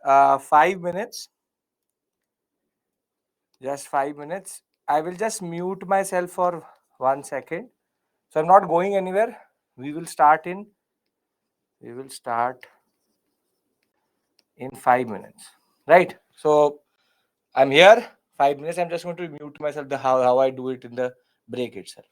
5 minutes. Just 5 minutes. I will just mute myself for 1 second. So I'm not going anywhere. We will start in 5 minutes. Right? So I'm here. 5 minutes. I'm just going to mute myself. How I do it in the break itself.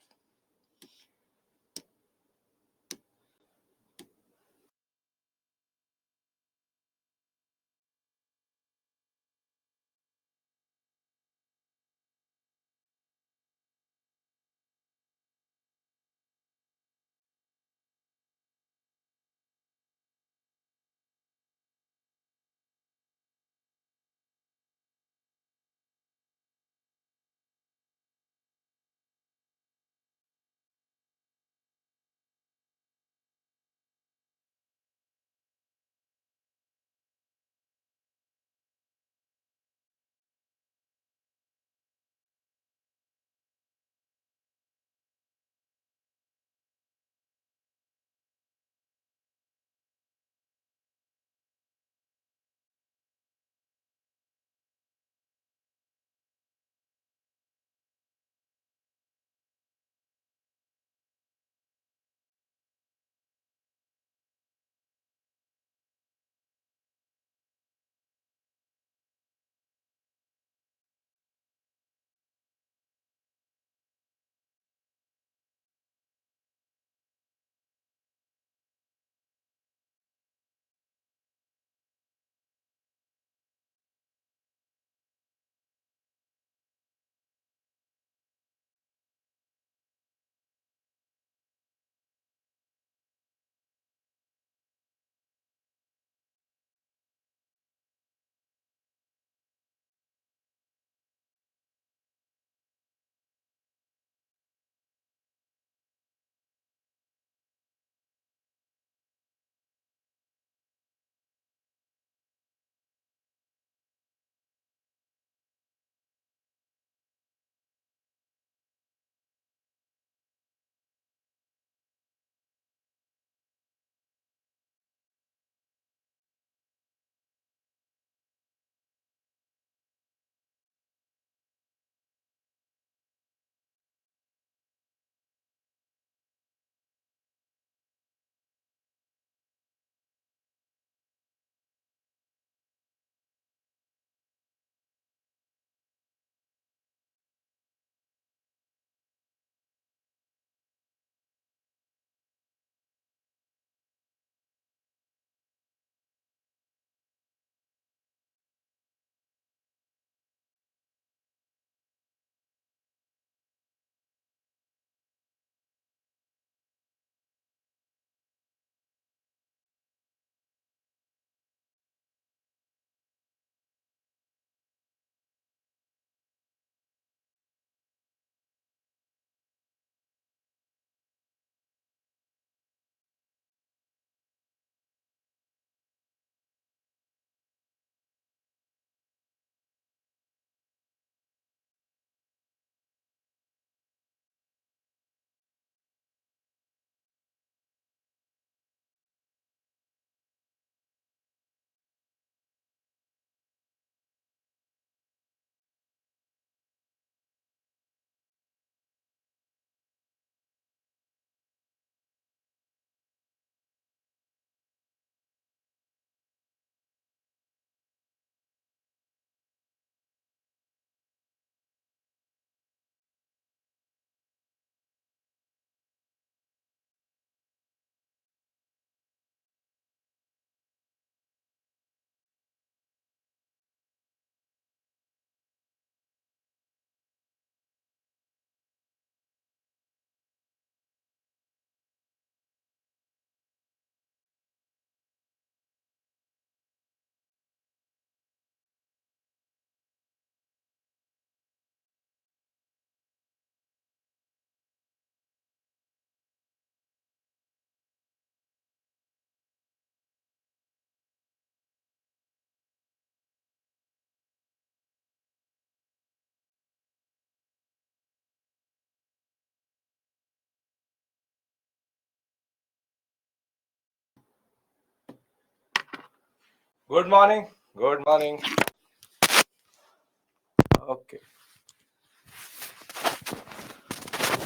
Good morning. Good morning. Okay.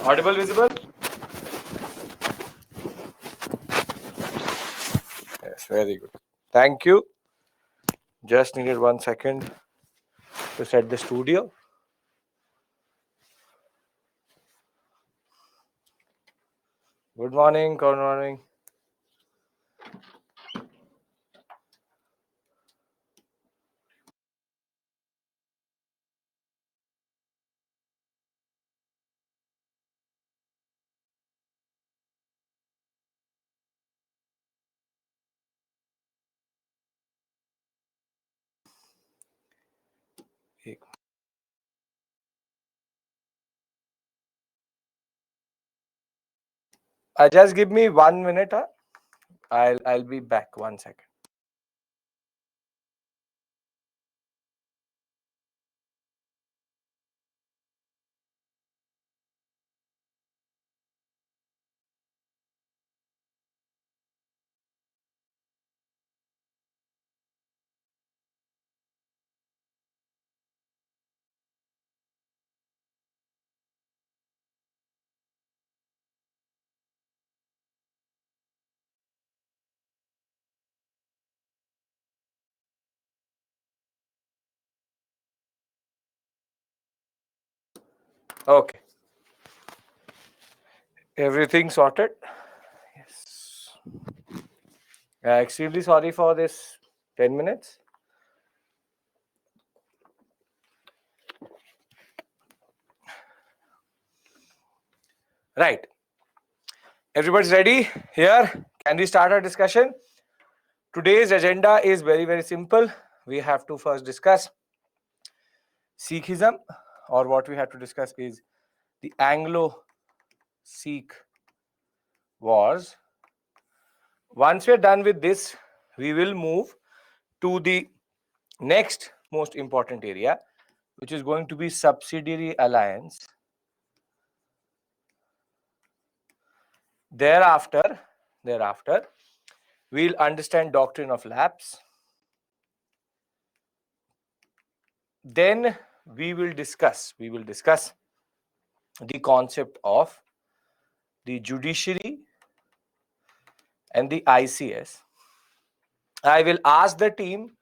Audible, visible? Yes, very good. Thank you. Just needed 1 second to set the studio. Good morning. Good morning. Just give me 1 minute. I'll be back 1 second. Okay. Everything sorted? Yes. Extremely sorry for this 10 minutes. Right. Everybody's ready here? Can we start our discussion? Today's agenda is very, very simple. We have to first discuss Sikhism, or what we have to discuss is the Anglo-Sikh wars. Once we're done with this, we will move to the next most important area, which is going to be subsidiary alliance. Thereafter, we'll understand doctrine of lapse. Then we will discuss the concept of the judiciary and the ICS. I will ask the team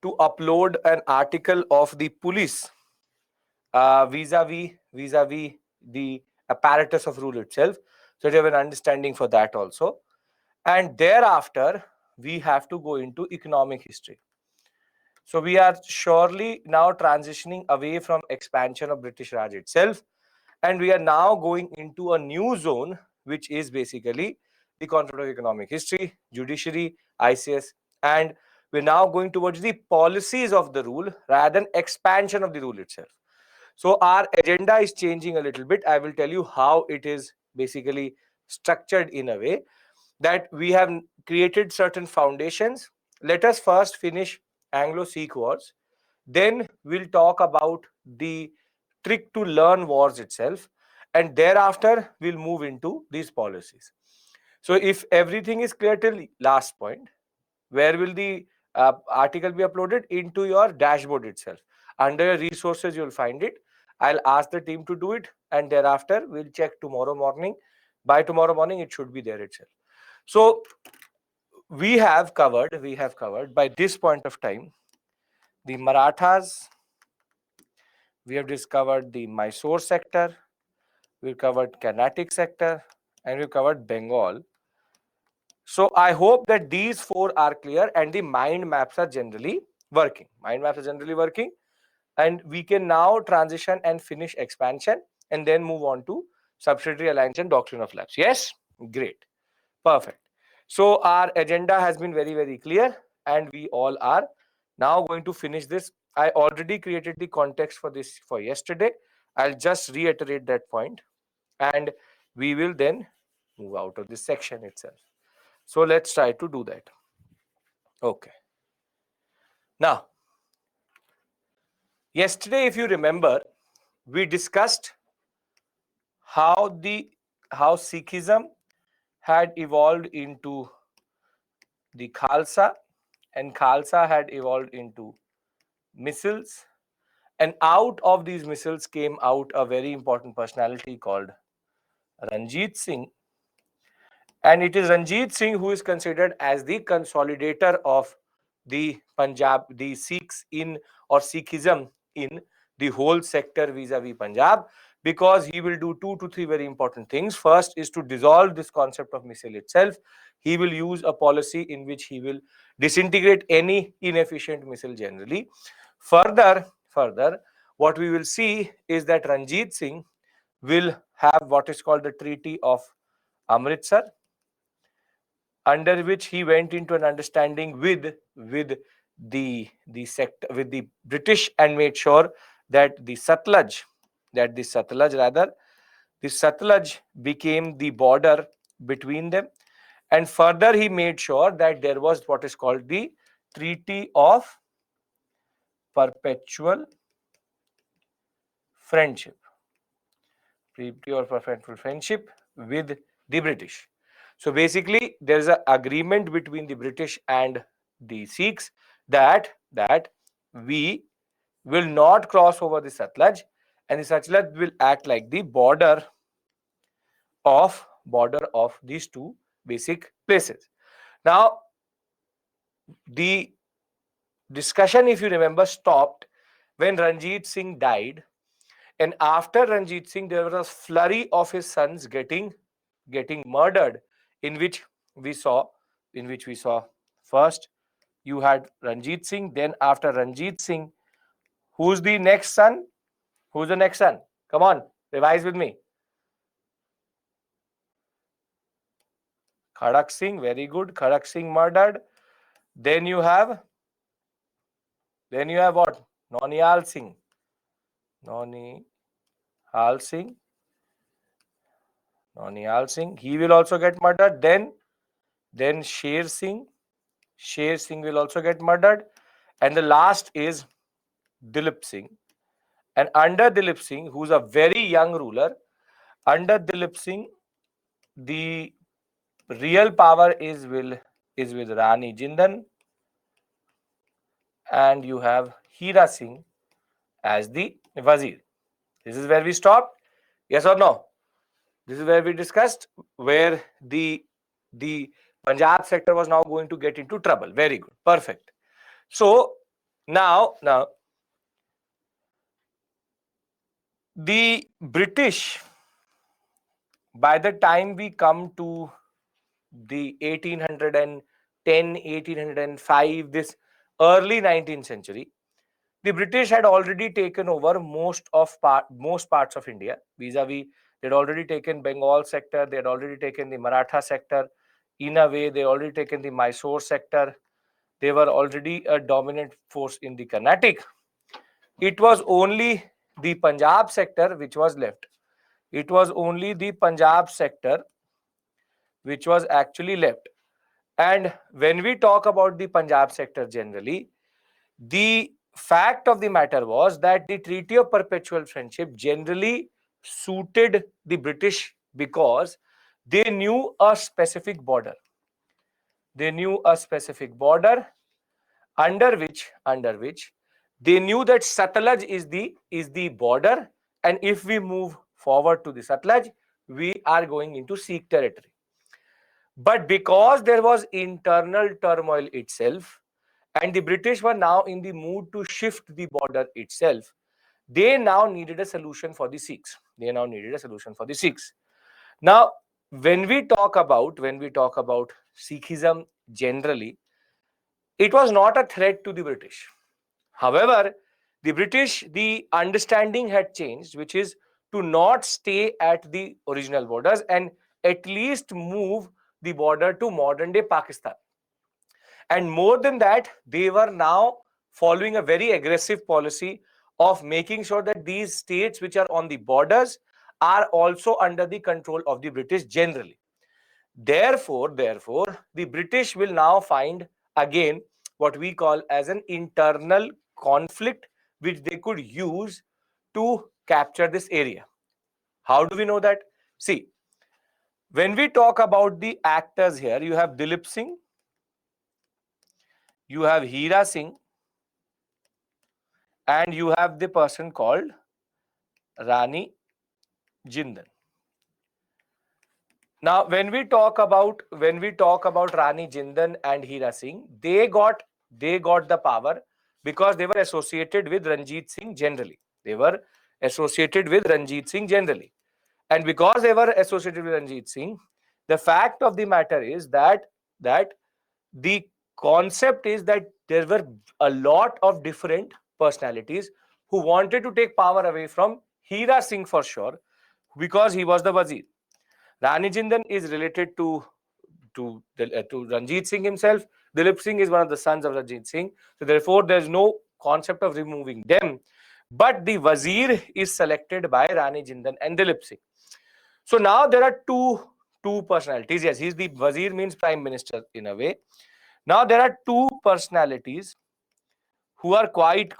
to upload an article of the police vis-a-vis the apparatus of rule itself, so you have an understanding for that also. And thereafter, we have to go into economic history. So we are surely now transitioning away from expansion of British Raj itself, and we are now going into a new zone, which is basically the concept of economic history, judiciary, ICS, and we're now going towards the policies of the rule rather than expansion of the rule itself. So our agenda is changing a little bit. I will tell you how it is basically structured in a way that we have created certain foundations. Let us first finish Anglo-Sikh wars. Then we'll talk about the trick to learn wars itself. And thereafter, we'll move into these policies. So if everything is clear till last point, where will the article be uploaded? Into your dashboard itself. Under your resources, you'll find it. I'll ask the team to do it, and thereafter we'll check tomorrow morning. By tomorrow morning, it should be there itself. So we have covered by this point of time the Marathas. We have discovered the Mysore sector. We've covered Carnatic sector, and we've covered Bengal. So I hope that these four are clear and the mind maps are generally working. And we can now transition and finish expansion and then move on to subsidiary alliance and doctrine of lapse. Yes? Great. Perfect. So our agenda has been very, very clear, and we all are now going to finish this. I already created the context for this for yesterday. I'll just reiterate that point, and we will then move out of this section itself. So let's try to do that. Okay. Now, yesterday, if you remember, we discussed how Sikhism had evolved into the Khalsa, and Khalsa had evolved into missiles. And out of these missiles came out a very important personality called Ranjit Singh. And it is Ranjit Singh who is considered as the consolidator of the Punjab, the Sikhs in or Sikhism in the whole sector vis-a-vis Punjab, because he will do 2 to 3 very important things. First is to dissolve this concept of missile itself. He will use a policy in which he will disintegrate any inefficient missile generally. Further, what we will see is that Ranjit Singh will have what is called the Treaty of Amritsar, under which he went into an understanding with the sector, with the British, and made sure that the Satluj became the border between them. And further, he made sure that there was what is called the Treaty of Perpetual Friendship. Treaty of Perpetual Friendship with the British. So basically, there is an agreement between the British and the Sikhs that we will not cross over the Satluj, and the Satluj will act like the border of these two basic places. Now, the discussion, if you remember, stopped when Ranjit Singh died, and after Ranjit Singh, there was a flurry of his sons getting murdered, in which we saw first you had Ranjit Singh. Then after Ranjit Singh, who's the next son? Who's the next son? Come on, revise with me. Khadak Singh, very good. Khadak Singh murdered. Then you have what? Nonial Singh. Nonial Singh. He will also get murdered. Then Sher Singh. Sher Singh will also get murdered. And the last is Dilip Singh. And under Dilip Singh, who's a very young ruler, under Dilip Singh, the real power is with Rani Jindan, and you have Hira Singh as the Wazir. This is where we stopped. Yes or no? This is where we discussed where the Punjab sector was now going to get into trouble. Very good. Perfect. So now the British, by the time we come to the 1810, 1805, this early 19th century, the British had already taken over most parts of India. Vis-a-vis, they had already taken Bengal sector, they had already taken the Maratha sector. In a way, they had already taken the Mysore sector. They were already a dominant force in the Carnatic. It was only the Punjab sector which was left. It was only the Punjab sector which was actually left. And when we talk about the Punjab sector generally, the fact of the matter was that the Treaty of Perpetual Friendship generally suited the British because they knew a specific border. They knew a specific border under which they knew that Satluj is the border, and if we move forward to the Satluj, we are going into Sikh territory. But because there was internal turmoil itself, and the British were now in the mood to shift the border itself, they now needed a solution for the Sikhs. Now, when we talk about Sikhism generally, it was not a threat to the British. However, the British, the understanding had changed, which is to not stay at the original borders and at least move the border to modern day Pakistan. And more than that, they were now following a very aggressive policy of making sure that these states which are on the borders are also under the control of the British generally. Therefore, the British will now find again what we call as an internal conflict which they could use to capture this area. How do we know that? See, when we talk about the actors here, you have Dilip Singh, you have Hira Singh, and you have the person called Rani Jindal. Now, when we talk about Rani Jindal and Hira Singh, they got the power because they were associated with Ranjit Singh generally. They were associated with Ranjit Singh generally, and because they were associated with Ranjit Singh, the fact of the matter is that the concept is that there were a lot of different personalities who wanted to take power away from Hira Singh for sure, because he was the Wazir. Rani Jindal is related to Ranjit Singh himself. Dilip Singh is one of the sons of Ranjit Singh. So therefore, there is no concept of removing them. But the Wazir is selected by Rani Jindal and Dilip Singh. So now there are two personalities. Yes, he's the Wazir, means Prime Minister in a way. Now there are two personalities who are quite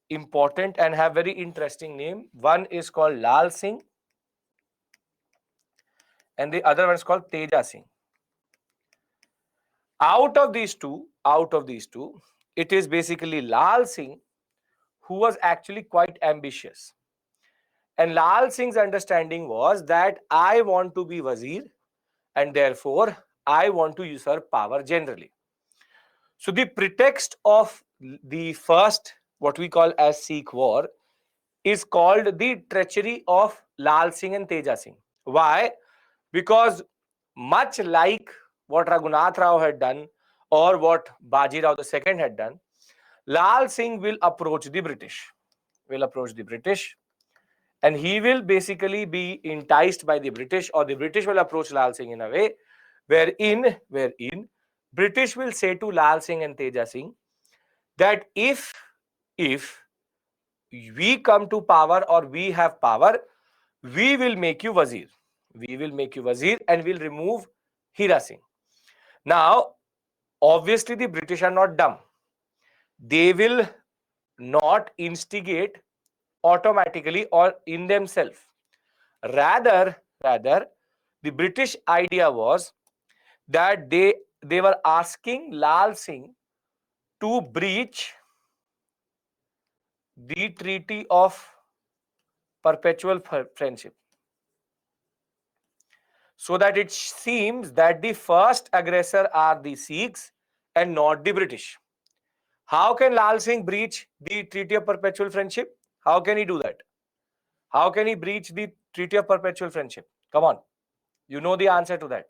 important and have very interesting name. One is called Lal Singh and the other one is called Teja Singh. Out of these two, it is basically Lal Singh who was actually quite ambitious. And Lal Singh's understanding was that I want to be Wazir and therefore I want to usurp power generally. So the pretext of the first, what we call as Sikh war, is called the treachery of Lal Singh and Teja Singh. Why? Because much like what Raghunath Rao had done or what Baji Rao II had done, Lal Singh will approach the British. And he will basically be enticed by the British, or the British will approach Lal Singh in a way wherein British will say to Lal Singh and Teja Singh that if we come to power or we have power, we will make you Wazir. And we'll remove Hira Singh. Now, obviously the British are not dumb. They will not instigate automatically or in themselves. Rather, the British idea was that they were asking Lal Singh to breach the Treaty of Perpetual Friendship, so that it seems that the first aggressor are the Sikhs and not the British. How can Lal Singh breach the Treaty of Perpetual Friendship? How can he do that? How can he breach the Treaty of Perpetual Friendship? Come on. You know the answer to that.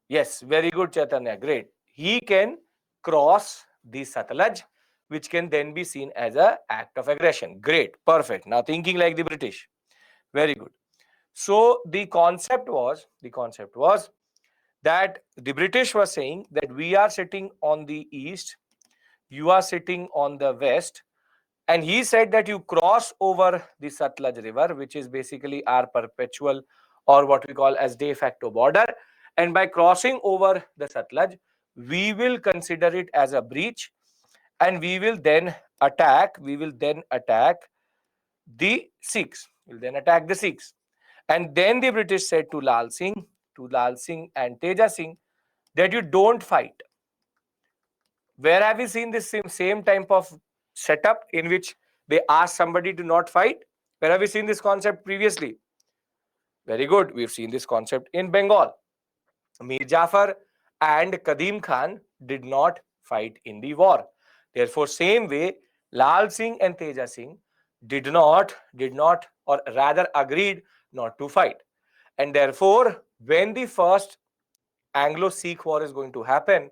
Yes, very good, Chaitanya. Great. He can cross the Satluj, which can then be seen as an act of aggression. Great. Perfect. Now thinking like the British. Very good. So the concept was that the British was saying that we are sitting on the east, you are sitting on the west, and he said that you cross over the Satluj river, which is basically our perpetual or what we call as de facto border, and by crossing over the Satluj, we will consider it as a breach, and we will then attack the Sikhs. And then the British said to Lal Singh and Teja Singh that you don't fight. Where have we seen this same type of setup in which they ask somebody to not fight? Where have we seen this concept previously? Very good. We've seen this concept in Bengal. Mir Jafar and Qadim Khan did not fight in the war. Therefore, same way, Lal Singh and Teja Singh did not, or rather agreed not to fight. And therefore, when the first Anglo-Sikh war is going to happen,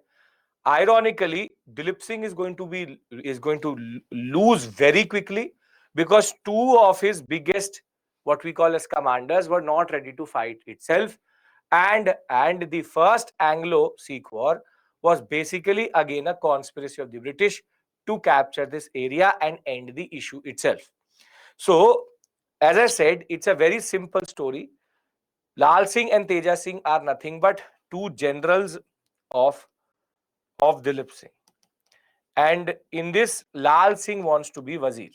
ironically, Dilip Singh is going to lose very quickly, because two of his biggest, what we call as commanders, were not ready to fight itself. And the first Anglo-Sikh war was basically again a conspiracy of the British to capture this area and end the issue itself. So, as I said, it's a very simple story. Lal Singh and Teja Singh are nothing but two generals of Dilip Singh. And in this, Lal Singh wants to be Wazir.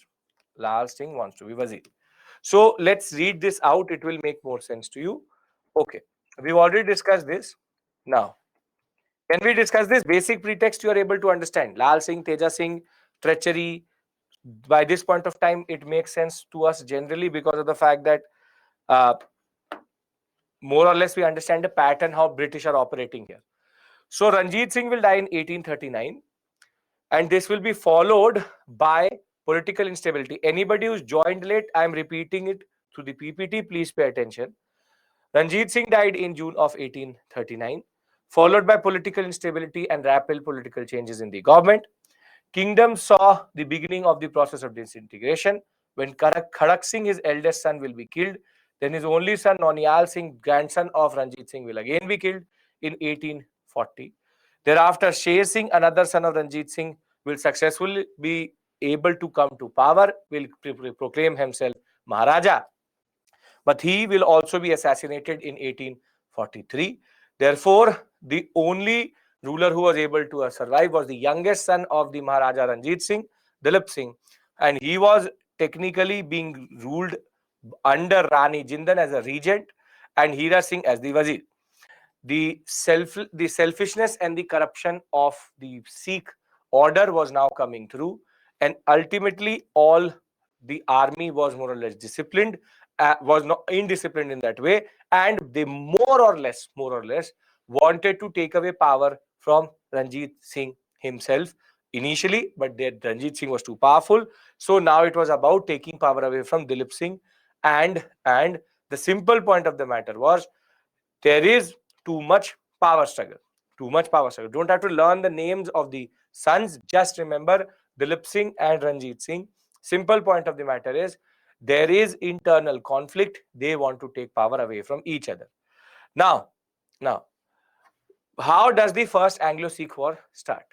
So let's read this out. It will make more sense to you. Okay. We've already discussed this. Now, Can we discuss this? Basic pretext you are able to understand. Lal Singh, Teja Singh, treachery. By this point of time, it makes sense to us generally because of the fact that uh, more or less we understand the pattern how British are operating here. So Ranjit Singh will die in 1839, and this will be followed by political instability. Anybody who's joined late, I am repeating it through the PPT, please pay attention. Ranjit Singh died in June of 1839, followed by political instability and rapid political changes in the government. Kingdom saw the beginning of the process of disintegration when Khadak Singh, his eldest son, will be killed. Then his only son, Nonial Singh, grandson of Ranjit Singh, will again be killed in 1840. Thereafter, Sher Singh, another son of Ranjit Singh, will successfully be able to come to power, will proclaim himself Maharaja. But he will also be assassinated in 1843. Therefore, the only ruler who was able to survive was the youngest son of the Maharaja Ranjit Singh, Dilip Singh, and he was technically being ruled under Rani Jindan as a regent and Hira Singh as the Wazir. The selfishness and the corruption of the Sikh order was now coming through, and ultimately all the army was more or less disciplined, was not indisciplined in that way, and they more or less wanted to take away power from Ranjit Singh himself initially, but Ranjit Singh was too powerful. So now it was about taking power away from Dilip Singh, and the simple point of the matter was there is too much power struggle. Too much power struggle. Don't have to learn the names of the sons. Just remember Dilip Singh and Ranjit Singh. Simple point of the matter is there is internal conflict. They want to take power away from each other. Now, how does the first Anglo-Sikh War start?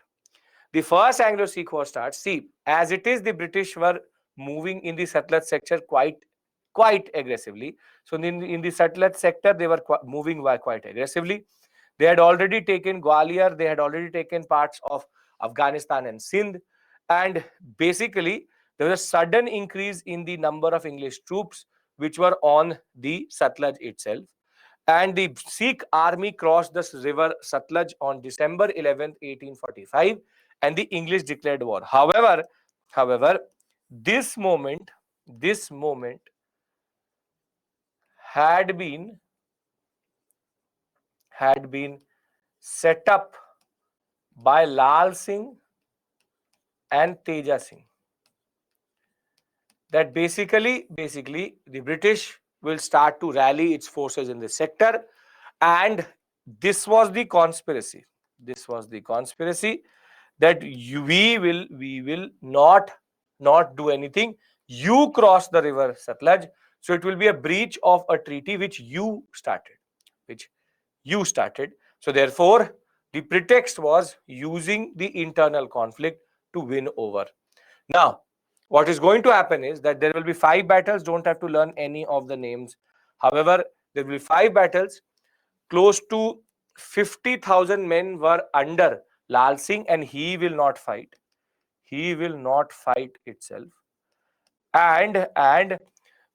The first Anglo-Sikh War starts. See, as it is, the British were moving in the Satluj sector quite aggressively. So in the Satluj sector, they were moving quite aggressively. They had already taken Gwalior. They had already taken parts of Afghanistan and Sindh. And basically, there was a sudden increase in the number of English troops which were on the Satluj itself. And the Sikh army crossed the river Satluj on December 11th, 1845, and the English declared war. However, this moment had been set up by Lal Singh and Teja Singh. That basically the British will start to rally its forces in this sector, and this was the conspiracy. This was the conspiracy that we will not do anything. You cross the river Satluj, so it will be a breach of a treaty which you started. So therefore, the pretext was using the internal conflict to win over. Now, what is going to happen is that there will be 5 battles. Don't have to learn any of the names. However, there will be 5 battles. Close to 50,000 men were under Lal Singh, and he will not fight. He will not fight itself. And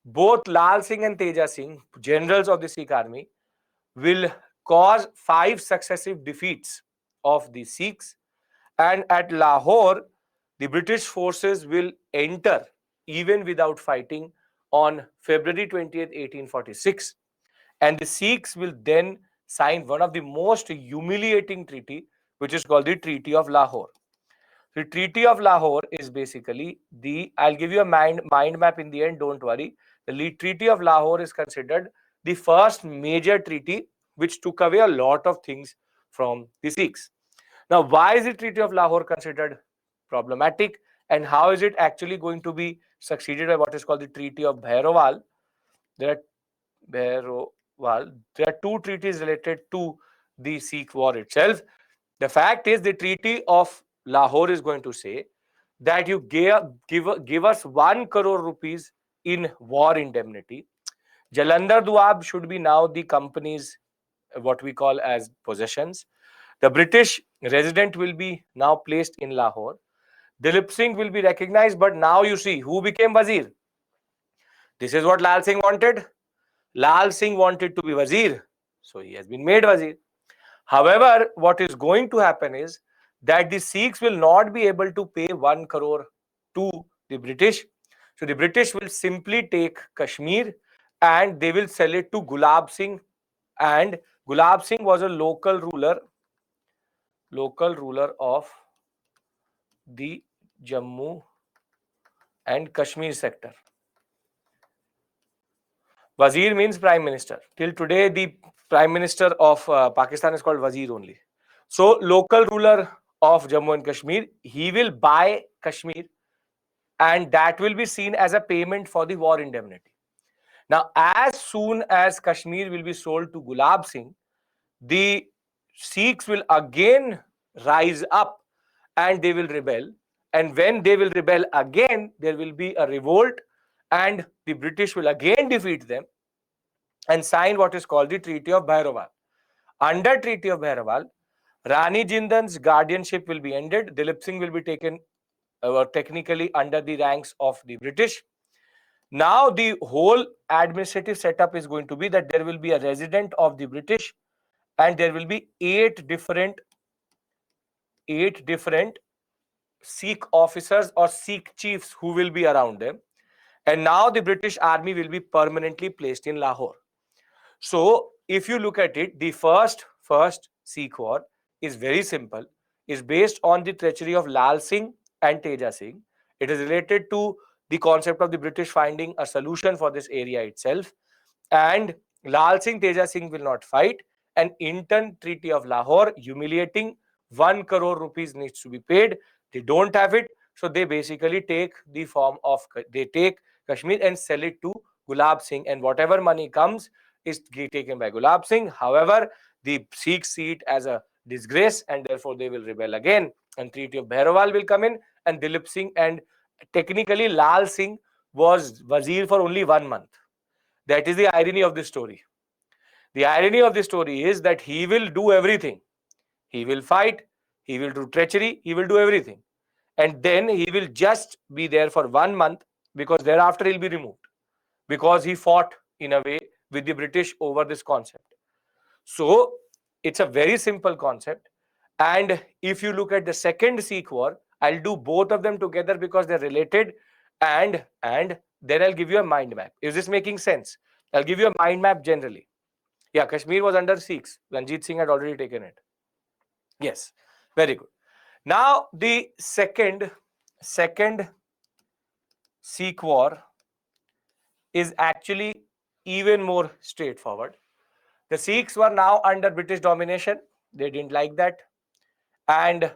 both Lal Singh and Teja Singh, generals of the Sikh army, will cause 5 successive defeats of the Sikhs. And at Lahore, the British forces will enter even without fighting on February 20th, 1846. And the Sikhs will then sign one of the most humiliating treaty, which is called the Treaty of Lahore. The Treaty of Lahore is basically I'll give you a mind map in the end, don't worry. The Treaty of Lahore is considered the first major treaty which took away a lot of things from the Sikhs. Now, why is the Treaty of Lahore considered problematic, and how is it actually going to be succeeded by what is called the Treaty of Bhairoval? There are 2 treaties related to the Sikh war itself. The fact is, the Treaty of Lahore is going to say that you give us 1 crore rupees in war indemnity. Jalandhar Duab should be now the company's what we call as possessions. The British resident will be now placed in Lahore. Dilip Singh will be recognized, but now you see who became Wazir. This is what Lal Singh wanted. Lal Singh wanted to be Wazir, so he has been made Wazir. However, what is going to happen is that the Sikhs will not be able to pay 1 crore to the British. So the British will simply take Kashmir and they will sell it to Gulab Singh. And Gulab Singh was a local ruler of the Jammu and Kashmir sector. Wazir means prime minister. Till today, the prime minister of Pakistan is called Wazir only. So, local ruler of Jammu and Kashmir, he will buy Kashmir, and that will be seen as a payment for the war indemnity. Now, as soon as Kashmir will be sold to Gulab Singh, the Sikhs will again rise up and they will rebel. And when they will rebel again, there will be a revolt and the British will again defeat them and sign what is called the Treaty of Bhairawal. Under Treaty of Bhairawal, Rani Jindan's guardianship will be ended. Dilip Singh will be taken technically under the ranks of the British. Now the whole administrative setup is going to be that there will be a resident of the British and there will be eight different Sikh officers or Sikh chiefs who will be around them. And now the British army will be permanently placed in Lahore. So if you look at it, the first Sikh war is very simple. Is based on the treachery of Lal Singh and Teja Singh. It is related to the concept of the British finding a solution for this area itself. And Lal Singh, Teja Singh will not fight. An intern Treaty of Lahore, humiliating, 1 crore rupees needs to be paid. They don't have it. So they basically take the form of, they take Kashmir and sell it to Gulab Singh. And whatever money comes is taken by Gulab Singh. However, the Sikhs see it as a disgrace and therefore they will rebel again. And Treaty of Bhairawal will come in and Dilip Singh, and technically Lal Singh was Wazir for only 1 month. That is the irony of this story. The irony of this story is that he will do everything. He will fight, he will do treachery, he will do everything. And then he will just be there for 1 month because thereafter he'll be removed. Because he fought in a way with the British over this concept. So it's a very simple concept. And if you look at the second Sikh war, I'll do both of them together because they're related. And then I'll give you a mind map. Is this making sense? I'll give you a mind map generally. Yeah, Kashmir was under Sikhs. Ranjit Singh had already taken it. Yes, very good. Now the second Sikh war is actually even more straightforward. The Sikhs were now under British domination. They didn't like that. And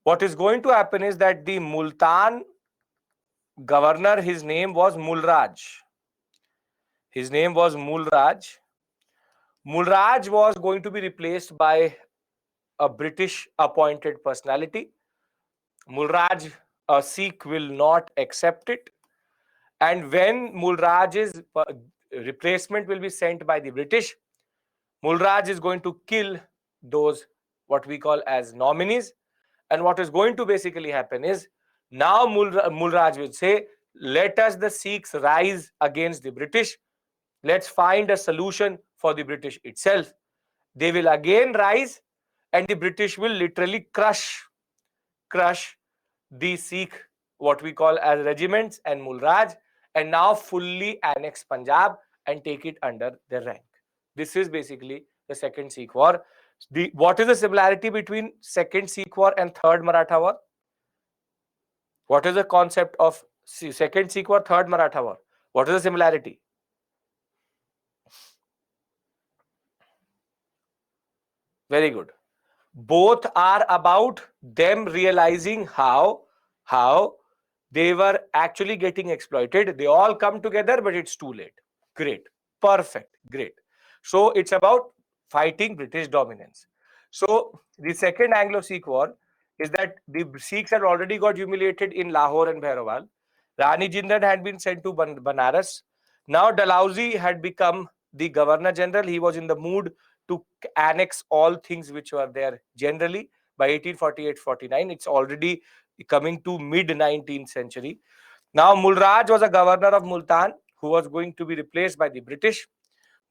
what is going to happen is that the Multan governor, his name was Mulraj. His name was Mulraj. Mulraj was going to be replaced by a British appointed personality. Mulraj, a Sikh, will not accept it. And when Mulraj's replacement will be sent by the British, Mulraj is going to kill those what we call as nominees. And what is going to basically happen is now Mulraj will say, let us the Sikhs rise against the British. Let's find a solution for the British itself. They will again rise and the British will literally crush the Sikh, what we call as regiments and Mulraj, and now fully annex Punjab and take it under their rank. This is basically the second Sikh war. What is the similarity between second Sikh war and third Maratha war? What is the concept of second Sikh war, third Maratha war? What is the similarity? Very good. Both are about them realizing how they were actually getting exploited. They all come together, but it's too late. Great. Perfect. Great. So it's about fighting British dominance. So the second Anglo-Sikh war is that the Sikhs had already got humiliated in Lahore and Bhairawal. Rani Jindan had been sent to Banaras. Now Dalhousie had become the Governor General. He was in the mood to annex all things which were there generally by 1848-49. It's already coming to mid-19th century. Now Mulraj was a governor of Multan who was going to be replaced by the British.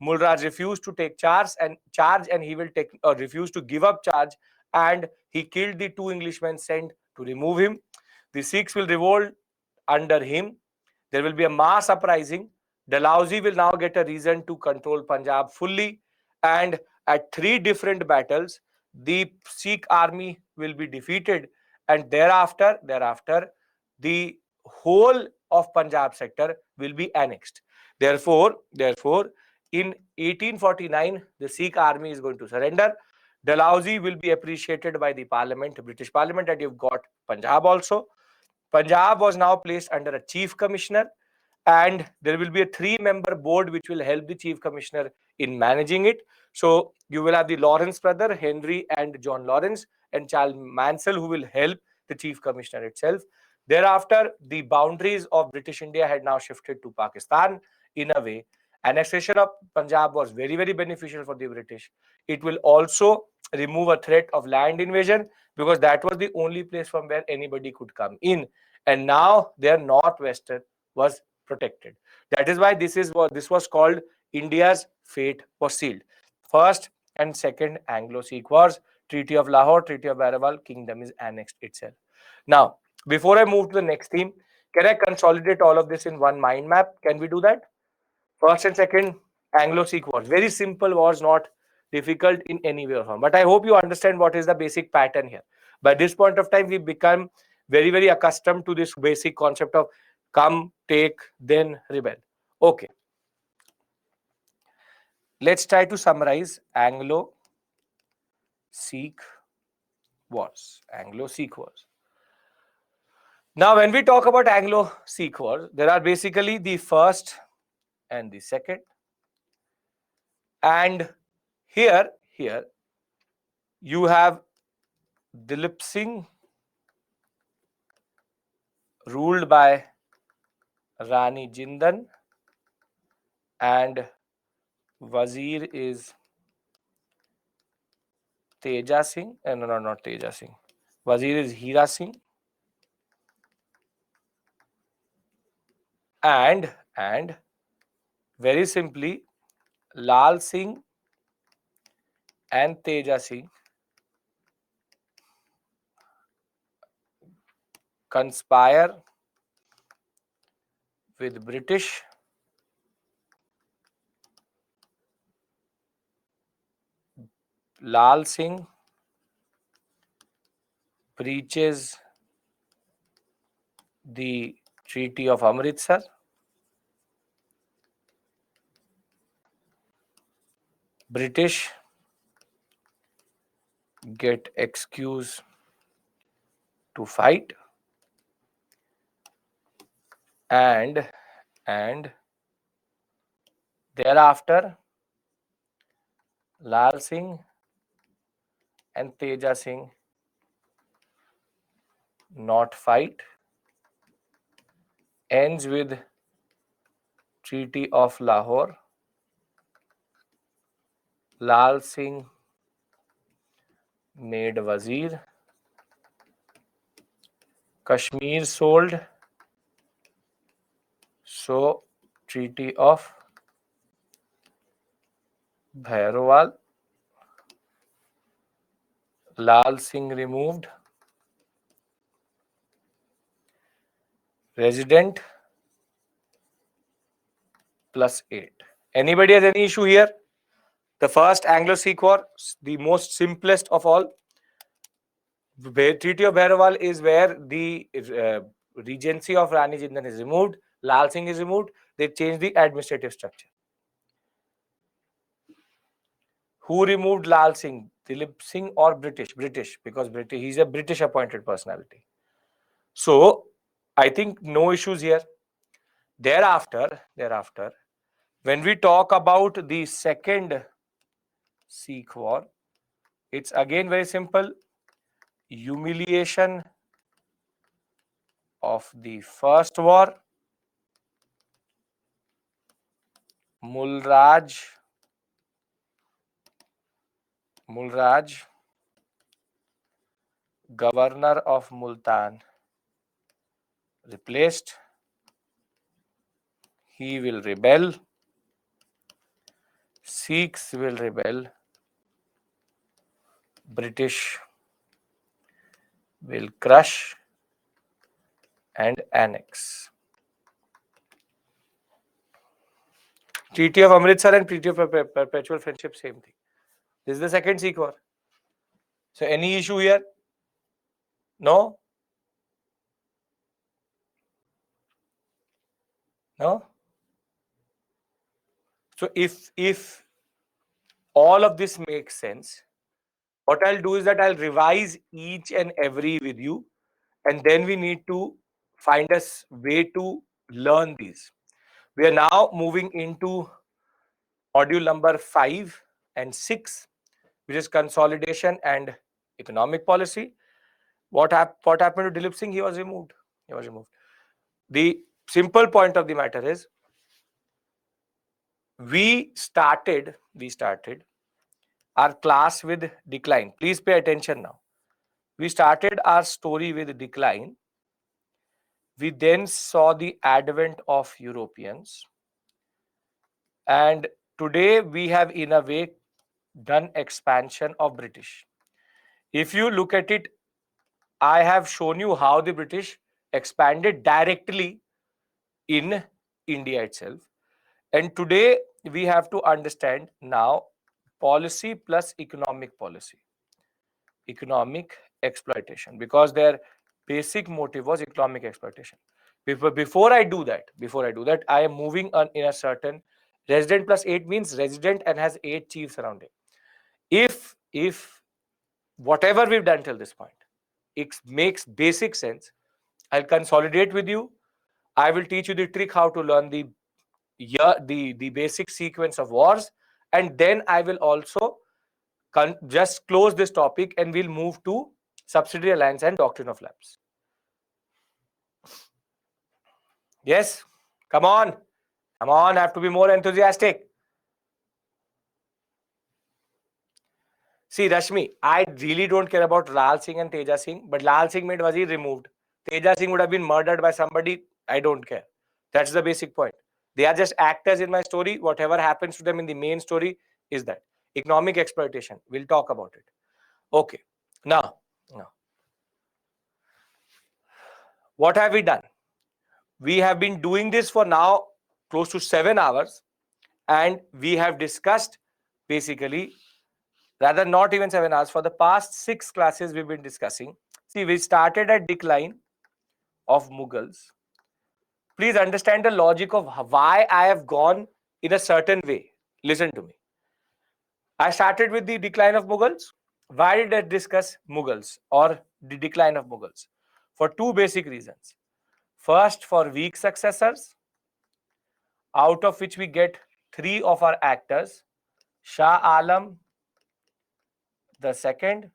Mulraj refused to take charge and he will refuse to give up charge, and he killed the two Englishmen sent to remove him. The Sikhs will revolt under him. There will be a mass uprising. Dalhousie will now get a reason to control Punjab fully, and at 3 different battles, the Sikh army will be defeated, and thereafter, the whole of Punjab sector will be annexed. Therefore, in 1849, the Sikh army is going to surrender. Dalhousie will be appreciated by the Parliament, British Parliament, that you've got Punjab also. Punjab was now placed under a chief commissioner, and there will be a 3-member board which will help the chief commissioner in managing it. So you will have the Lawrence brother, Henry and John Lawrence, and Charles Mansell, who will help the chief commissioner itself. Thereafter, the boundaries of British India had now shifted to Pakistan. In a way, annexation of Punjab was very, very beneficial for the British. It will also remove a threat of land invasion, because that was the only place from where anybody could come in, and now their northwestern was protected. That is why this was called India's fate was sealed. First and second Anglo-Sikh wars, Treaty of Lahore, Treaty of Baraval, kingdom is annexed itself. Now, before I move to the next theme, can I consolidate all of this in one mind map? Can we do that? First and second Anglo-Sikh wars, very simple wars, not difficult in any way or form. But I hope you understand what is the basic pattern here. By this point of time, we become very, very accustomed to this basic concept of come, take, then rebel. Okay. Let's try to summarize Anglo-Sikh wars. Anglo-Sikh wars. Now, when we talk about Anglo-Sikh wars, there are basically the first and the second. And here you have Dilip Singh ruled by Rani Jindan, and Wazir is Teja Singh. No, not Teja Singh. Wazir is Hira Singh. And very simply, Lal Singh and Teja Singh conspire with British Lal Singh breaches the Treaty of Amritsar. British get excuse to fight, and thereafter Lal Singh and Teja Singh not fight, ends with Treaty of Lahore. Lal Singh made Wazir. Kashmir sold. So Treaty of Bhairawal. Lal Singh removed. Resident +8. Anybody has any issue here? The first Anglo-Sikh war, the most simplest of all. Treaty of Bhairawal is where the regency of Rani Jindan is removed. Lal Singh is removed. They change the administrative structure. Who removed Lal Singh? Dilip Singh or British? British, because he's a British appointed personality. So I think no issues here. Thereafter, when we talk about the second Sikh war, it's again very simple. Humiliation of the first war. Mulraj, governor of Multan, replaced. He will rebel. Sikhs will rebel, British will crush and annex. Treaty of Amritsar and Treaty of Perpetual Friendship, same thing. This is the second Sikh war. So any issue here? No? No? So if all of this makes sense, what I'll do is that I'll revise each and every with you, and then we need to find a way to learn these. We are now moving into module number 5 and 6, which is consolidation and economic policy. What happened to Dilip Singh? He was removed. He was removed. The simple point of the matter is, we started our class with decline. Please pay attention now. We started our story with decline. We then saw the advent of Europeans. And today we have, in a way, done expansion of British. If you look at it, I have shown you how the British expanded directly in India itself. And today we have to understand now policy plus economic policy, economic exploitation, because their basic motive was economic exploitation. Before I do that, I am moving on in a certain resident plus 8 means resident and has 8 chiefs around it. If whatever we've done till this point, it makes basic sense, I'll consolidate with you. I will teach you the trick how to learn the basic sequence of wars, and then I will also just close this topic and we'll move to subsidiary alliance and doctrine of lapse. Yes, come on, I have to be more enthusiastic. See, Rashmi, I really don't care about Lal Singh and Teja Singh, but Lal Singh made Wazir removed. Teja Singh would have been murdered by somebody. I don't care. That's the basic point. They are just actors in my story. Whatever happens to them in the main story is that. Economic exploitation. We'll talk about it. Okay. Now, what have we done? We have been doing this for now close to 7 hours, and we have discussed basically, rather not even 7 hours, for the past 6 classes we've been discussing. See, we started at decline of Mughals. Please understand the logic of why I have gone in a certain way. Listen to me. I started with the decline of Mughals. Why did I discuss Mughals or the decline of Mughals? For 2 basic reasons. First, for weak successors, out of which we get 3 of our actors: Shah Alam the second,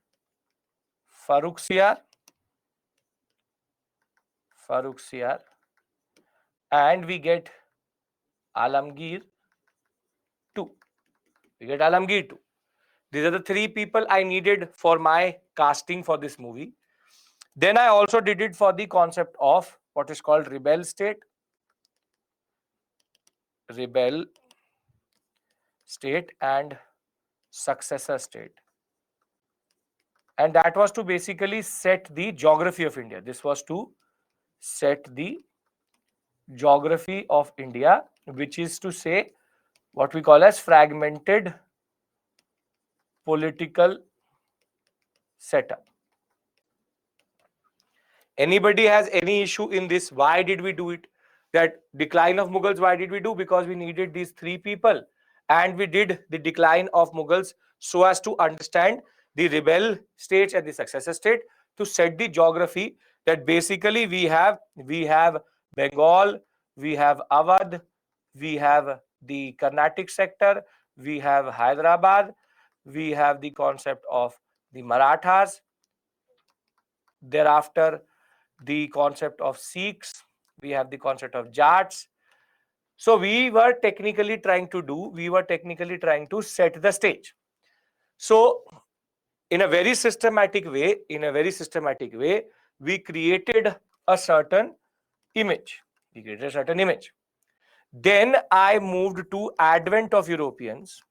Farrukh Siyar, and we get Alamgir II. These are the 3 people I needed for my casting for this movie. Then I also did it for the concept of what is called rebel state and successor state. And that was to basically set the geography of India. This was to set the geography of India, which is to say what we call as fragmented political setup. Anybody has any issue in this? Why did we do it? That decline of Mughals, why did we do? Because we needed these 3 people, and we did the decline of Mughals so as to understand the rebel states and the successor state, to set the geography that basically we have Bengal, we have Awadh, we have the Carnatic sector, we have Hyderabad, we have the concept of the Marathas, thereafter the concept of Sikhs, we have the concept of Jats. So we were technically trying to set the stage. So in a very systematic way, we created a certain image. Then I moved to advent of Europeans.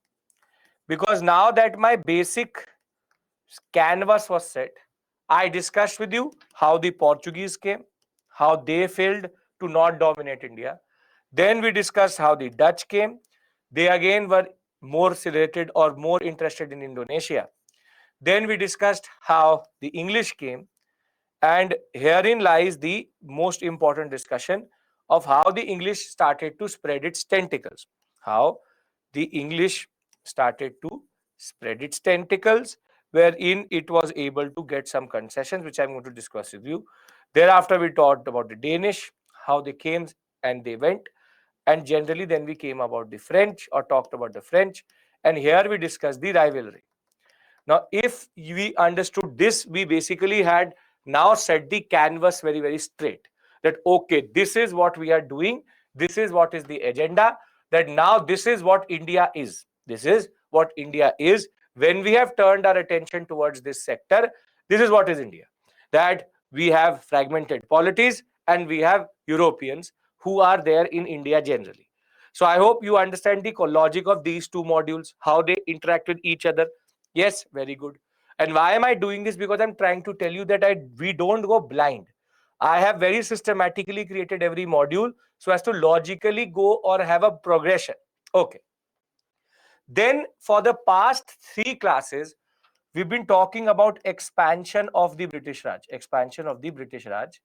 because now that my basic canvas was set, I discussed with you how the Portuguese came, how they failed to not dominate India. Then we discussed how the Dutch came. They again were more related or more interested in Indonesia. Then we discussed how the English came. And herein lies the most important discussion of how the English started to spread its tentacles. How the English started to spread its tentacles, wherein it was able to get some concessions, which I'm going to discuss with you. Thereafter, we talked about the Danish, how they came and they went. And generally, then we came about the French or talked about the French. And here we discussed the rivalry. Now, if we understood this, we basically had now set the canvas very, very straight. That, okay, this is what we are doing. This is what is the agenda. That now this is what India is. This is what India is. When we have turned our attention towards this sector, this is what is India. That we have fragmented polities and we have Europeans who are there in India generally. So I hope you understand the logic of these two modules, how they interact with each other. Yes, very good. And why am I doing this? Because I'm trying to tell you that we don't go blind. I have very systematically created every module so as to logically go or have a progression. Okay. Then for the past 3 classes, we've been talking about expansion of the British Raj. Expansion of the British Raj.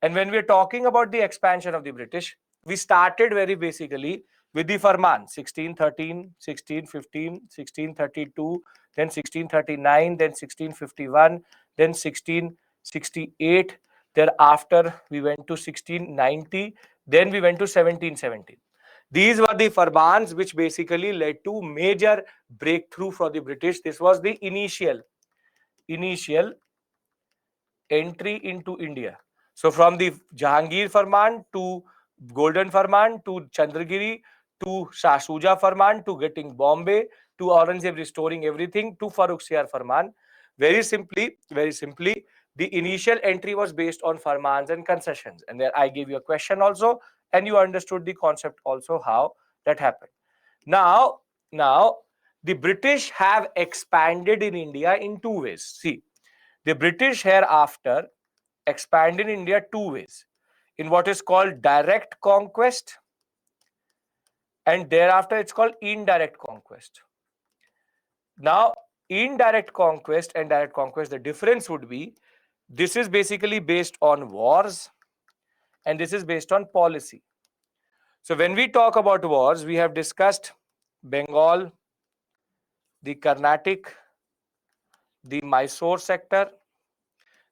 And when we're talking about the expansion of the British, we started very basically with the Farman, 1613, 1615, 1632, then 1639, then 1651, then 1668. Thereafter, we went to 1690, then we went to 1717. These were the Farmans which basically led to major breakthrough for the British. This was the initial entry into India. So from the Jahangir Farman to Golden Farman to Chandragiri to Shah Shuja Farman to getting Bombay to Aurangzeb restoring everything to Farrukhsiyar Farman. Very simply, the initial entry was based on Farmans and concessions. And there I gave you a question also, and you understood the concept also how that happened. Now, the British have expanded in India in 2 ways. See, the British hereafter expanded in India 2 ways. In what is called direct conquest, and thereafter it's called indirect conquest. Now, indirect conquest and direct conquest, the difference would be, this is basically based on wars and this is based on policy. So when we talk about wars, we have discussed Bengal, the Carnatic, the Mysore sector,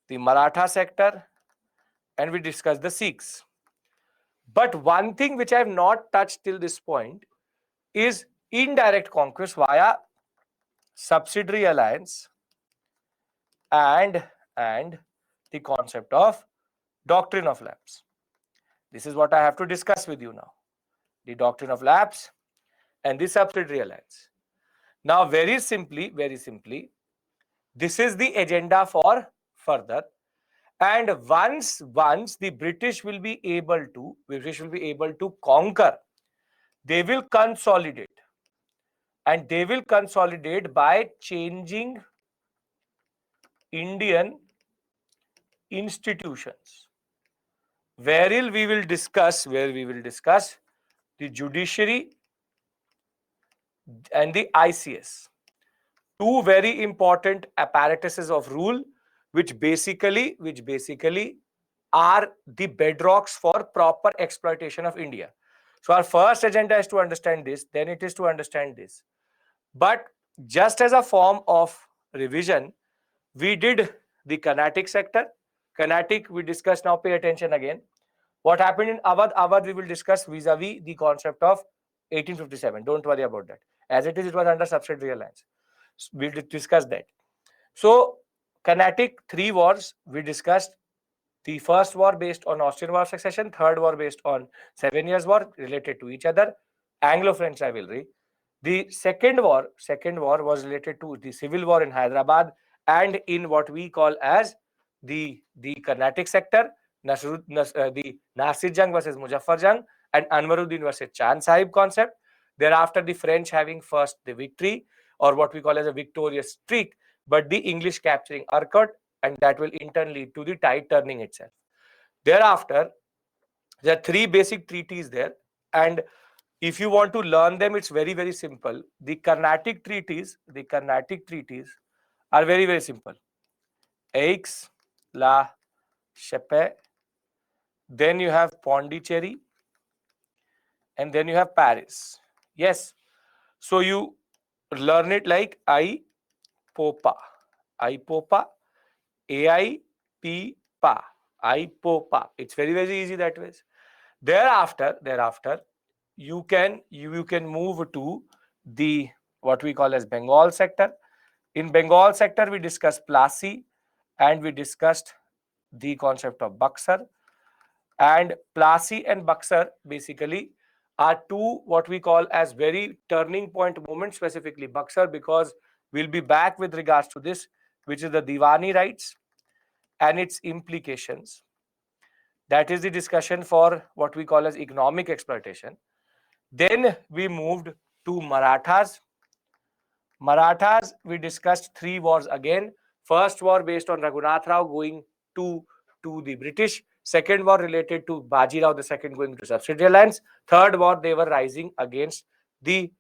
the Maratha sector, and we discussed the Sikhs. But one thing which I have not touched till this point is indirect conquest via subsidiary alliance and the concept of doctrine of lapse. This is what I have to discuss with you now. The doctrine of lapse and the subsidiary alliance. Now, very simply, this is the agenda for further. And once the British will be able to conquer, they will consolidate. And they will consolidate by changing Indian institutions, where we will discuss the judiciary and the ICS. 2 very important apparatuses of rule, which basically are the bedrocks for proper exploitation of India. So our first agenda is to understand this, then it is to understand this. But just as a form of revision, we did the Carnatic sector. Carnatic we discussed, now pay attention again. What happened in Awadh? Awadh we will discuss vis-a-vis the concept of 1857. Don't worry about that. As it was under subsidiary alliance. We'll discuss that. So Carnatic 3 wars we discussed. The first war based on Austrian War of Succession, third war based on 7 Years' War related to each other, Anglo-French rivalry. The second war was related to the civil war in Hyderabad and in what we call as the Carnatic sector, the Nasir Jang versus Muzaffar Jang and Anwaruddin versus Chand Sahib concept. Thereafter, the French having first the victory. or what we call as a victorious streak, but the English capturing occurred, and that will in turn lead to the tide turning itself. Thereafter, there are three basic treaties there, and if you want to learn them, it's very, very simple. The Carnatic treaties are very, very simple. Aix la Chapelle, then you have Pondicherry, and then you have Paris. Yes. So you learn it like IPOPA, IPOPA, AIP-PA, IPOPA. It's very, very easy that way. Thereafter, you can move to the what we call as Bengal sector. In Bengal sector, we discussed Plassey, and we discussed the concept of Buxar. And Plassey and Buxar basically are two what we call as very turning point moments, specifically Buxar, because we'll be back with regards to this, which is the Diwani rights and its implications. That is the discussion for what we call as economic exploitation. Then we moved to Marathas. Marathas, we discussed three wars again. First war based on Raghunath Rao going to the British. Second war related to Baji Rao II going to subsidiary lands. Third war, they were rising against the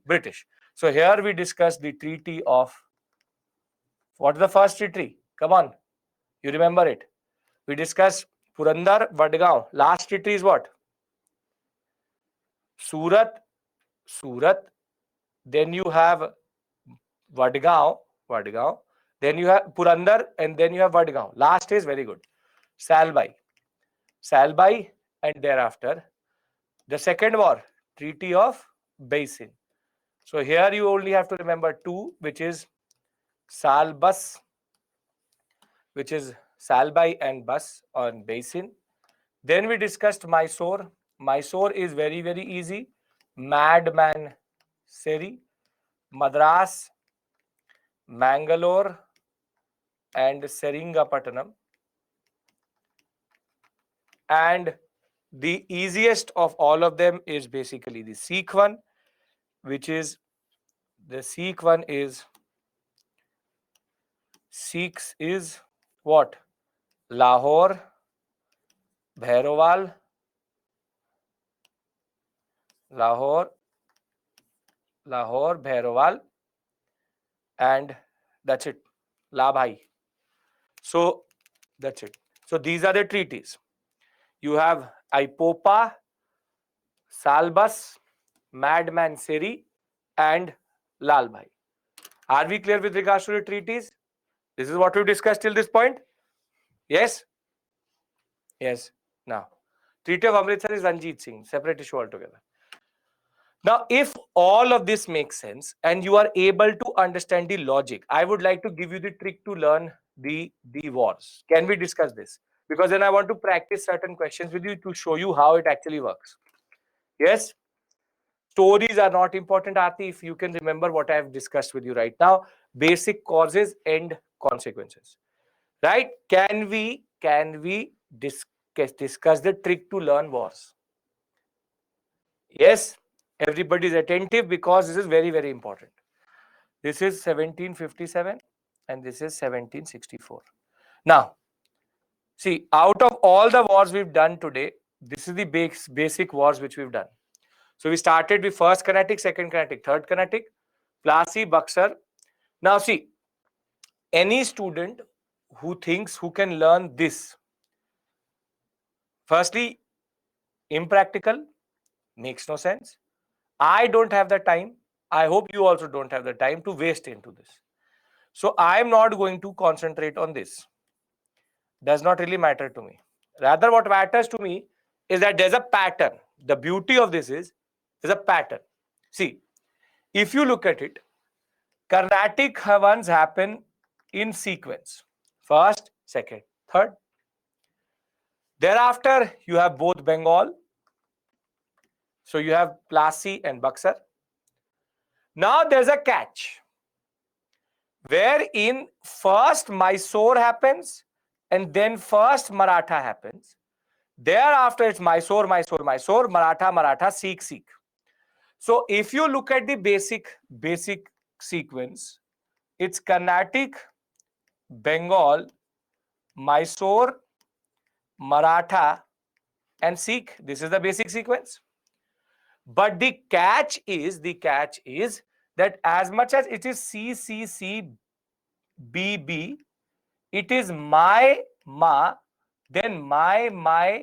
British. So here we discussed the treaty of, what is the first treaty? Come on, you remember it. We discussed Purandar, Vadgaon. Last treaty is what? Surat. Then you have Vadgaon. Then you have Purandar, and then you have Vadgaon. Last is very good. Salbai, and thereafter the second war, Treaty of Basin. So here you only have to remember two, which is Salbus, which is Salbai and Bus on Basin. Then we discussed Mysore. Mysore is very, very easy. Madman Seri, Madras, Mangalore, and Seringapatanam. And the easiest of all of them is basically the Sikh one, which is Sikhs is what? Lahore, Bhairoval, Bhairoval, and that's it. Labhai. So that's it. So these are the treaties. You have IPOPA, Salbus, Madman Seri, and Lalbhai. Are we clear with regards to the treaties? This is what we discussed till this point. Yes? Yes. Now, Treaty of Amritsar is Ranjit Singh, separate issue altogether. Now, if all of this makes sense and you are able to understand the logic, I would like to give you the trick to learn the wars. Can we discuss this? Because then I want to practice certain questions with you to show you how it actually works. Yes? Stories are not important, Aarti, if you can remember what I have discussed with you right now. Basic causes and consequences. Right? Can we discuss the trick to learn wars? Yes? Everybody is attentive because this is very, very important. This is 1757 and this is 1764. Now, see, out of all the wars we've done today, this is the basic wars which we've done. So we started with first Carnatic, second Carnatic, third Carnatic, Plassey, Buxar. Now see, any student who can learn this, firstly, impractical, makes no sense. I don't have the time. I hope you also don't have the time to waste into this. So I am not going to concentrate on this. Does not really matter to me. Rather, what matters to me is that there's a pattern. The beauty of this is there's a pattern. See, if you look at it, Carnatic ones happen in sequence. First, second, third. Thereafter, you have both Bengal. So you have Plassey and Buxar. Now there's a catch, wherein first Mysore happens and then first Maratha happens. Thereafter it's Mysore, Maratha, Sikh. So if you look at the basic sequence, it's Carnatic, Bengal, Mysore, Maratha, and Sikh. This is the basic sequence. But the catch is that as much as it is CCC, BB, it is my, ma, then my, ma,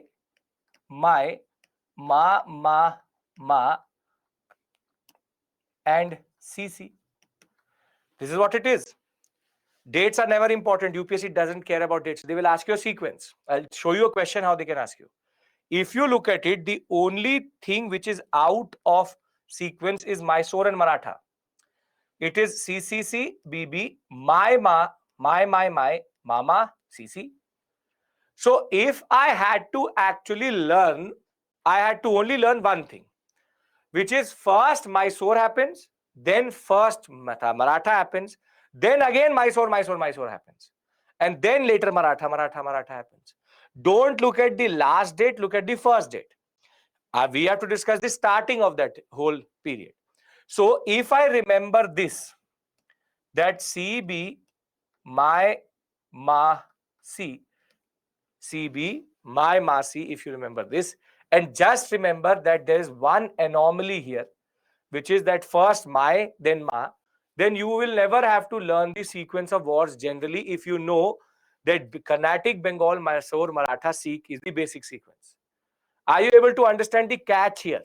ma, and CC. This is what it is. Dates are never important. UPSC doesn't care about dates. They will ask you a sequence. I'll show you a question how they can ask you. If you look at it, the only thing which is out of sequence is Mysore and Maratha. It is CCC, BB, my, mama, CC. So if I had to actually learn, I had to only learn one thing, which is first Mysore happens, then first Maratha happens, then again Mysore happens, and then later Maratha happens. Don't look at the last date, look at the first date. We have to discuss the starting of that whole period. So if I remember this, that CB, my, ma, C, CB, my, ma, C, if you remember this, and just remember that there is one anomaly here, which is that first my, then ma, then you will never have to learn the sequence of wars generally if you know that Carnatic, Bengal, Mysore, Maratha, Sikh is the basic sequence. Are you able to understand the catch here?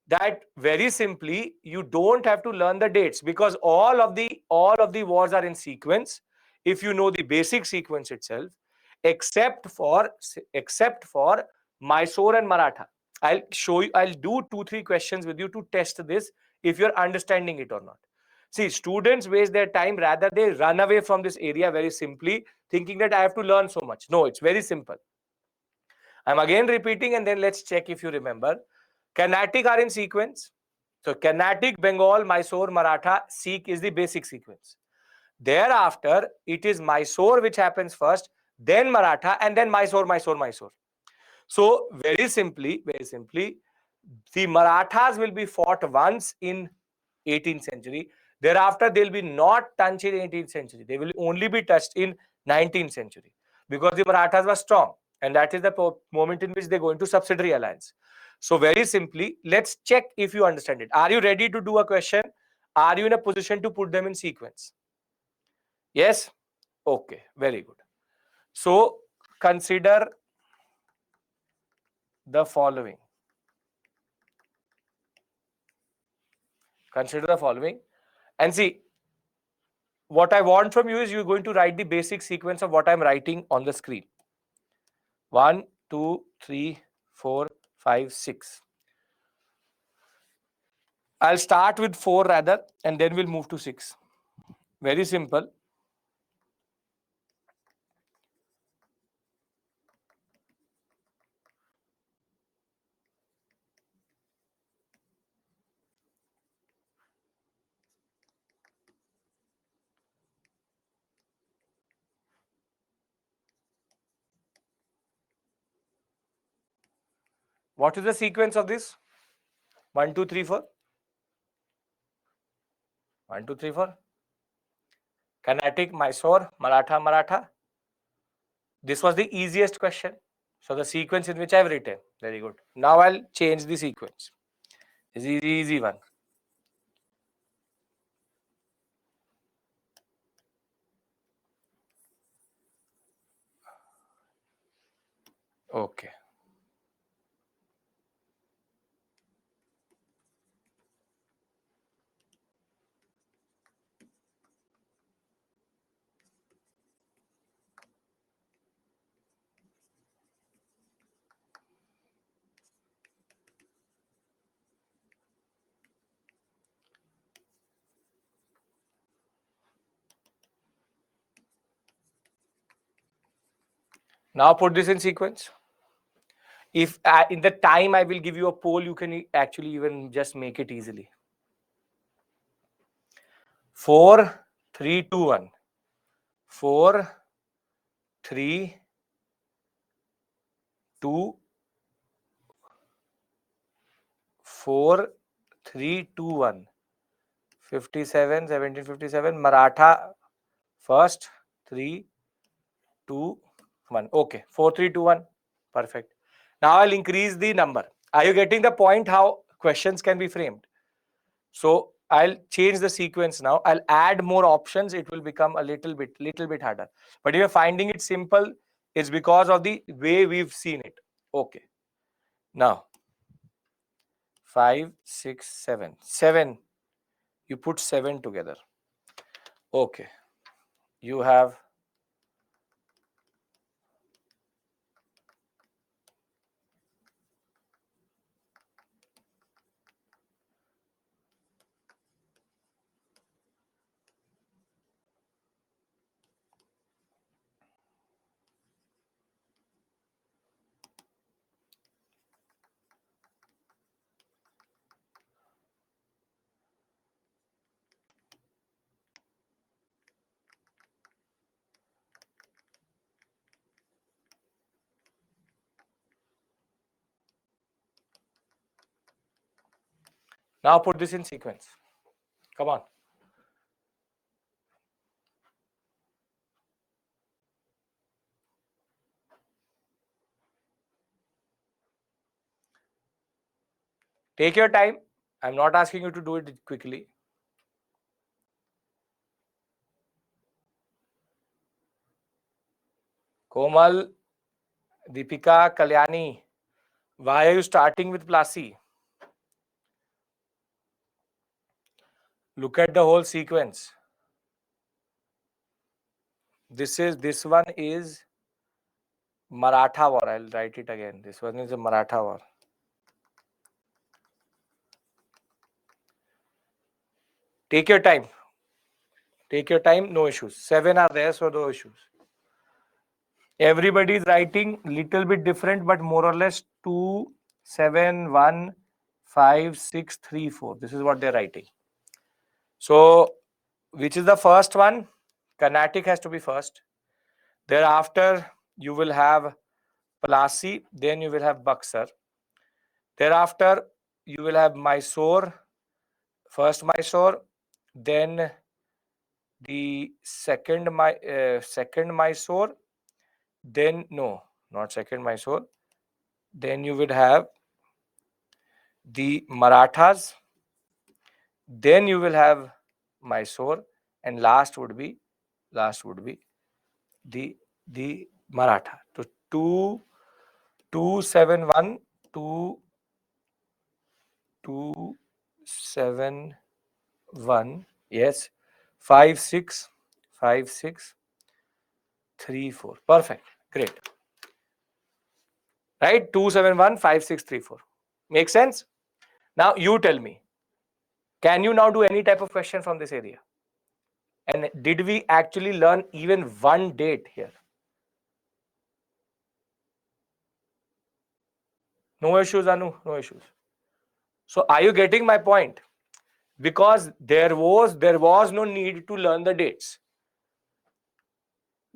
That very simply, you don't have to learn the dates because all of the wars are in sequence if you know the basic sequence itself, except for Mysore and Maratha. I'll show you, I'll do 2-3 questions with you to test this if you're understanding it or not. See, students waste their time, rather they run away from this area very simply, thinking that I have to learn so much. No, it's very simple. I'm again repeating, and then let's check if you remember. Carnatic are in sequence. So Carnatic, Bengal, Mysore, Maratha, Sikh is the basic sequence. Thereafter, it is Mysore which happens first, then Maratha, and then Mysore. So very simply, the Marathas will be fought once in 18th century. Thereafter, they'll be not touched in 18th century. They will only be touched in 19th century because the Marathas were strong, and that is the moment in which they go into subsidiary alliance. So very simply, let's check if you understand it. Are you ready to do a question? Are you in a position to put them in sequence? Yes? Okay, very good. So consider the following. Consider the following and see, what I want from you is you're going to write the basic sequence of what I'm writing on the screen. 1, 2, 3, 4, 5, 6. I'll start with 4 rather, and then we'll move to 6. Very simple. What is the sequence of this? 1, 2, 3, 4. 1, 2, 3, 4. Carnatic, Mysore, Maratha. This was the easiest question. So the sequence in which I've written. Very good. Now I'll change the sequence. This is easy one. Okay. Now put this in sequence. If in the time I will give you a poll, you can actually even just make it easily. 4, 3, 2, 1. 4, 3, 2, 4, 3, 2, 1. 57, 1757, Maratha first, 3, 2, 1. Okay, 4, 3, 2, 1. Perfect. Now I'll increase the number. Are you getting the point how questions can be framed? So I'll change the sequence now. I'll add more options. It will become a little bit harder. But if you're finding it simple, it's because of the way we've seen it. Okay. Now 5, 6, 7. 7. You put 7 together. Okay. You have now put this in sequence. Come on. Take your time. I'm not asking you to do it quickly. Komal, Deepika, Kalyani, why are you starting with Plasi? Look at the whole sequence. This one is Maratha War. I'll write it again. This one is a Maratha War. Take your time. Take your time. No issues. 7 are there, so no issues. Everybody is writing little bit different, but more or less 2, 7, 1, 5, 6, 3, 4. This is what they're writing. So, which is the first one? Carnatic has to be first. Thereafter, you will have Palasi, then you will have Buxar. Thereafter, you will have Mysore, first Mysore, then the second Mysore, then no, not second Mysore. Then you would have the Marathas, then you will have Mysore, and last would be the Maratha. So 2, 2, 7, 1, 2, 2, 7, 1, yes, 5, 6, 5, 6, 3, 4. Perfect. Great. Right? 2, 7, 1, 5, 6, 3, 4. Make sense? Now you tell me, can you now do any type of question from this area? And did we actually learn even one date here? No issues, Anu. No issues. So are you getting my point? Because there was no need to learn the dates.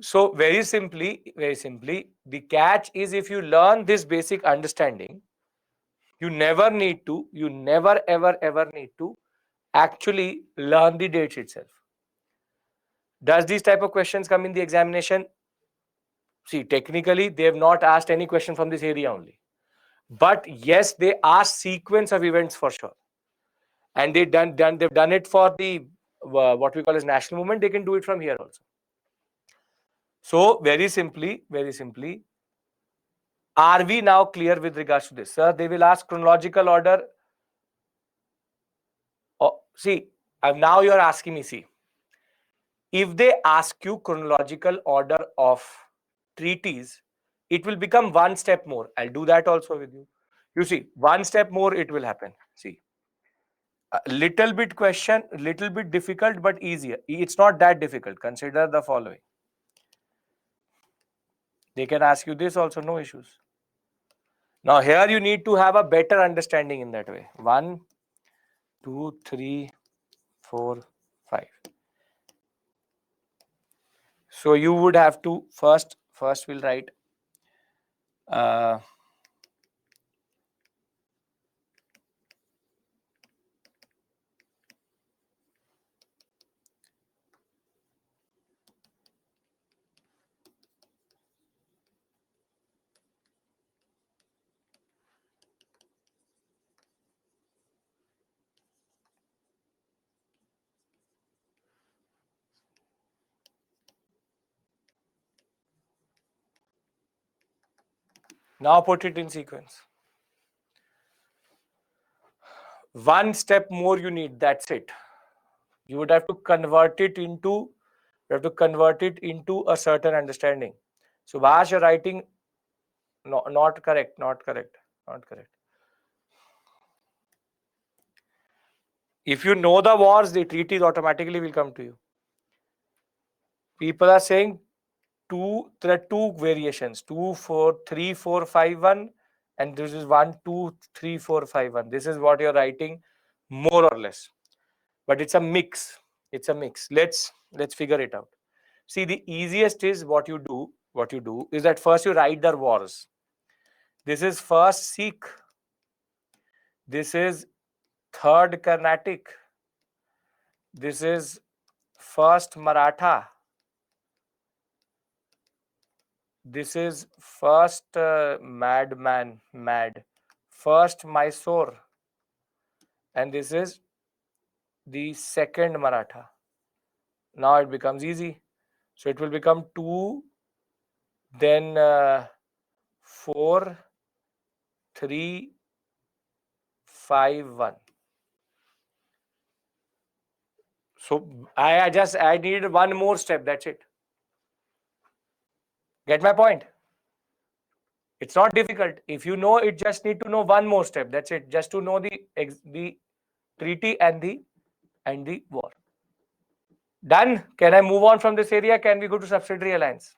So very simply, the catch is if you learn this basic understanding, you never ever need to actually learn the dates itself. Does these type of questions come in the examination? See, technically, they have not asked any question from this area only. But yes, they ask sequence of events for sure. And they've done it for the what we call as national movement. They can do it from here also. So very simply, are we now clear with regards to this? Sir, they will ask chronological order. Oh, see, now you're asking me, see, if they ask you chronological order of treaties, it will become one step more. I'll do that also with you. You see, one step more, it will happen. See, a little bit question, little bit difficult, but easier. It's not that difficult. Consider the following. They can ask you this also, no issues. Now here you need to have a better understanding in that way. 1, 2, 3, 4, 5. So you would have to first we'll write Now put it in sequence. One step more you need, that's it. You would have to convert it into a certain understanding. Subhash, you're writing no, not correct. If you know the wars, the treaties automatically will come to you. People are saying there are two variations, 2, 4, 3, 4, 5, 1, and this is 1, 2, 3, 4, 5, 1. This is what you're writing, more or less. But it's a mix. Let's figure it out. See, the easiest is what you do is that first you write the wars. This is first Sikh. This is third Carnatic. This is first Maratha. This is first first Mysore, and this is the second Maratha. Now it becomes easy. So it will become 2, then 4, 3, 5, 1. So I needed one more step. That's it. Get my point? It's not difficult. If you know it, just need to know one more step. That's it. Just to know the treaty and the war. Done. Can I move on from this area? Can we go to subsidiary alliance?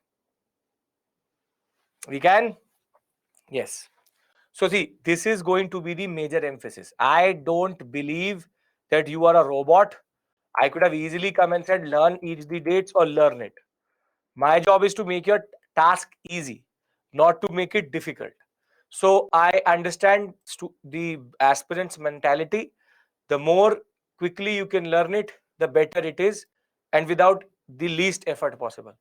We can. Yes. So see, this is going to be the major emphasis. I don't believe that you are a robot. I could have easily come and said, learn each the dates or learn it. My job is to make your task easy, not to make it difficult. So I understand the aspirant's mentality. The more quickly you can learn it, the better it is, and without the least effort possible.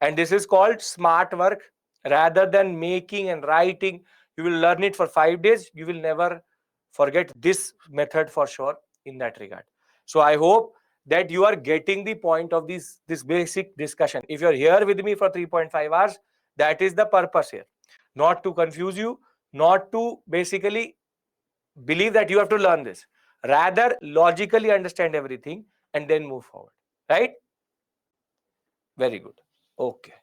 And this is called smart work. Rather than making and writing, you will learn it for 5 days. You will never forget this method for sure in that regard. So I hope that you are getting the point of this basic discussion. If you're here with me for 3.5 hours, that is the purpose here. Not to confuse you, not to basically believe that you have to learn this. Rather, logically understand everything and then move forward. Right? Very good. Okay.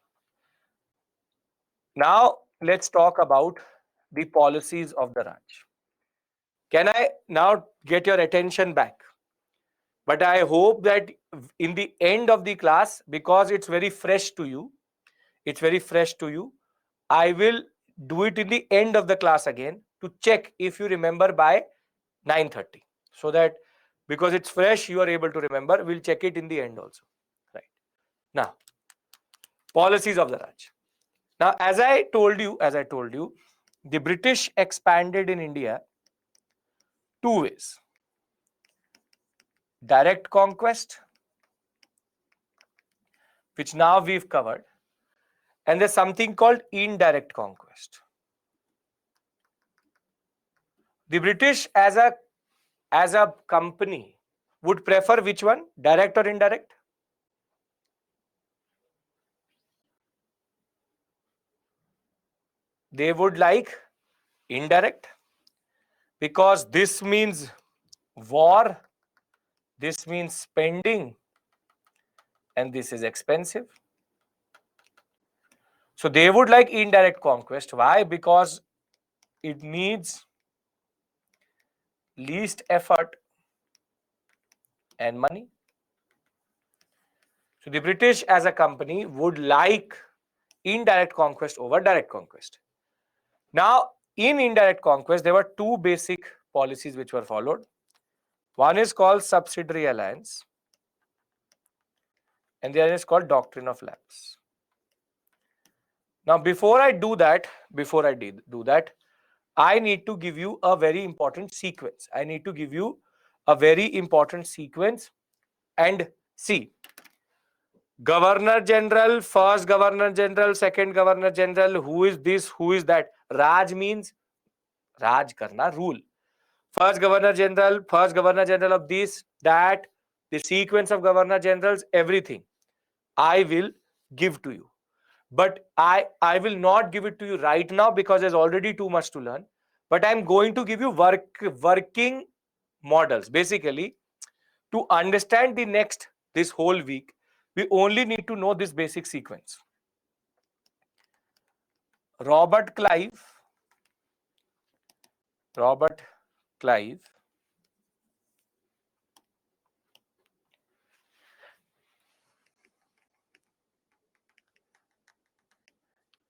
Now, let's talk about the policies of the Raj. Can I now get your attention back? But I hope that in the end of the class, because it's very fresh to you, I will do it in the end of the class again to check if you remember by 9:30. So that because it's fresh, you are able to remember. We'll check it in the end also. Right. Now, policies of the Raj. Now, as I told you, the British expanded in India two ways: direct conquest, which now we've covered, and there's something called indirect conquest. The British as a company would prefer which one, direct or indirect? They would like indirect, because this means war, this means spending, and this is expensive. So they would like indirect conquest. Why? Because it needs least effort and money. So the British as a company would like indirect conquest over direct conquest. Now, in indirect conquest, there were two basic policies which were followed. One is called subsidiary alliance, and the other is called doctrine of lapse. Now, before I do that, I need to give you a very important sequence. And see, Governor General, first Governor General, second Governor General, who is this, who is that? Raj means Raj karna, rule. First Governor General of this, that, the sequence of Governor Generals, everything I will give to you. But I will not give it to you right now because there's already too much to learn. But I'm going to give you working models. Basically, to understand this whole week, we only need to know this basic sequence. Robert Clive,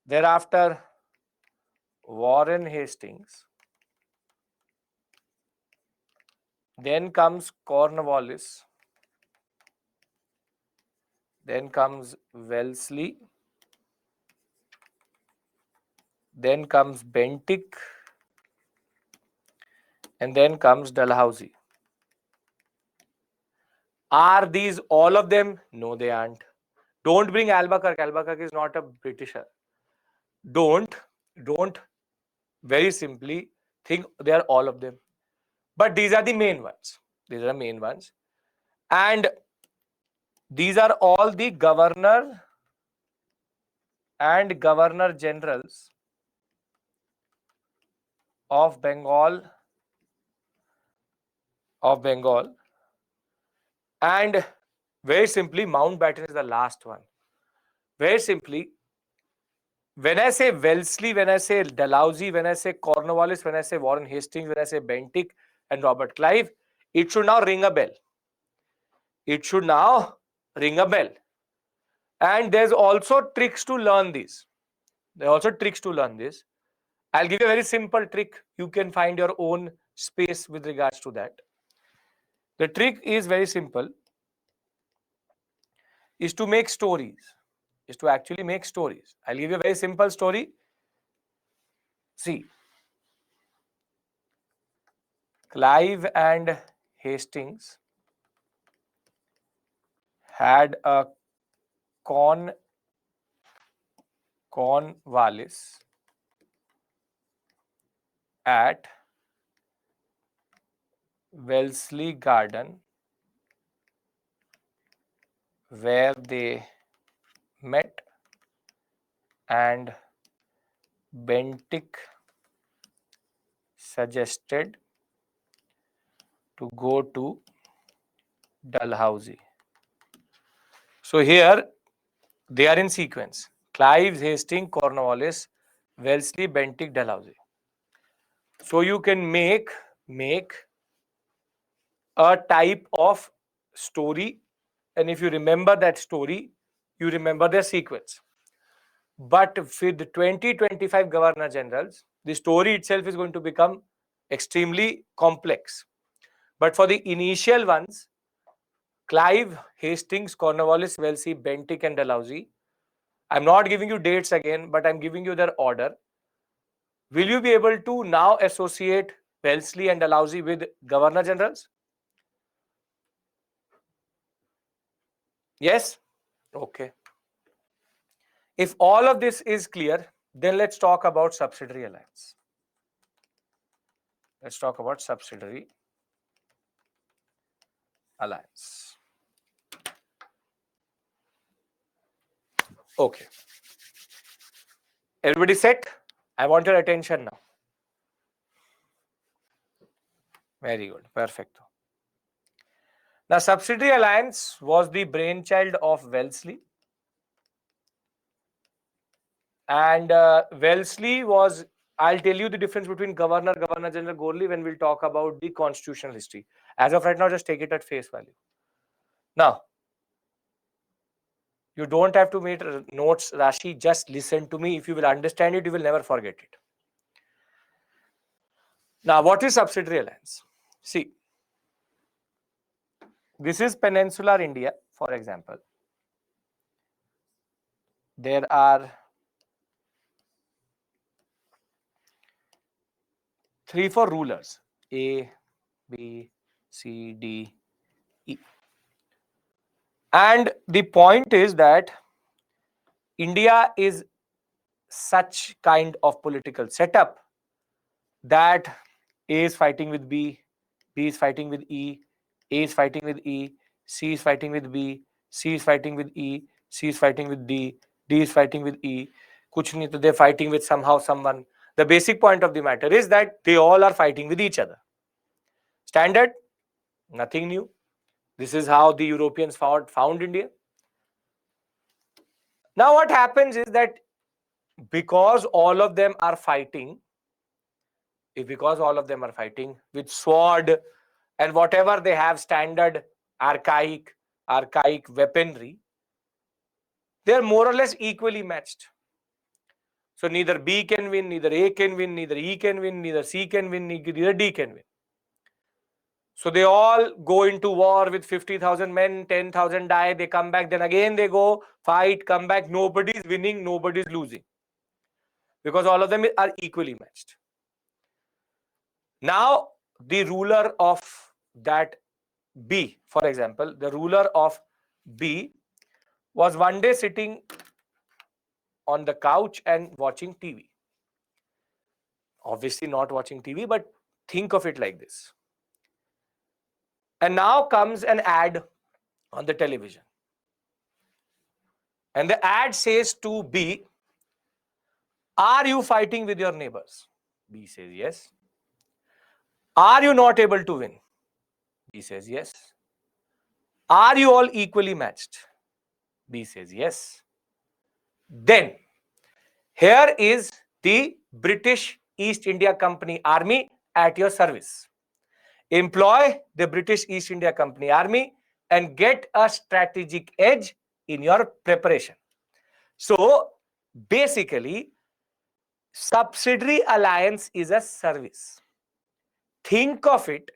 thereafter Warren Hastings, then comes Cornwallis, then comes Wellesley, then comes Bentinck, and then comes Dalhousie. Are these all of them? No, they aren't. Don't bring Albuquerque. Albuquerque is not a Britisher. Don't very simply think they are all of them. But these are the main ones. These are the main ones. And these are all the governor and governor generals of Bengal. And very simply, Mountbatten is the last one. Very simply, when I say Wellesley, when I say Dalhousie, when I say Cornwallis, when I say Warren Hastings, when I say Bentinck and Robert Clive, it should now ring a bell. It should now ring a bell. And there's also tricks to learn these. There are also tricks to learn this. I'll give you a very simple trick. You can find your own space with regards to that. The trick is very simple. Is to make stories. Is to actually make stories. I'll give you a very simple story. See, Clive and Hastings had a Cornwallis at Wellesley Garden, where they met, and Bentinck suggested to go to Dalhousie. So here they are in sequence: Clive, Hastings, Cornwallis, Wellesley, Bentinck, Dalhousie. So you can make a type of story, and if you remember that story, you remember their sequence. But with the 20-25 governor generals, the story itself is going to become extremely complex. But for the initial ones, Clive, Hastings, Cornwallis, Wellesley, Bentinck, and Dalhousie, I'm not giving you dates again, but I'm giving you their order. Will you be able to now associate Wellesley and Dalhousie with governor generals? Yes? Okay. If all of this is clear, then let's talk about subsidiary alliance. Let's talk about subsidiary alliance. Okay. Everybody set? I want your attention now. Very good. Perfect. Now, subsidiary alliance was the brainchild of Wellesley. And Wellesley was, I'll tell you the difference between Governor General Gorley when we'll talk about the constitutional history. As of right now, just take it at face value. Now, you don't have to make notes, Rashi. Just listen to me. If you will understand it, you will never forget it. Now, what is subsidiary alliance? See, this is peninsular India, for example. There are 3-4 rulers: A, B, C, D, E. And the point is that India is such kind of political setup that A is fighting with B, B is fighting with E, A is fighting with E, C is fighting with B, C is fighting with E, C is fighting with D, D is fighting with E. Kuch nahi to they're fighting with somehow someone. The basic point of the matter is that they all are fighting with each other. Standard, nothing new. This is how the Europeans found India. Now what happens is that because all of them are fighting, with sword and whatever they have, standard archaic weaponry, they are more or less equally matched. So neither B can win, neither A can win, neither E can win, neither C can win, neither D can win. So they all go into war with 50,000 men, 10,000 die, they come back, then again they go, fight, come back, nobody is winning, nobody is losing. Because all of them are equally matched. Now, the ruler of that B, for example, the ruler of B was one day sitting on the couch and watching TV. Obviously not watching TV, but think of it like this. And now comes an ad on the television. And the ad says to B, are you fighting with your neighbors? B says yes. Are you not able to win? B says yes. Are you all equally matched? B says yes. Then, here is the British East India Company Army at your service. Employ the British East India Company Army and get a strategic edge in your preparation. So, basically, subsidiary alliance is a service. Think of it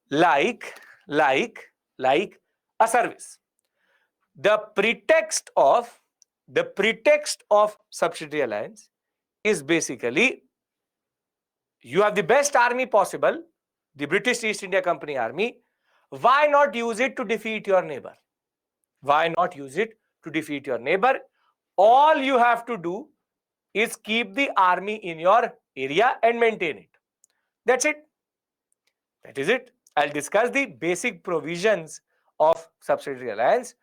like a service. The pretext of subsidiary alliance is basically you have the best army possible, the British East India Company Army. Why not use it to defeat your neighbor? Why not use it to defeat your neighbor? All you have to do is keep the army in your area and maintain it. That's it. That is it. I'll discuss the basic provisions of subsidiary alliance.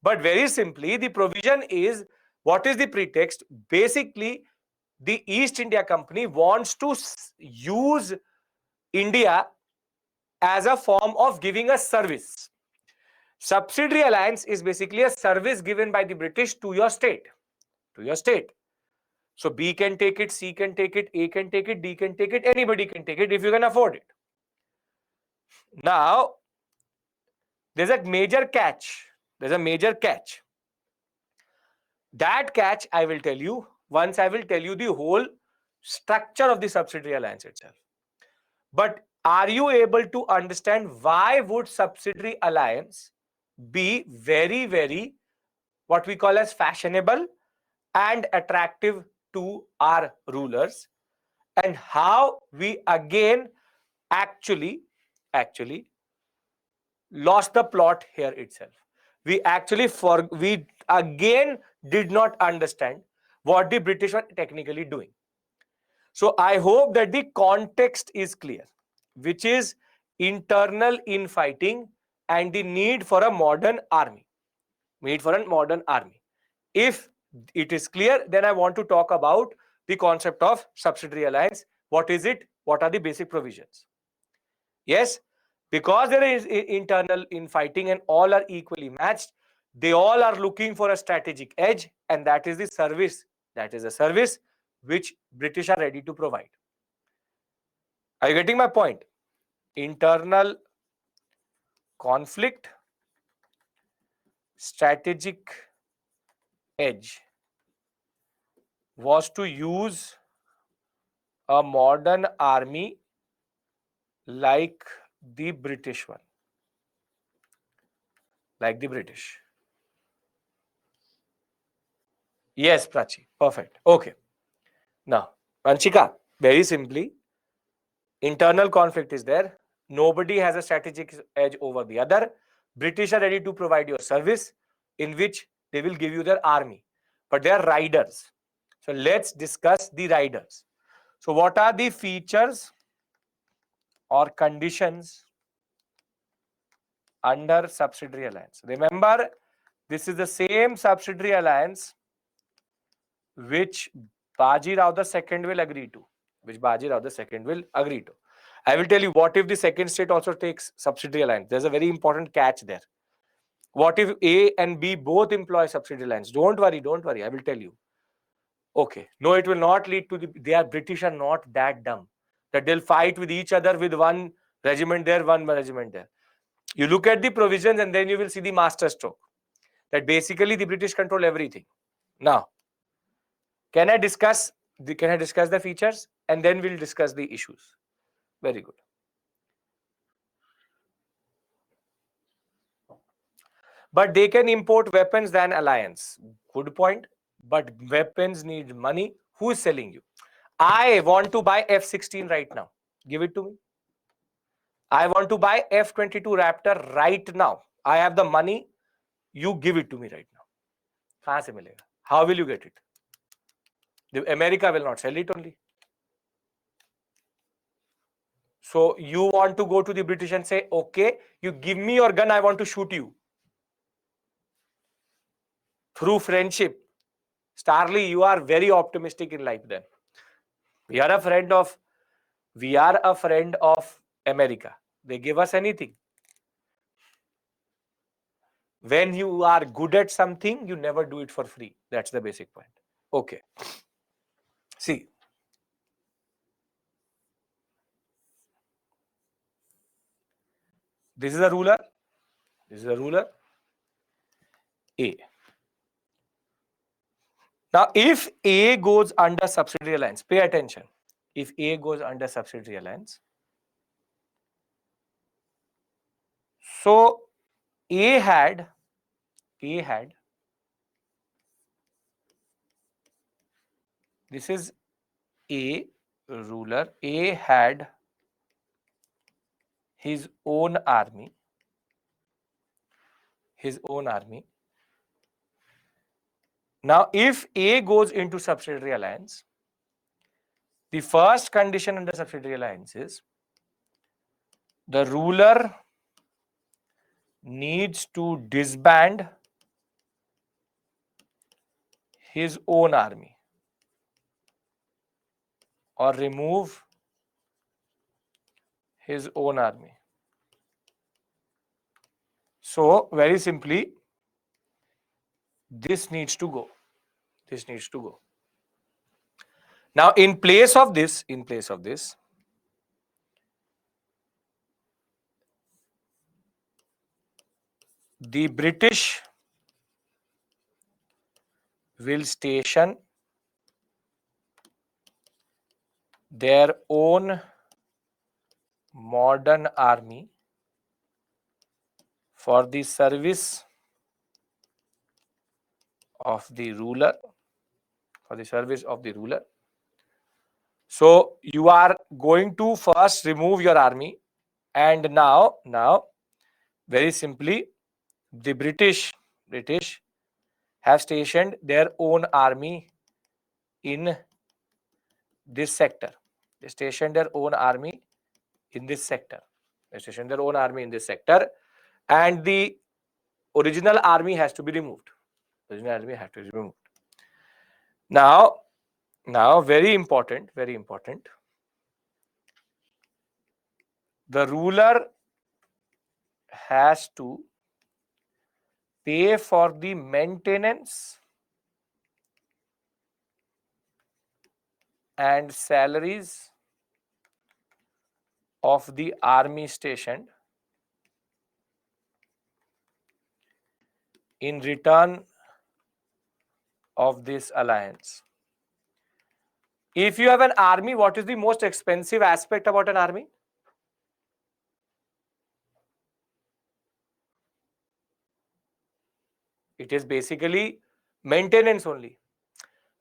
But very simply, the provision is, what is the pretext? Basically, the East India Company wants to use India as a form of giving a service. Subsidiary alliance is basically a service given by the British to your state. So B can take it, C can take it, A can take it, D can take it, anybody can take it if you can afford it. Now, there's a major catch. That catch I will tell you once I will tell you the whole structure of the subsidiary alliance itself. But are you able to understand why would subsidiary alliance be very, very what we call as fashionable and attractive to our rulers, and how we again actually lost the plot here itself? We again did not understand what the British were technically doing. So I hope that the context is clear, which is internal infighting and the need for a modern army. If it is clear, then I want to talk about the concept of subsidiary alliance. What is it? What are the basic provisions? Yes, because there is internal infighting and all are equally matched, they all are looking for a strategic edge, and that is the service. That is a service which British are ready to provide. Are you getting my point? Internal conflict, strategic edge was to use a modern army like the British one. Like the British. Yes, Prachi. Perfect. Okay. Now, Vanchika, very simply, internal conflict is there. Nobody has a strategic edge over the other. British are ready to provide your service in which they will give you their army. But they are riders. So let's discuss the riders. So what are the features or conditions under subsidiary alliance? Remember, this is the same subsidiary alliance which Baji Rao II will agree to. Which Baji Rao II will agree to. I will tell you, what if the second state also takes subsidiary alliance? There's a very important catch there. What if A and B both employ subsidiary alliance? Don't worry, don't worry. I will tell you. Okay. No, it will not lead to the. They are British are not that dumb that they'll fight with each other with one regiment there, one regiment there. You look at the provisions and then you will see the master stroke. That basically the British control everything. Now, can I discuss the features and then we'll discuss the issues? Very good. But they can import weapons than alliance. Good point. But weapons need money. Who is selling you? I want to buy F-16 right now. Give it to me. I want to buy F-22 Raptor right now. I have the money. You give it to me right now. कहाँ से मिलेगा? How will you get it? The America will not sell it only. So you want to go to the British and say, okay, you give me your gun, I want to shoot you. Through friendship. Starly, you are very optimistic in life then. We are a friend of America. They give us anything. When you are good at something, you never do it for free. That's the basic point. Okay. See. This is a ruler. This is a ruler. A. Now, if A goes under subsidiary alliance, pay attention. If A goes under subsidiary alliance, so A had this is A ruler. A had his own army. Now, if A goes into subsidiary alliance, the first condition under subsidiary alliance is the ruler needs to disband his own army or remove his own army. So, very simply, this needs to go. This needs to go. Now, in place of this, the British will station their own modern army for the service of the ruler. So you are going to first remove your army, and now very simply the British have stationed their own army in this sector. They stationed their own army in this sector. And the original army has to be removed. Now, very important. The ruler has to pay for the maintenance and salaries of the army stationed in return of this alliance. If you have an army, what is the most expensive aspect about an army? It is basically maintenance only.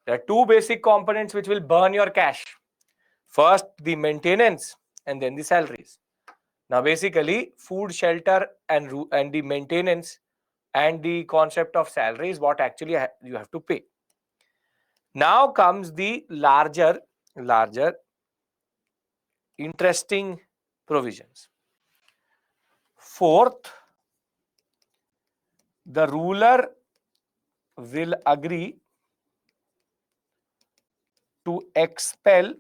There are two basic components which will burn your cash. First, the maintenance, and then the salaries. Now, basically, food, shelter, and the maintenance and the concept of salary is what actually you have to pay. Now comes the larger interesting provisions. Fourth, the ruler will agree to expel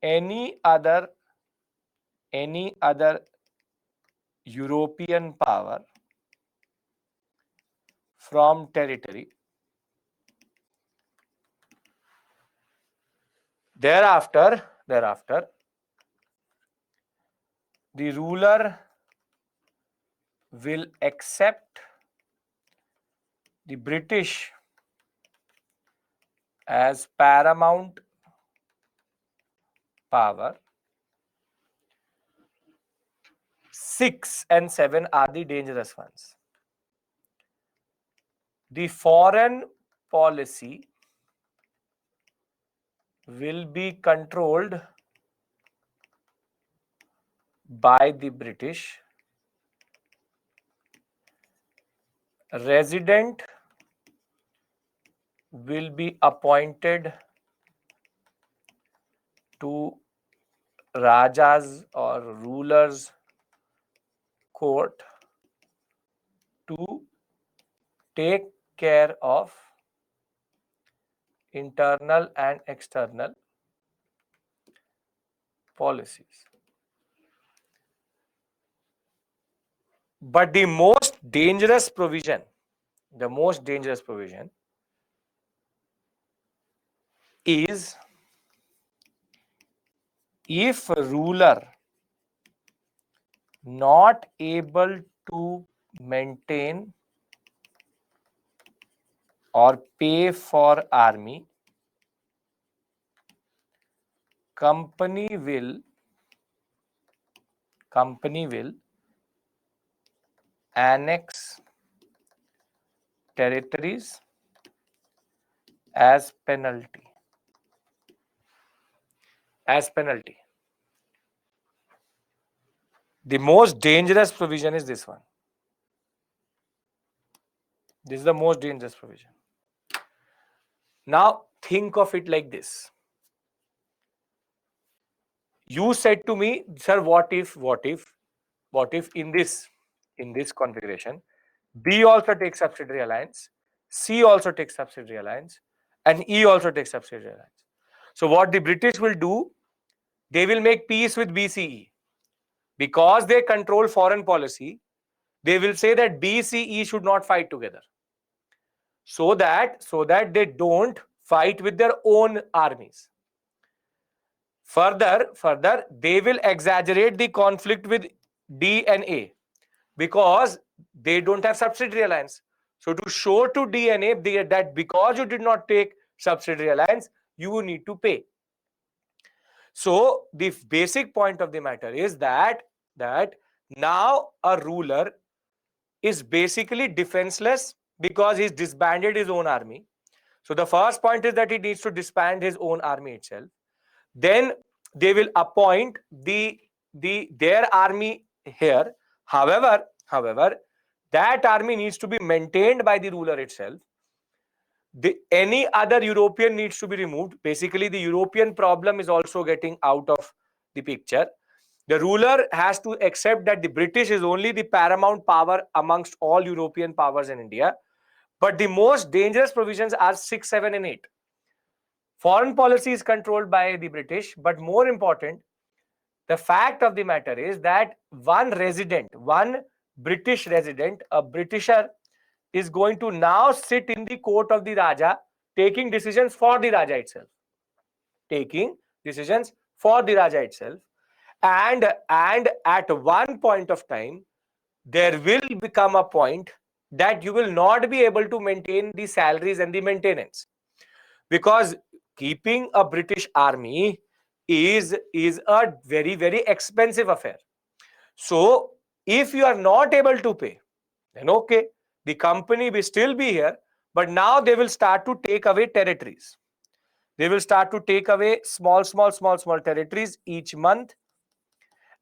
any other European power from territory. Thereafter, the ruler will accept the British as paramount power. 6 and 7 are the dangerous ones. The foreign policy will be controlled by the British. Resident will be appointed to Raja's or ruler's court to take care of internal and external policies. But the most dangerous provision is if a ruler not able to maintain or pay for army, company will annex territories as penalty. The most dangerous provision is this one. This is the most dangerous provision. Now think of it like this. You said to me, sir, what if in this configuration, B also takes subsidiary alliance, C also takes subsidiary alliance, and E also takes subsidiary alliance. So what the British will do, they will make peace with BCE. Because they control foreign policy, they will say that BCE should not fight together. So that they don't fight with their own armies. Further, they will exaggerate the conflict with D and A because they don't have subsidiary alliance. So to show to D and A that because you did not take subsidiary alliance, you need to pay. So the basic point of the matter is that now a ruler is basically defenseless because he's disbanded his own army. So the first point is that he needs to disband his own army itself. Then they will appoint their army here. However, that army needs to be maintained by the ruler itself. Any other European needs to be removed. Basically, the European problem is also getting out of the picture. The ruler has to accept that the British is only the paramount power amongst all European powers in India. But the most dangerous provisions are 6, 7, and 8. Foreign policy is controlled by the British, but more important, the fact of the matter is that one British resident, a Britisher, is going to now sit in the court of the Raja, taking decisions for the Raja itself. And at one point of time, there will become a point that you will not be able to maintain the salaries and the maintenance. Because keeping a British army is a very, very expensive affair. So if you are not able to pay, then okay, the company will still be here, but now they will start to take away territories. They will start to take away small territories each month.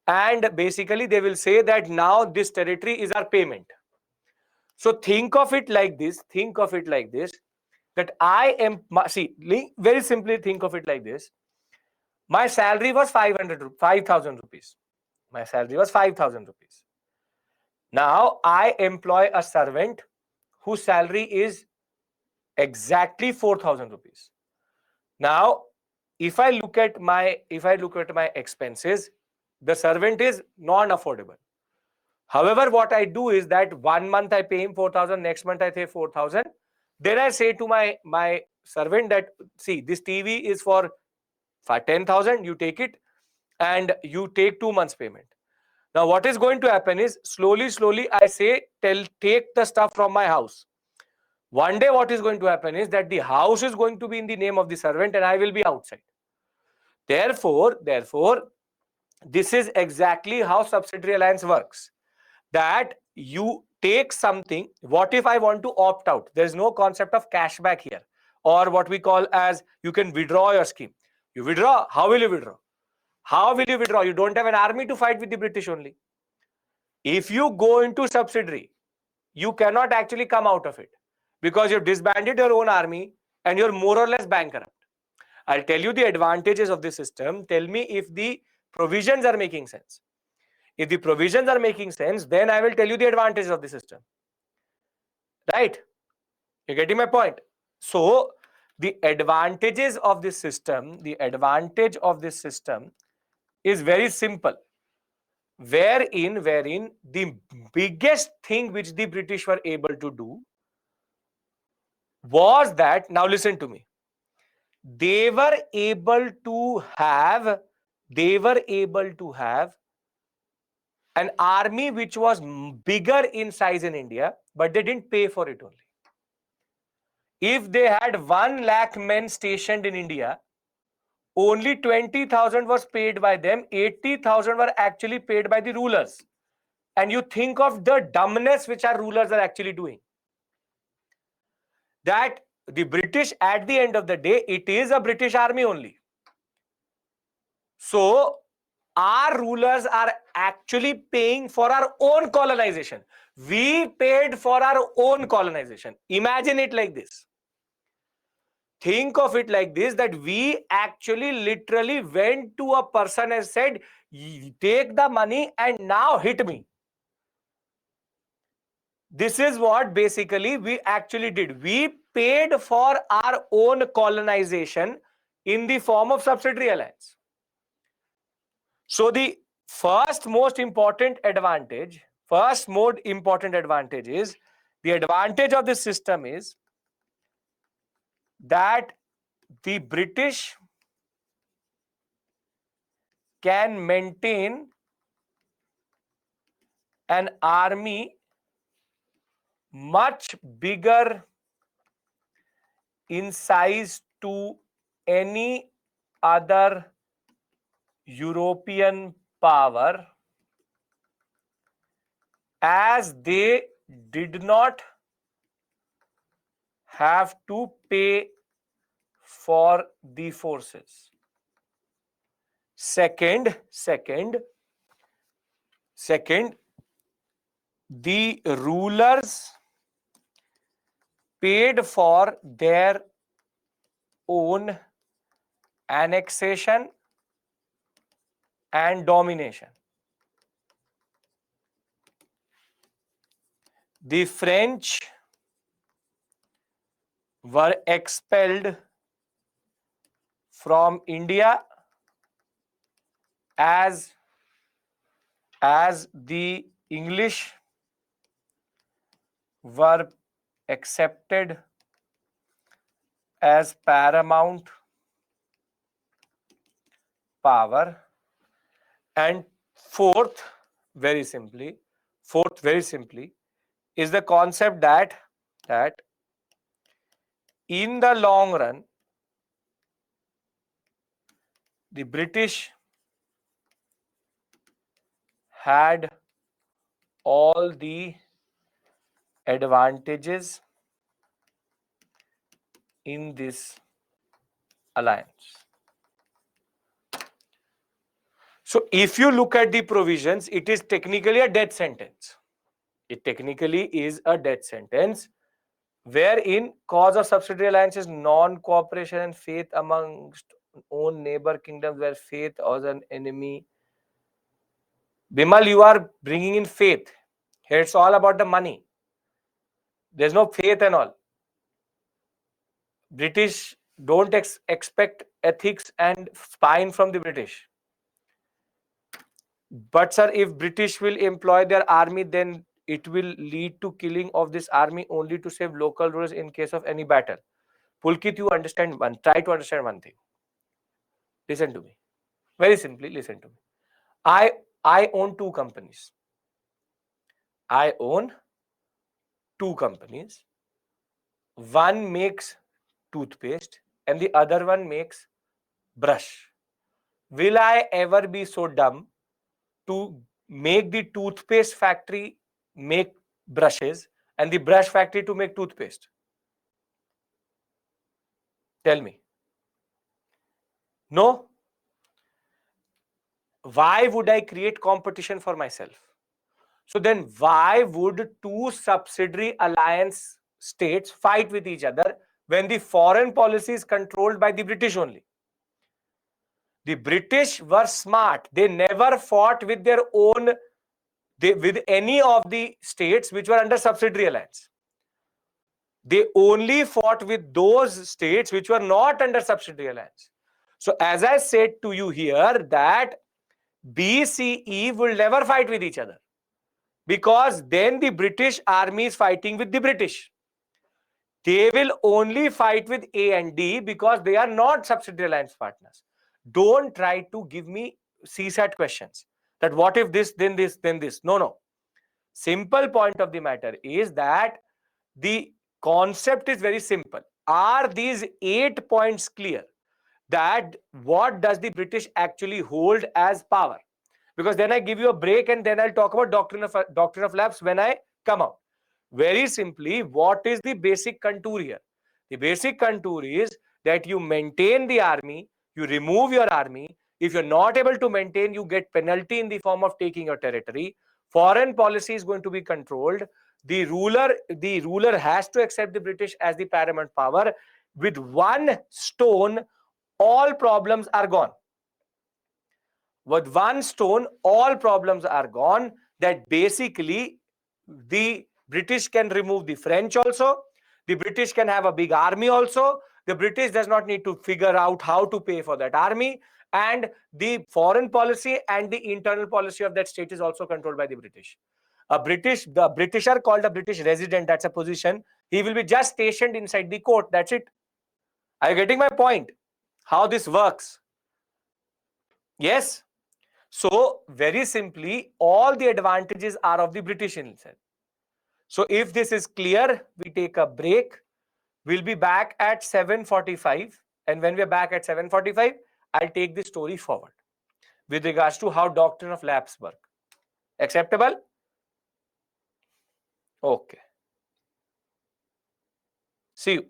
And basically they will say that now this territory is our payment. So think of it like this, that I am, very simply think of it like this. My salary was 5,000 rupees. My salary was 5,000 rupees. Now I employ a servant whose salary is exactly 4,000 rupees. Now, if I look at my expenses, the servant is non-affordable. However, what I do is that 1 month I pay him 4,000, next month I pay 4,000. Then I say to my servant that, see, this TV is for 10,000, you take it, and you take 2 months payment. Now, what is going to happen is slowly I say, take the stuff from my house. One day, what is going to happen is that the house is going to be in the name of the servant and I will be outside. Therefore, this is exactly how subsidiary alliance works. That you take something. What if I want to opt out? There is no concept of cashback here, or what we call as you can withdraw your scheme. You withdraw. How will you withdraw? How will you withdraw? You don't have an army to fight with the British only. If you go into subsidiary, you cannot actually come out of it because you've disbanded your own army and you're more or less bankrupt. I'll tell you the advantages of this system. Tell me if the provisions are making sense. If the provisions are making sense, then I will tell you the advantages of the system. Right? You're getting my point? So, the advantages of this system, is very simple. Wherein the biggest thing which the British were able to do was that, now listen to me, they were able to have an army which was bigger in size in India, but they didn't pay for it only. If they had 1 lakh men stationed in India, only 20,000 was paid by them, 80,000 were actually paid by the rulers. And you think of the dumbness which our rulers are actually doing. That the British, at the end of the day, it is a British army only. So, our rulers are actually paying for our own colonization. We paid for our own colonization. Imagine it like this. Think of it like this, that we actually literally went to a person and said, take the money and now hit me. This is what basically we actually did. We paid for our own colonization in the form of subsidiary alliance. So the first most important advantage is the advantage of this system is that the British can maintain an army much bigger in size to any other European power, as they did not have to pay for the forces. Second, the rulers paid for their own annexation and domination. The French were expelled from India as the English were accepted as paramount power. And fourth, very simply, is the concept that in the long run, the British had all the advantages in this alliance. So if you look at the provisions, it is technically a death sentence. It technically is a death sentence, wherein cause of subsidiary alliance is non-cooperation and faith amongst own neighbor kingdoms, where faith was an enemy. Bimal, you are bringing in faith. Here it's all about the money. There's no faith and all. British Don't expect ethics and spine from the British. But sir, if British will employ their army, then it will lead to killing of this army only to save local rulers in case of any battle. Pulkit, you understand one. Try to understand one thing. Listen to me. Very simply, listen to me. I own two companies. I own two companies. One makes toothpaste and the other one makes brush. Will I ever be so dumb to make the toothpaste factory make brushes and the brush factory to make toothpaste? Tell me. No. Why would I create competition for myself? So then why would two subsidiary alliance states fight with each other when the foreign policy is controlled by the British only? The British were smart. They never fought with their own, with any of the states which were under subsidiary alliance. They only fought with those states which were not under subsidiary alliance. So as I said to you here that BCE will never fight with each other, because then the British army is fighting with the British. They will only fight with A and D because they are not subsidiary alliance partners. Don't try to give me CSAT questions that what if this, then this, then this. No, no. Simple point of the matter is that the concept is very simple. Are these 8 points clear? That what does the British actually hold as power? Because then I give you a break and then I'll talk about doctrine of lapse when I come out. Very simply, what is the basic contour here? The basic contour is that you maintain the army, you remove your army. If you're not able to maintain, you get penalty in the form of taking your territory. Foreign policy is going to be controlled. The ruler has to accept the British as the paramount power. With one stone, all problems are gone. With one stone, all problems are gone. That basically the British can remove the French also. The British can have a big army also. The British does not need to figure out how to pay for that army. And the foreign policy and the internal policy of that state is also controlled by the British. The British are called a British resident. That's a position. He will be just stationed inside the court. That's it. Are you getting my point? How this works? Yes. So very simply, all the advantages are of the British in itself. So if this is clear, we take a break. We'll be back at 7:45. And when we're back at 7:45, I'll take the story forward with regards to how doctrine of lapse work. Acceptable? Okay. See you.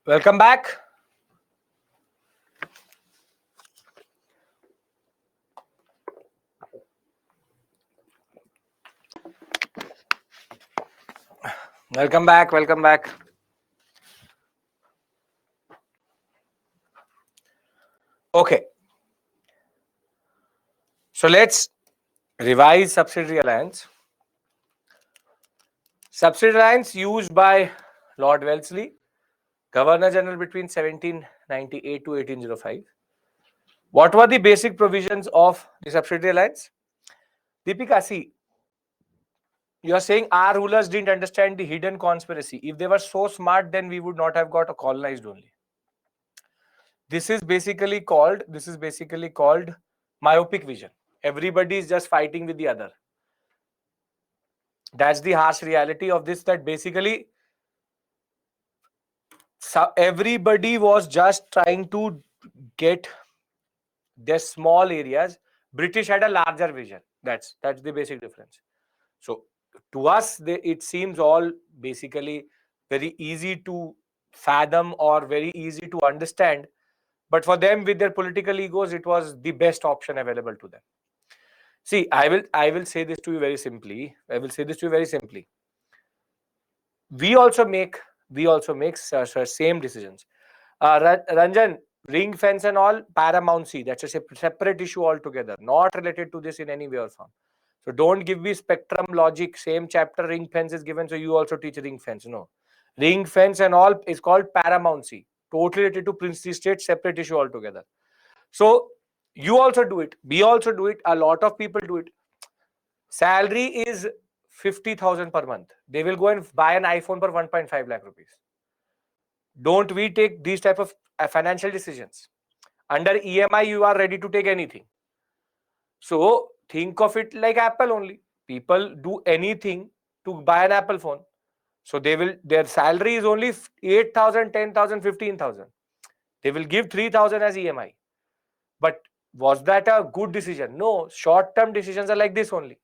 Welcome back. Welcome back. Welcome back. Okay. So let's revise subsidiary alliance. Subsidiary alliance used by Lord Wellesley, Governor General between 1798 to 1805. What were the basic provisions of the subsidiary alliance? Deepika, see, you are saying our rulers didn't understand the hidden conspiracy. If they were so smart, then we would not have got colonized only. This is basically called myopic vision. Everybody is just fighting with the other. That's the harsh reality of this, that basically everybody was just trying to get their small areas. British had a larger vision. That's the basic difference. So to us, it seems all basically very easy to fathom or very easy to understand. But for them, with their political egos, it was the best option available to them. See, I will say this to you very simply. We also make same decisions. Ranjan, ring fence and all, paramountcy, that's a separate issue altogether, not related to this in any way or form. So don't give me spectrum logic, same chapter, ring fence is given, so you also teach ring fence. No. Ring fence and all is called paramountcy, totally related to princely state, separate issue altogether. So you also do it, we also do it, a lot of people do it. Salary is 50,000 per month. They will go and buy an iPhone for 1.5 lakh rupees. Don't we take these type of financial decisions? Under EMI, you are ready to take anything. So think of it like Apple only. People do anything to buy an Apple phone. So their salary is only 8,000, 10,000, 15,000. They will give 3,000 as EMI. But was that a good decision? No. Short-term decisions are like this only.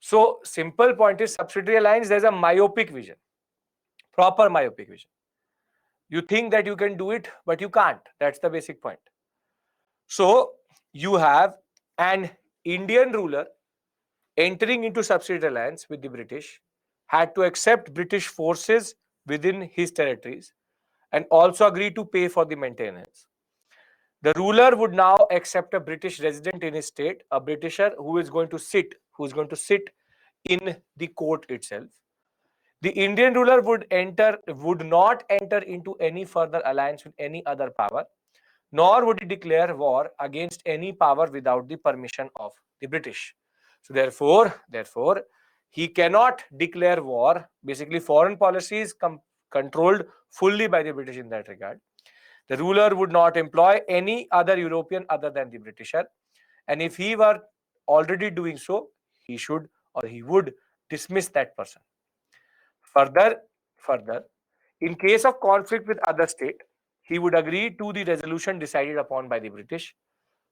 So simple point is, subsidiary alliance, there's a myopic vision, proper myopic vision. You think that you can do it, but you can't. That's the basic point. So you have an Indian ruler entering into subsidiary alliance with the British, had to accept British forces within his territories and also agree to pay for the maintenance. The ruler would now accept a British resident in his state, a Britisher who is going to sit in the court itself. The Indian ruler would not enter into any further alliance with any other power, nor would he declare war against any power without the permission of the British. So therefore, he cannot declare war. Basically, foreign policy is controlled fully by the British in that regard. The ruler would not employ any other European other than the Britisher. And if he were already doing so, he should or he would dismiss that person. Further, in case of conflict with other state, he would agree to the resolution decided upon by the British.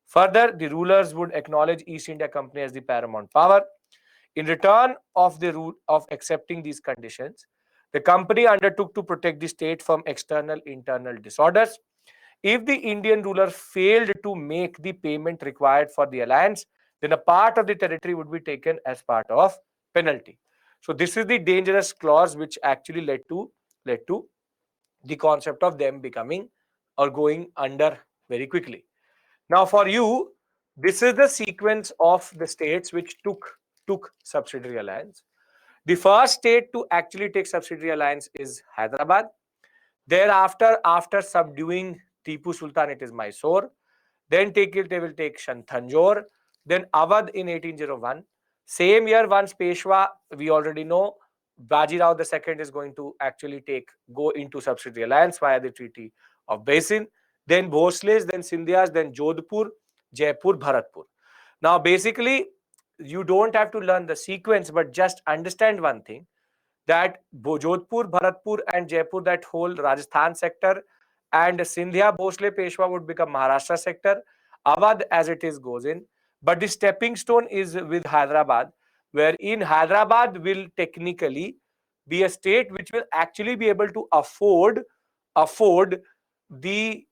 Further, the rulers would acknowledge East India Company as the paramount power. In return of the rule of accepting these conditions, the company undertook to protect the state from external internal disorders. If the Indian ruler failed to make the payment required for the alliance, then a part of the territory would be taken as part of penalty. So this is the dangerous clause which actually led to the concept of them becoming or going under very quickly. Now for you, this is the sequence of the states which took subsidiary alliance. The first state to actually take subsidiary alliance is Hyderabad. Thereafter, after subduing Tipu Sultan, it is Mysore. Then they will take Shantanjore. Then Awadh in 1801. Same year, once Peshwa, we already know, Bajirao II is going to actually go into subsidiary alliance via the Treaty of Basin. Then Bhosles, then Sindhyas, then Jodhpur, Jaipur, Bharatpur. Now, basically, you don't have to learn the sequence, but just understand one thing, that Jodhpur, Bharatpur and Jaipur, that whole Rajasthan sector, and Sindhya, Bhosle, Peshwa would become Maharashtra sector. Awadh as it is goes in. But the stepping stone is with Hyderabad, wherein Hyderabad will technically be a state which will actually be able to afford afford the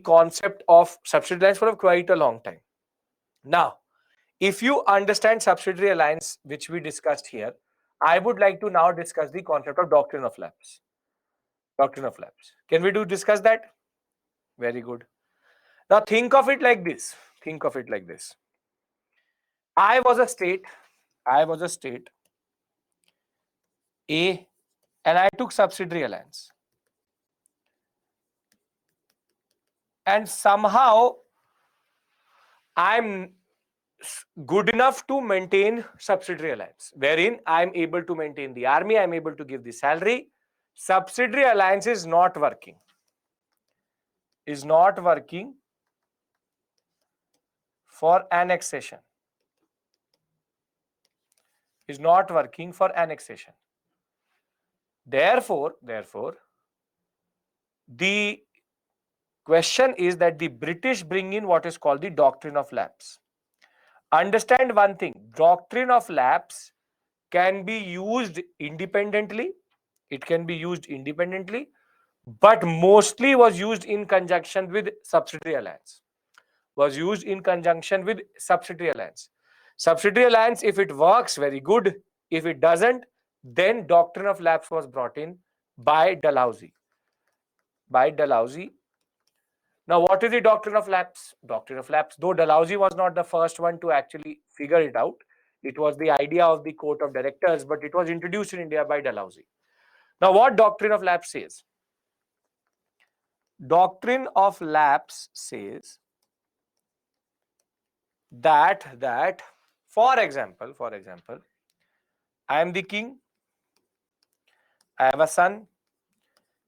concept of subsidiary alliance for quite a long time. Now, if you understand subsidiary alliance, which we discussed here, I would like to now discuss the concept of doctrine of lapse. Doctrine of lapse. Can we discuss that? Very good. Now think of it like this. Think of it like this. I was a state A, and I took subsidiary alliance. And somehow I'm good enough to maintain subsidiary alliance, wherein I'm able to maintain the army, I'm able to give the salary. Subsidiary alliance is not working. For annexation. Is not working for annexation. Therefore, the question is that the British bring in what is called the doctrine of lapse. Understand one thing, doctrine of lapse can be used independently. It can be used independently, but mostly was used in conjunction with subsidiary alliance. Subsidiary alliance, if it works, very good. If it doesn't, then doctrine of lapse was brought in by Dalhousie. Now, what is the doctrine of lapse? Doctrine of lapse, though Dalhousie was not the first one to actually figure it out, it was the idea of the court of directors, but it was introduced in India by Dalhousie. Now, what doctrine of lapse says? Doctrine of lapse says that for example, I am the king, I have a son,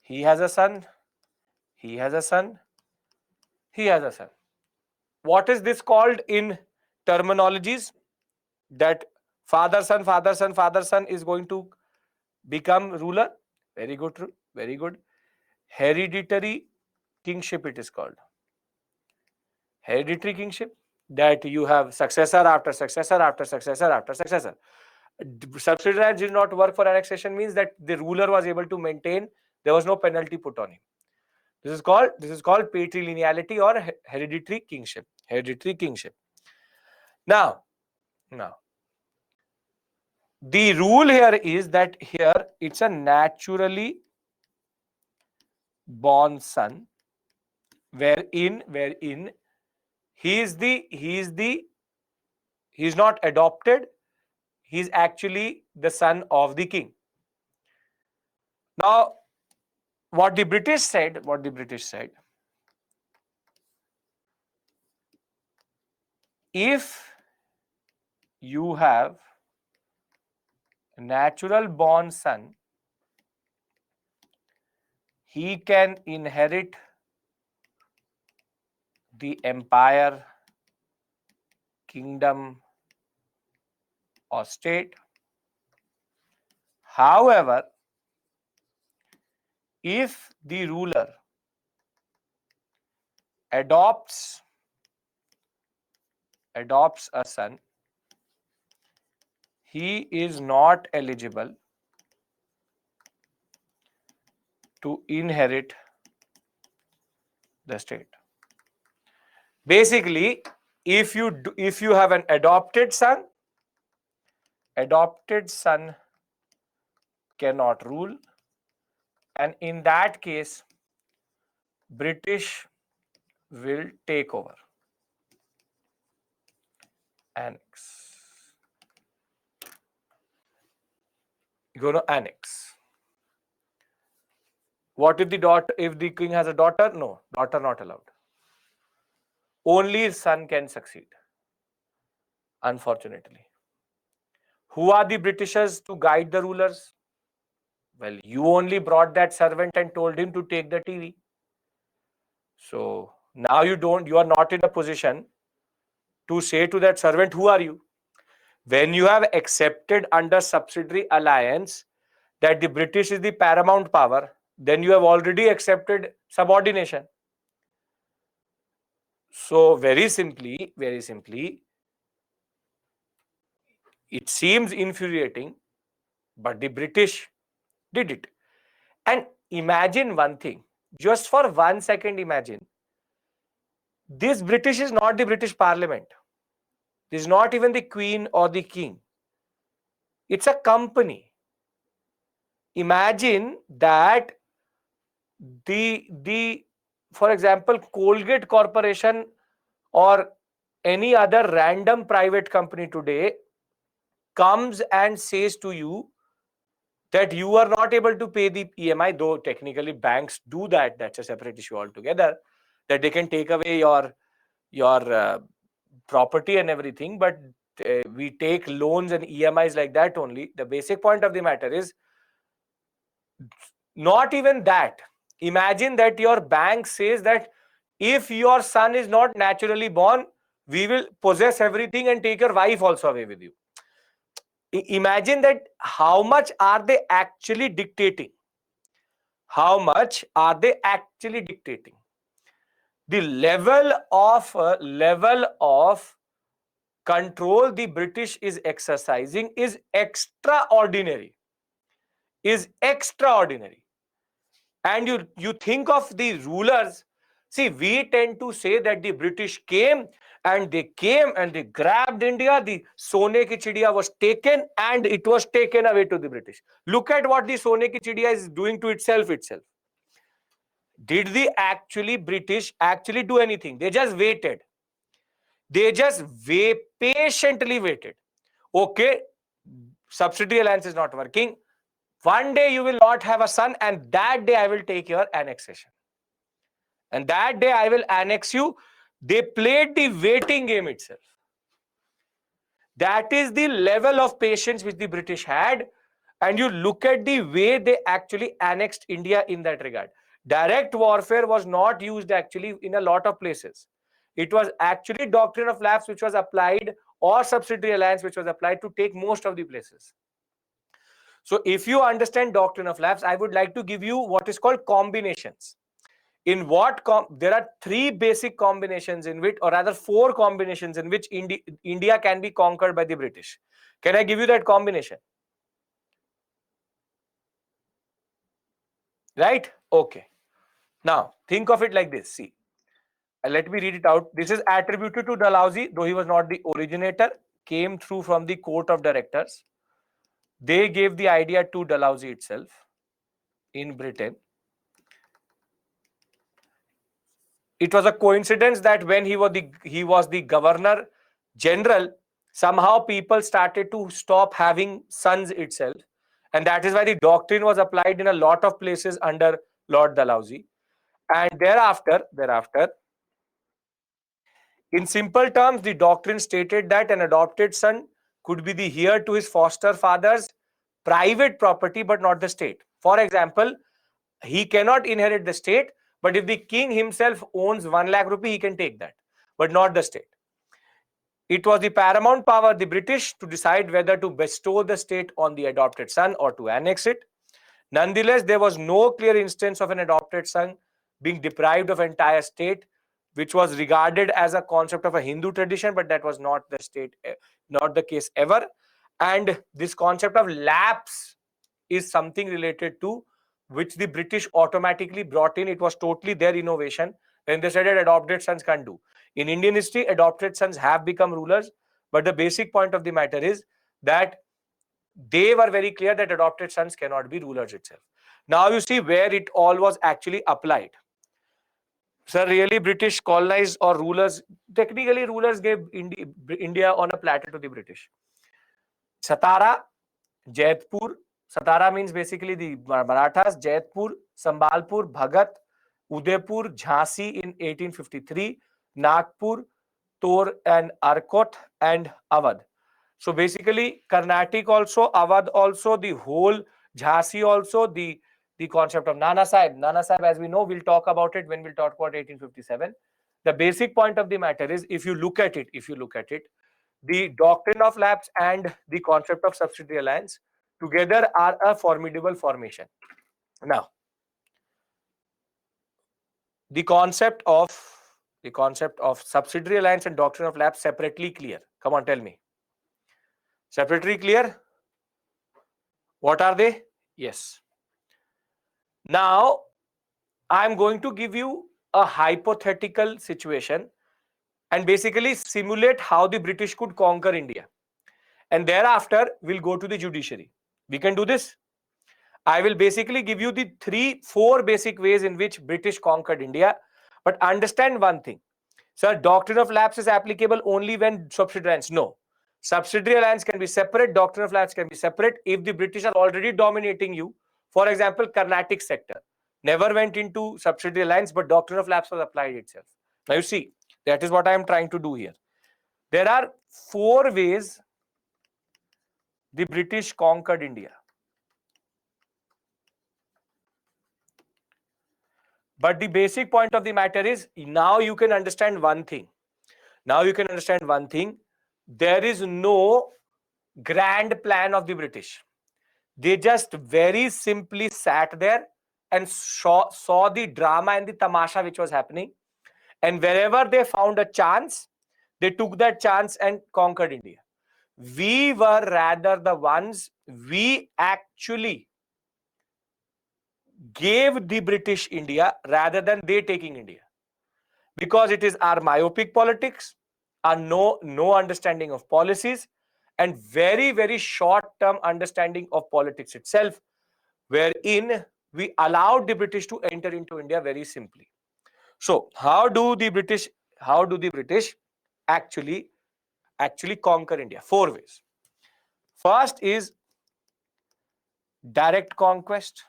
he has a son, he has a son, he has a son. What is this called in terminologies? That father son is going to become ruler. Very good, very good. Hereditary kingship it is called. Hereditary kingship, that you have successor after successor after successor after successor. Subsidiary alliance did not work for annexation, means that the ruler was able to maintain, there was no penalty put on him. This is called patrilineality or hereditary kingship. Now the rule here is that here it's a naturally born son, wherein he's not adopted, he's actually the son of the king. Now, what the British said, if you have a natural born son, he can inherit the empire, kingdom or state. However, if the ruler adopts a son, he is not eligible to inherit the state. Basically, if you have an adopted son cannot rule, and in that case British will take over. Annex. You go to annex. What if the daughter, if the king has a daughter? No, daughter not allowed. Only son can succeed. Unfortunately. Who are the Britishers to guide the rulers? Well, you only brought that servant and told him to take the TV. So now you are not in a position to say to that servant, who are you? When you have accepted under subsidiary alliance that the British is the paramount power, then you have already accepted subordination. So very simply, it seems infuriating, but the British did it. And imagine one thing, just for 1 second imagine, this British is not the British Parliament. This is not even the Queen or the King. It's a company. Imagine that the for example, Colgate Corporation or any other random private company today comes and says to you that you are not able to pay the EMI, though technically banks do that. That's a separate issue altogether, that they can take away your property and everything, but we take loans and EMIs like that only. The basic point of the matter is not even that. Imagine that your bank says that if your son is not naturally born, we will possess everything and take your wife also away with you. Imagine that. How much are they actually dictating? How much are they actually dictating? The level of control the British is exercising is extraordinary. And you think of the rulers. See, we tend to say that the British came and they grabbed India. The Sone ki Chidiya was taken and it was taken away to the British. Look at what the Sone ki Chidiya is doing to itself. Did the British actually do anything? They just waited. Patiently waited. Okay, subsidiary alliance is not working. One day you will not have a son, and that day I will take your annexation. And that day I will annex you. They played the waiting game itself. That is the level of patience which the British had. And you look at the way they actually annexed India in that regard. Direct warfare was not used actually in a lot of places. It was actually doctrine of lapse which was applied, or subsidiary alliance which was applied to take most of the places. So if you understand doctrine of lapse, I would like to give you what is called combinations. In what there are three basic combinations in which, or rather four combinations in which India can be conquered by the British. Can I give you that combination? Right? Okay. Now think of it like this. See, let me read it out. This is attributed to Dalhousie, though he was not the originator. Came through from the court of directors. They gave the idea to Dalhousie itself in Britain. It was a coincidence that when he was the governor general, somehow people started to stop having sons itself, and that is why the doctrine was applied in a lot of places under Lord Dalhousie. And thereafter, in simple terms, the doctrine stated that an adopted son could be the heir to his foster father's private property, but not the state. For example, he cannot inherit the state, but if the king himself owns 1 lakh rupee, he can take that, but not the state. It was the paramount power of the British to decide whether to bestow the state on the adopted son or to annex it. Nonetheless, there was no clear instance of an adopted son being deprived of entire state, which was regarded as a concept of a Hindu tradition, but that was not the case ever. And this concept of lapse is something related to which the British automatically brought in. It was totally their innovation when they said that adopted sons can't do. In Indian history, adopted sons have become rulers, but the basic point of the matter is that they were very clear that adopted sons cannot be rulers itself. Now you see where it all was actually applied. Sir, really British colonized or rulers? Technically, rulers gave India on a platter to the British. Satara, Jaipur. Satara means basically the Marathas. Jaipur, Sambalpur, Bhagat, Udaipur, Jhansi in 1853, Nagpur, Tor and Arcot, and Awadh. So basically, Carnatic also, Awadh also, the whole Jhansi also, the concept of Nana Sahib. Nana Sahib, as we know, we'll talk about it when we'll talk about 1857. The basic point of the matter is, if you look at it, the doctrine of lapse and the concept of subsidiary alliance together are a formidable formation. Now, the concept of subsidiary alliance and doctrine of lapse separately clear. Come on, tell me. Separately clear? What are they? Yes. Now, I'm going to give you a hypothetical situation and basically simulate how the British could conquer India. And thereafter, we'll go to the judiciary. We can do this. I will basically give you the four basic ways in which British conquered India. But understand one thing. Sir, doctrine of lapse is applicable only when subsidiary alliance. No. Subsidiary alliance can be separate. Doctrine of lapse can be separate if the British are already dominating you. For example, Carnatic sector never went into subsidiary alliance, but doctrine of lapse was applied itself. Now you see, that is what I am trying to do here. There are four ways the British conquered India. But the basic point of the matter is, now you can understand one thing. There is no grand plan of the British. They just very simply sat there and saw the drama and the tamasha which was happening. And wherever they found a chance, they took that chance and conquered India. We were rather the ones, we actually gave the British India rather than they taking India. Because it is our myopic politics, our no understanding of policies, and very, very short-term understanding of politics itself, wherein we allowed the British to enter into India very simply. So, how do the British actually conquer India? Four ways. First is direct conquest,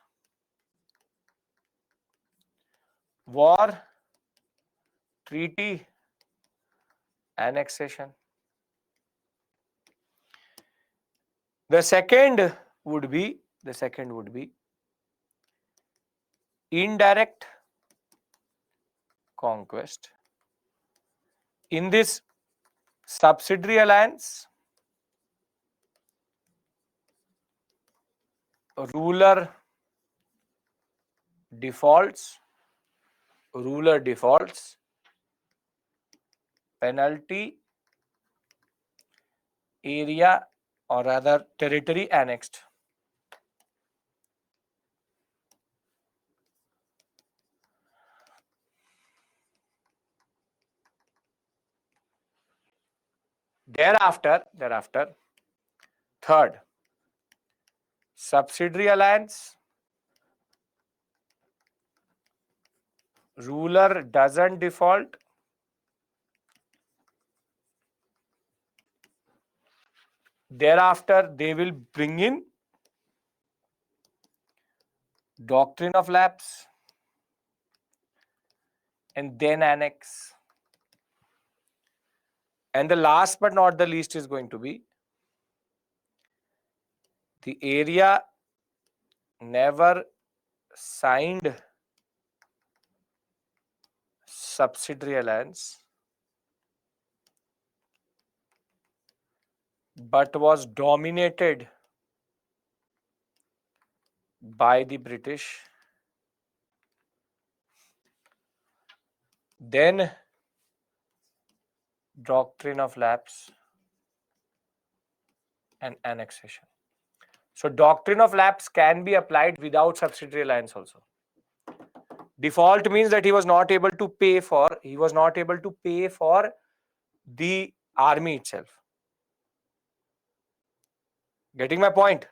war, treaty, annexation. The second would be indirect conquest. In this subsidiary alliance, ruler defaults, penalty, area or rather territory annexed. Thereafter, third, subsidiary alliance, ruler doesn't default, thereafter they will bring in doctrine of lapse and then annex. And the last but not the least is going to be the area never signed subsidiary alliance but was dominated by the British, then doctrine of lapse and annexation. So doctrine of lapse can be applied without subsidiary alliance also. Default means that he was not able to pay for the army itself. Getting my point?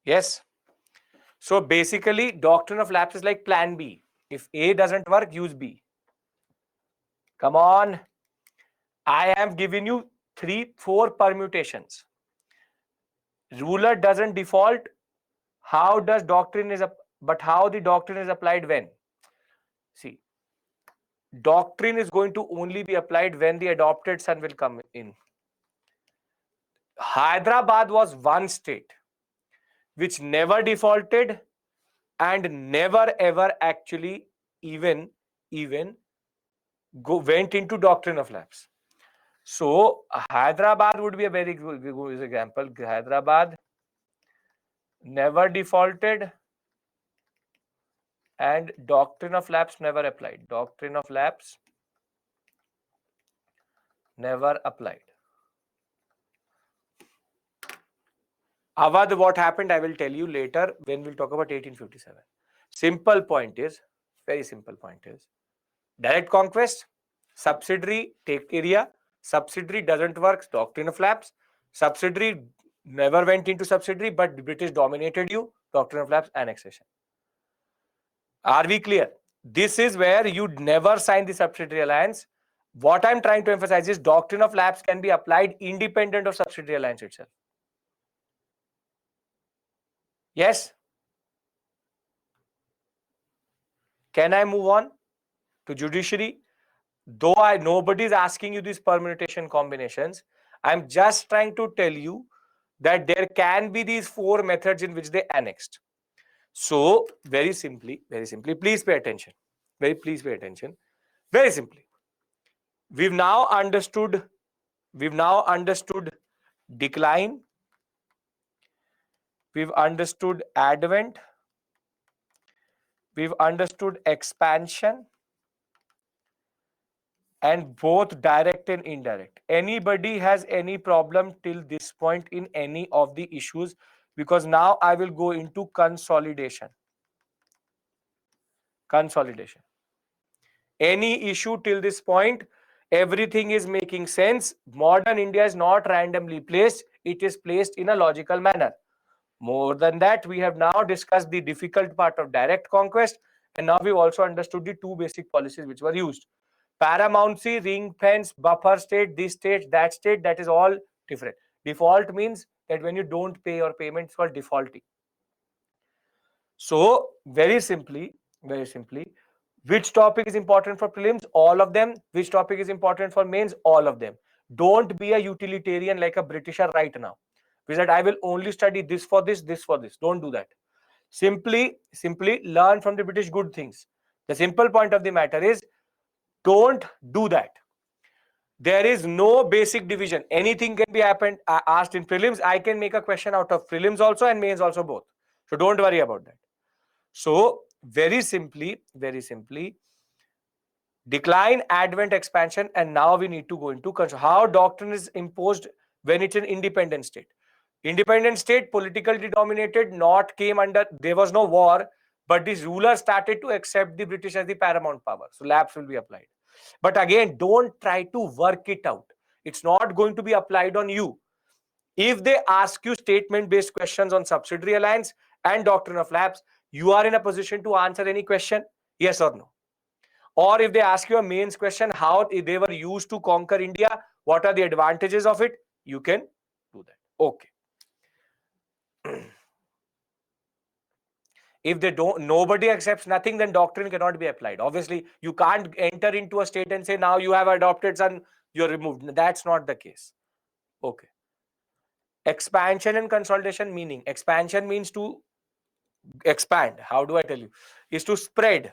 Yes. So basically, doctrine of lapse is like plan B. If A doesn't work, use B. Come on. I am giving you 4 permutations. Ruler doesn't default. How the doctrine is applied when? See, doctrine is going to only be applied when the adopted son will come in. Hyderabad was one state which never defaulted and never ever actually even went into doctrine of lapse. So Hyderabad would be a very good example. Hyderabad never defaulted and doctrine of lapse never applied. Doctrine of lapse never applied. Awadh, what happened, I will tell you later when we'll talk about 1857. Simple point is, very simple point is, direct conquest, subsidiary, take area, subsidiary doesn't work, doctrine of lapse, subsidiary never went into subsidiary, but the British dominated you, doctrine of lapse, annexation. Are we clear? This is where you never sign the subsidiary alliance. What I'm trying to emphasize is doctrine of lapse can be applied independent of subsidiary alliance itself. Yes? Can I move on to judiciary? Though nobody is asking you these permutation combinations, I'm just trying to tell you that there can be these 4 methods in which they annexed. So very simply, please pay attention. Please pay attention. Very simply, we've now understood decline, we've understood advent, we've understood expansion, and both direct and indirect. Anybody has any problem till this point in any of the issues? Because now I will go into consolidation. Any issue till this point, everything is making sense. Modern India is not randomly placed, it is placed in a logical manner. More than that, we have now discussed the difficult part of direct conquest, and now we've also understood the 2 basic policies which were used. Paramountcy, ring fence, buffer state, this state, that is all different. Default means that when you don't pay your payment, it's called defaulting. So very simply, which topic is important for prelims? All of them. Which topic is important for mains? All of them. Don't be a utilitarian like a Britisher right now. Because that I will only study this for this, this for this. Don't do that. Simply learn from the British good things. The simple point of the matter is, don't do that. There is no basic division. Anything can be asked in prelims. I can make a question out of prelims also and mains also both. So don't worry about that. So very simply, decline, advent, expansion, and now we need to go into how doctrine is imposed when it's an independent state. Independent state, politically dominated, not came under, there was no war, but these rulers started to accept the British as the paramount power. So lapse will be applied. But again, don't try to work it out. It's not going to be applied on you. If they ask you statement-based questions on subsidiary alliance and doctrine of lapse, you are in a position to answer any question, yes or no. Or if they ask you a mains question, how they were used to conquer India, what are the advantages of it, you can do that. Okay. If they don't, nobody accepts nothing, then doctrine cannot be applied. Obviously, you can't enter into a state and say, now you have adopted son, you're removed. That's not the case. Okay. Expansion and consolidation meaning. Expansion means to expand. How do I tell you? Is to spread.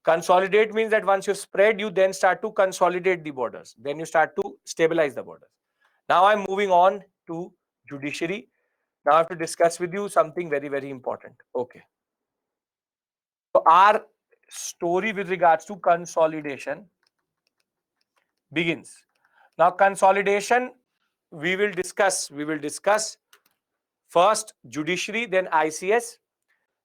Consolidate means that once you spread, you then start to consolidate the borders. Then you start to stabilize the borders. Now I'm moving on to judiciary. Now I have to discuss with you something very, very important. Okay. So our story with regards to consolidation begins. Now consolidation, we will discuss first judiciary, then ICS,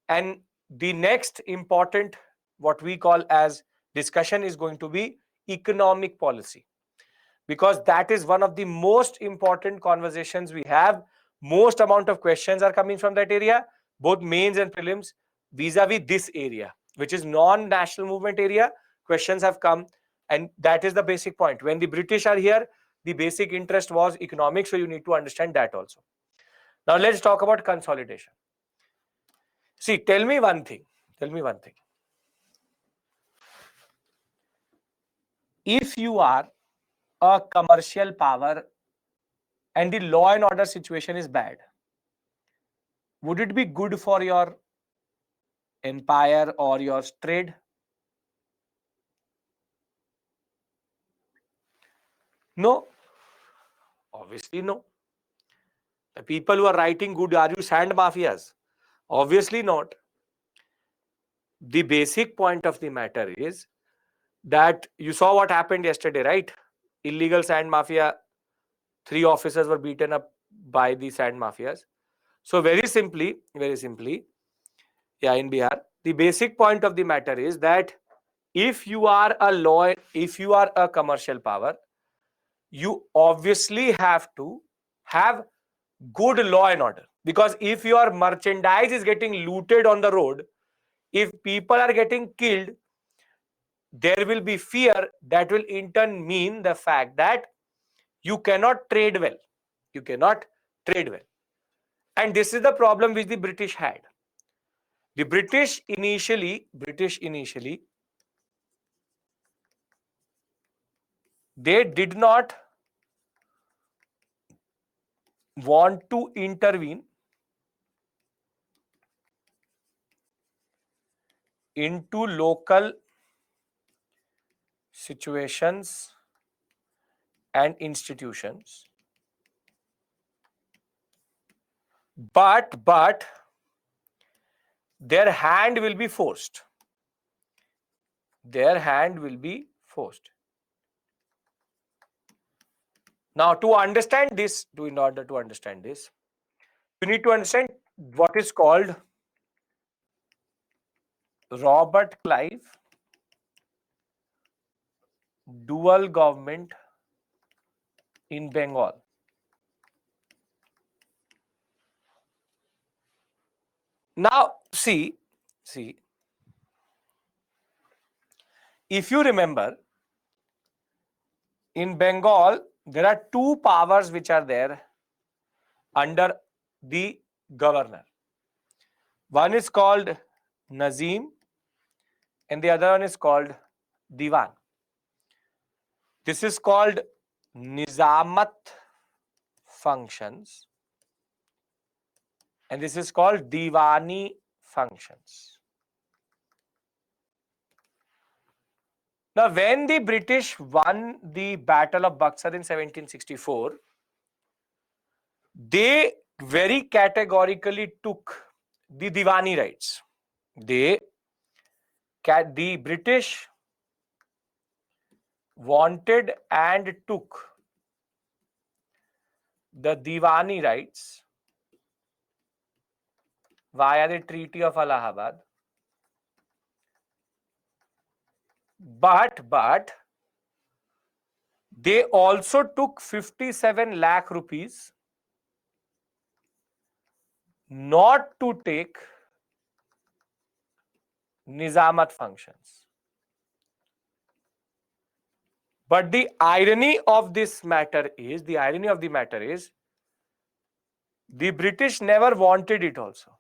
and the next important, what we call as discussion, is going to be economic policy, because that is one of the most important conversations we have. Most amount of questions are coming from that area, both mains and prelims, vis-a-vis this area, which is non-national movement area. Questions have come, and that is the basic point. When the British are here, the basic interest was economic, so you need to understand that also. Now let's talk about consolidation. See, tell me one thing. If you are a commercial power and the law and order situation is bad, would it be good for your empire or your trade? No. Obviously, no. The people who are writing good, are you sand mafias? Obviously not. The basic point of the matter is that you saw what happened yesterday, right? Illegal sand mafia, 3 officers were beaten up by the sand mafias. So very simply, yeah, in Bihar, the basic point of the matter is that if you are a law, if you are a commercial power, you obviously have to have good law and order. Because if your merchandise is getting looted on the road, if people are getting killed, there will be fear that will in turn mean the fact that you cannot trade well. You cannot trade well. And this is the problem which the British had. The British initially, they did not want to intervene into local situations and institutions, but their hand will be forced. Their hand will be forced. Now, to understand this, in order to understand this, you need to understand what is called Robert Clive dual government in Bengal. Now, see, if you remember, in Bengal, there are two powers which are there under the governor. One is called Nazim and the other one is called Diwan. This is called Nizamat functions and this is called Diwani functions. Now, when the British won the Battle of Buxar in 1764, they very categorically took the Diwani rights. The British wanted and took the Diwani rights via the Treaty of Allahabad, but they also took 57 lakh rupees not to take Nizamat functions. But the irony of this matter is, the British never wanted it also.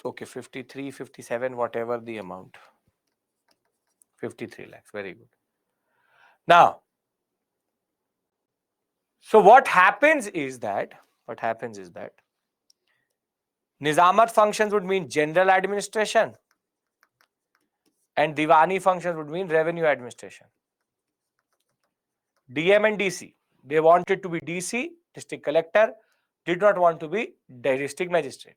Okay, 53, 57, whatever the amount. 53 lakhs, very good. Now, so what happens is that Nizamat functions would mean general administration and Diwani functions would mean revenue administration. DM and DC, they wanted to be DC, district collector, did not want to be district magistrate.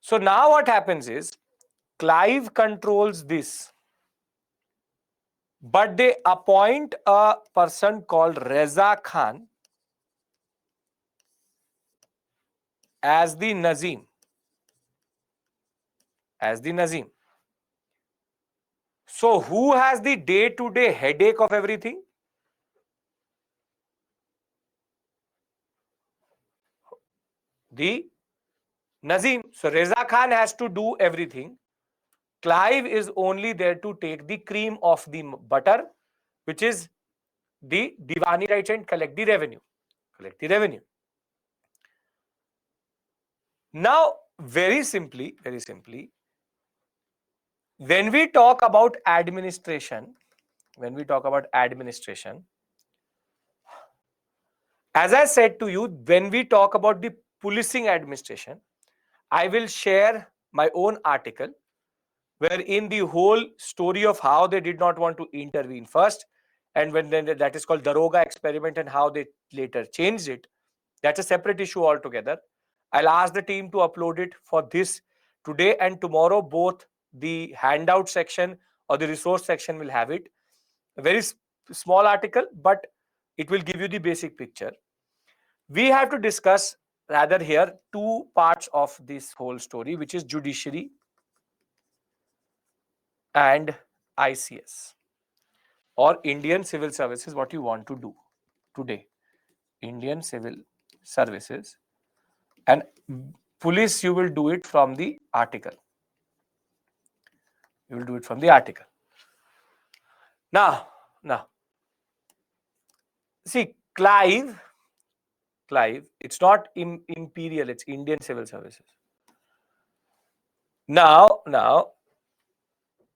So now what happens is, Clive controls this, but they appoint a person called Reza Khan as the Nazim. So who has the day-to-day headache of everything? The Nazim. So Reza Khan has to do everything. Clive is only there to take the cream of the butter, which is the Diwani rights and collect the revenue. Now, very simply, when we talk about administration, as I said to you, when we talk about the policing administration, I will share my own article wherein the whole story of how they did not want to intervene first, and when then that is called Daroga experiment and how they later changed it. That's a separate issue altogether. I'll ask the team to upload it for this today and tomorrow, both the handout section or the resource section will have it. A very small article, but it will give you the basic picture. We have to discuss rather here two parts of this whole story, which is judiciary and ICS or Indian Civil Services, what you want to do today. Indian Civil Services, and police, you will do it from the article. You will do it from the article. Now, see, Clive, it's not imperial, it's Indian Civil Services. Now,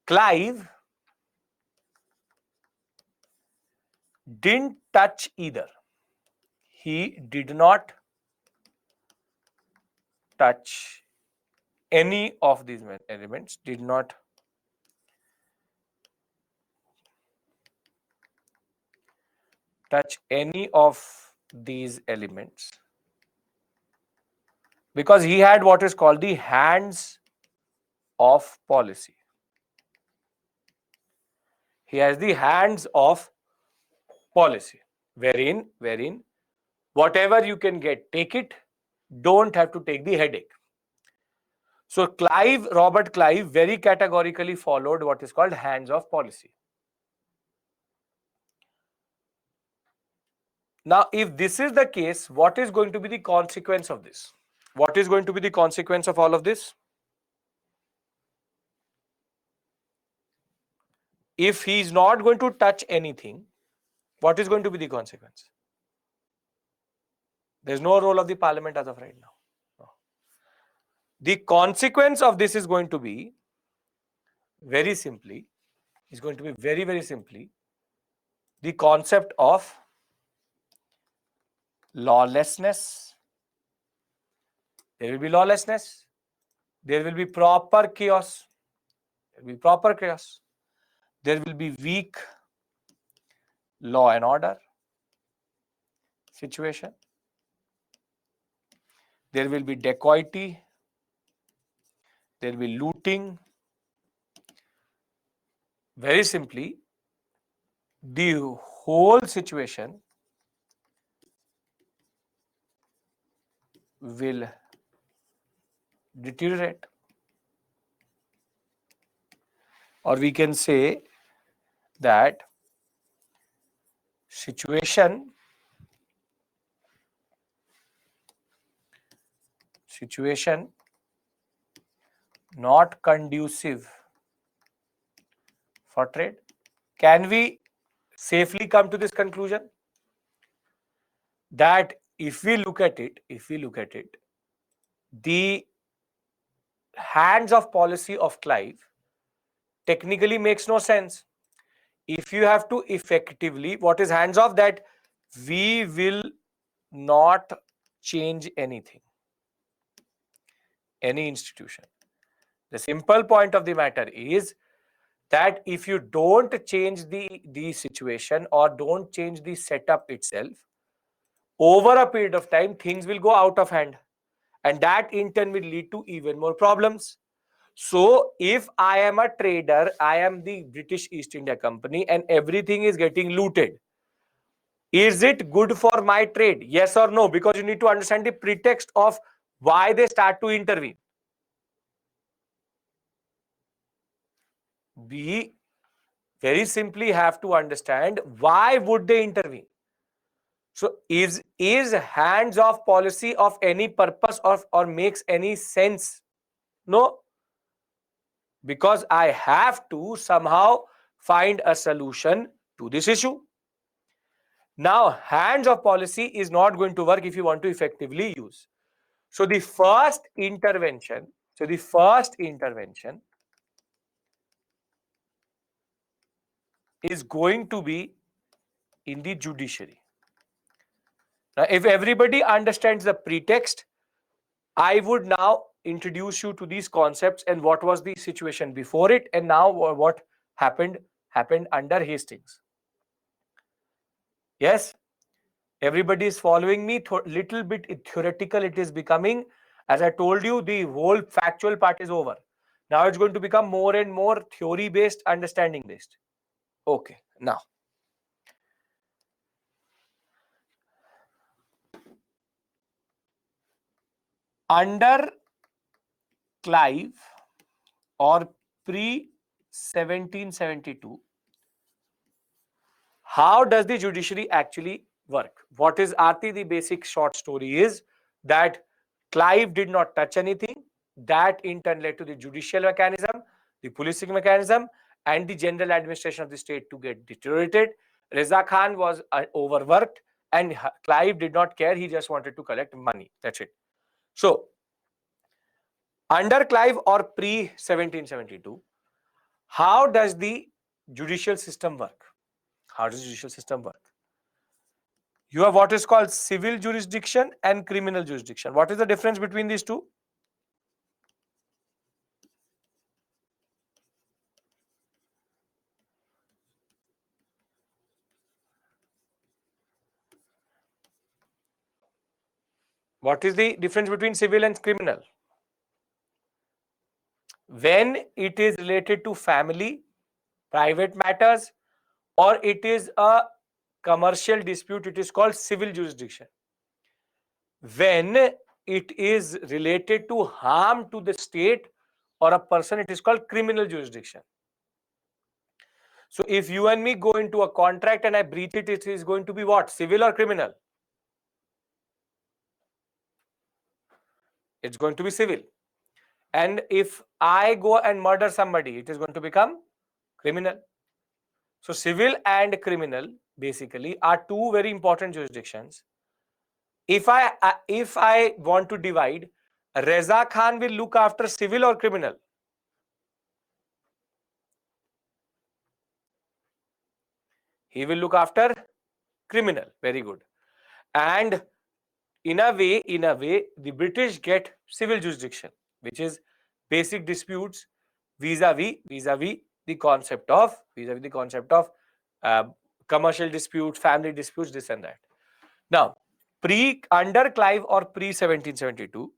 Clive didn't touch either. He did not touch any of these elements, did not touch any of these elements, because he had what is called the hands of policy. He has the hands of policy, wherein whatever you can get, take it, don't have to take the headache. So Robert Clive very categorically followed what is called hands of policy. Now, if this is the case, what is going to be the consequence of this? What is going to be the consequence of all of this? If he is not going to touch anything, what is going to be the consequence? There is no role of the parliament as of right now. No. The consequence of this is going to be very simply, the concept of lawlessness. There will be lawlessness. There will be proper chaos. There will be weak law and order situation. There will be dacoity. There will be looting. Very simply, the whole situation will deteriorate, or we can say that situation not conducive for trade. Can we safely come to this conclusion that if we look at it, the hands of policy of Clive technically makes no sense. If you have to effectively, what is hands off? That we will not change anything, any institution. The simple point of the matter is that if you don't change the situation or don't change the setup itself, over a period of time, things will go out of hand. And that in turn will lead to even more problems. So if I am a trader, I am the British East India Company and everything is getting looted, is it good for my trade? Yes or no? Because you need to understand the pretext of why they start to intervene. We very simply have to understand why would they intervene. So is hands off policy of any purpose or makes any sense? No. Because I have to somehow find a solution to this issue. Now, hands of policy is not going to work if you want to effectively use. So the first intervention is going to be in the judiciary. Now, if everybody understands the pretext, I would now introduce you to these concepts and what was the situation before it and now what happened under Hastings. Yes, everybody is following me. Little bit theoretical it is becoming. As I told you, the whole factual part is over. Now it's going to become more and more theory based, understanding based. Okay, now under Clive or pre 1772, how does the judiciary actually work? What is Aarti? The basic short story is that Clive did not touch anything. That in turn led to the judicial mechanism, the policing mechanism, and the general administration of the state to get deteriorated. Reza Khan was overworked, and Clive did not care. He just wanted to collect money. That's it. So, under Clive or pre 1772, how does the judicial system work? How does the judicial system work? You have what is called civil jurisdiction and criminal jurisdiction. What is the difference between these two? What is the difference between civil and criminal? When it is related to family, private matters, or it is a commercial dispute, it is called civil jurisdiction. When it is related to harm to the state or a person, it is called criminal jurisdiction. So if you and me go into a contract and I breach it, it is going to be what? Civil or criminal? It's going to be civil. And if I go and murder somebody, it is going to become criminal. So civil and criminal basically are two very important jurisdictions. If I want to divide, Reza Khan will look after civil or criminal? He will look after criminal. Very good. And in a way, the British get civil jurisdiction, which is basic disputes vis-a-vis the concept of commercial disputes, family disputes, this and that. Now, under Clive or pre 1772,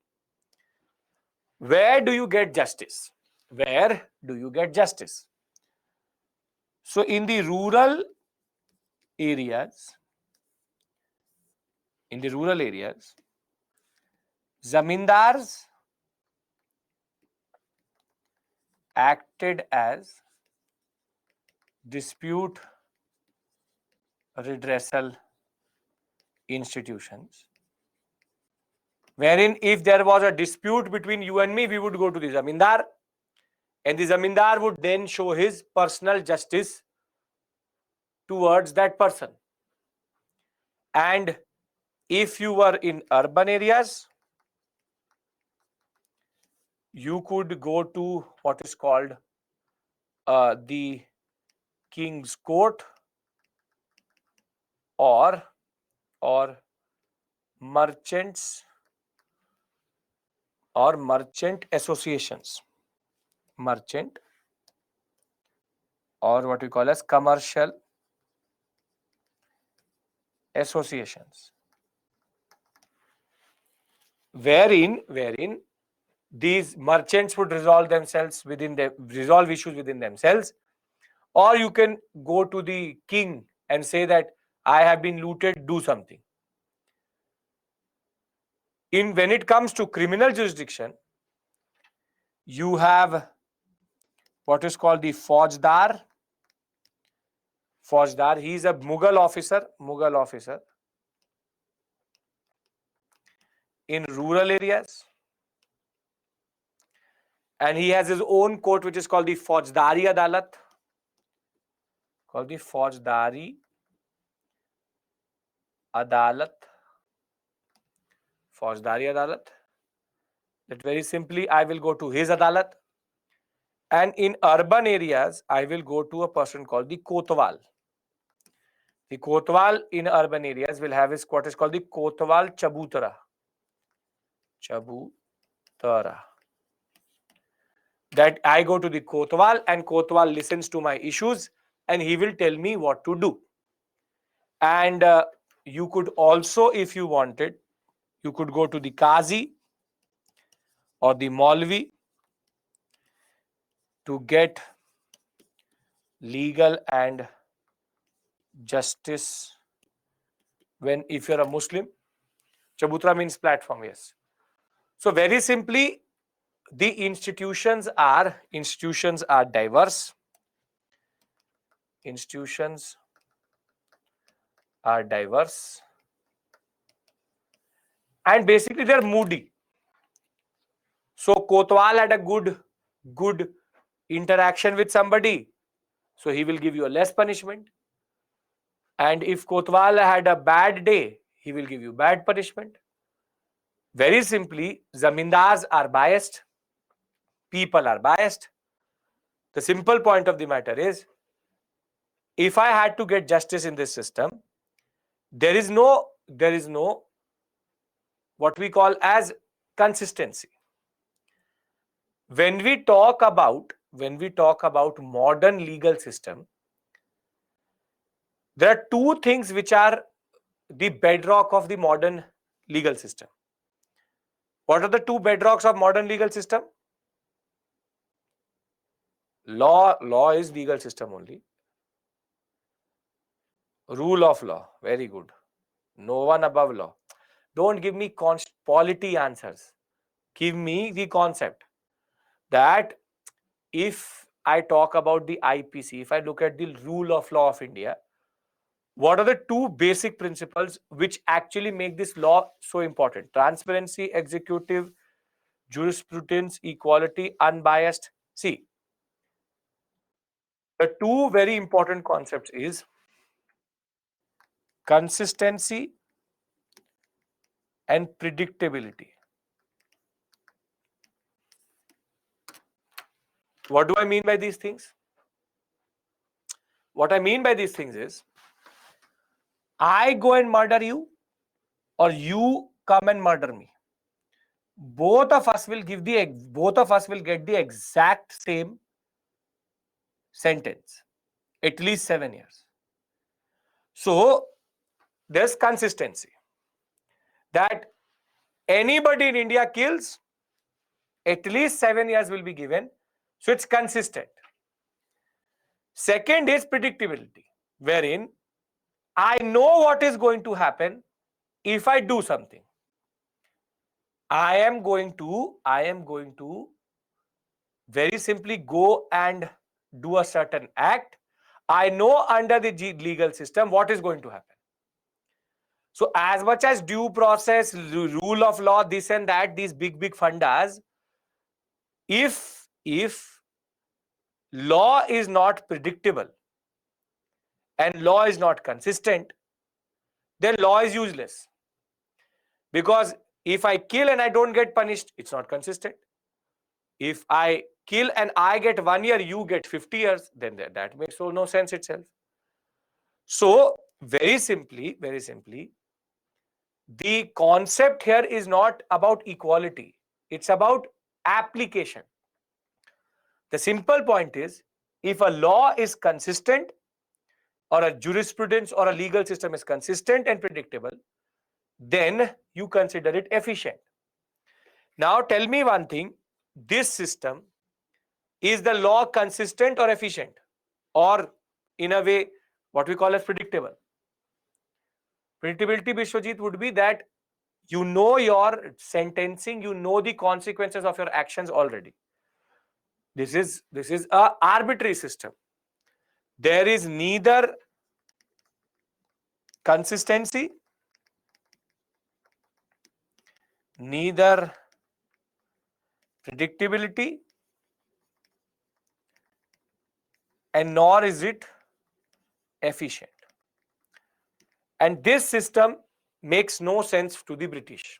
where do you get justice? Where do you get justice? So, in the rural areas, zamindars acted as dispute redressal institutions, wherein if there was a dispute between you and me, we would go to the zamindar, and the zamindar would then show his personal justice towards that person. And if you were in urban areas, you could go to what is called the King's Court or merchants or merchant associations, merchant or what we call as commercial associations, wherein these merchants would resolve issues within themselves, or you can go to the king and say that I have been looted, do something. When it comes to criminal jurisdiction, you have what is called the Faujdar. He is a Mughal officer in rural areas, and he has his own court which is called the Faujdari Adalat. Faujdari Adalat. That very simply, I will go to his Adalat. And in urban areas, I will go to a person called the Kotwal. The Kotwal in urban areas will have what is called the Kotwal Chabutara. That I go to the Kotwal and Kotwal listens to my issues and he will tell me what to do. And you could also, if you wanted, you could go to the Qazi or the Maulvi, to get legal and justice when if you're a Muslim. Chabutra means platform, yes. So very simply, the institutions are diverse. Institutions are diverse. And basically they're moody. So Kotwal had a good interaction with somebody, so he will give you a less punishment. And if Kotwal had a bad day, he will give you bad punishment. Very simply, zamindars are biased, people are biased. The simple point of the matter is, if I had to get justice in this system, there is no what we call as consistency. When we talk about modern legal system, there are two things which are the bedrock of the modern legal system. What are the two bedrocks of modern legal system? Law is legal system only. Rule of law, very good. No one above law. Don't give me polity answers. Give me the concept that if I talk about the IPC, if I look at the rule of law of India, what are the two basic principles which actually make this law so important? Transparency, executive, jurisprudence, equality, unbiased. See, the two very important concepts is consistency and predictability. What do I mean by these things? What I mean by these things is, I go and murder you, or you come and murder me. Both of us will get the exact same sentence, at least 7 years. So there's consistency that anybody in India kills, at least 7 years will be given. So it's consistent. Second is predictability, wherein I know what is going to happen if I do something. I am going to very simply go and do a certain act. I know under the legal system what is going to happen. So as much as due process, rule of law, this and that, these big fundas, if law is not predictable and law is not consistent, then law is useless. Because if I kill and I don't get punished, it's not consistent. If I kill and I get 1 year, you get 50 years, then that makes no sense itself. So very simply, the concept here is not about equality. It's about application. The simple point is, if a law is consistent, or a jurisprudence or a legal system is consistent and predictable, then you consider it efficient. Now tell me one thing, this system, is the law consistent or efficient? Or in a way, what we call as predictable? Predictability, Vishwajit, would be that you know your sentencing, you know the consequences of your actions already. This is a arbitrary system. There is neither consistency, neither predictability, and nor is it efficient. And this system makes no sense to the British.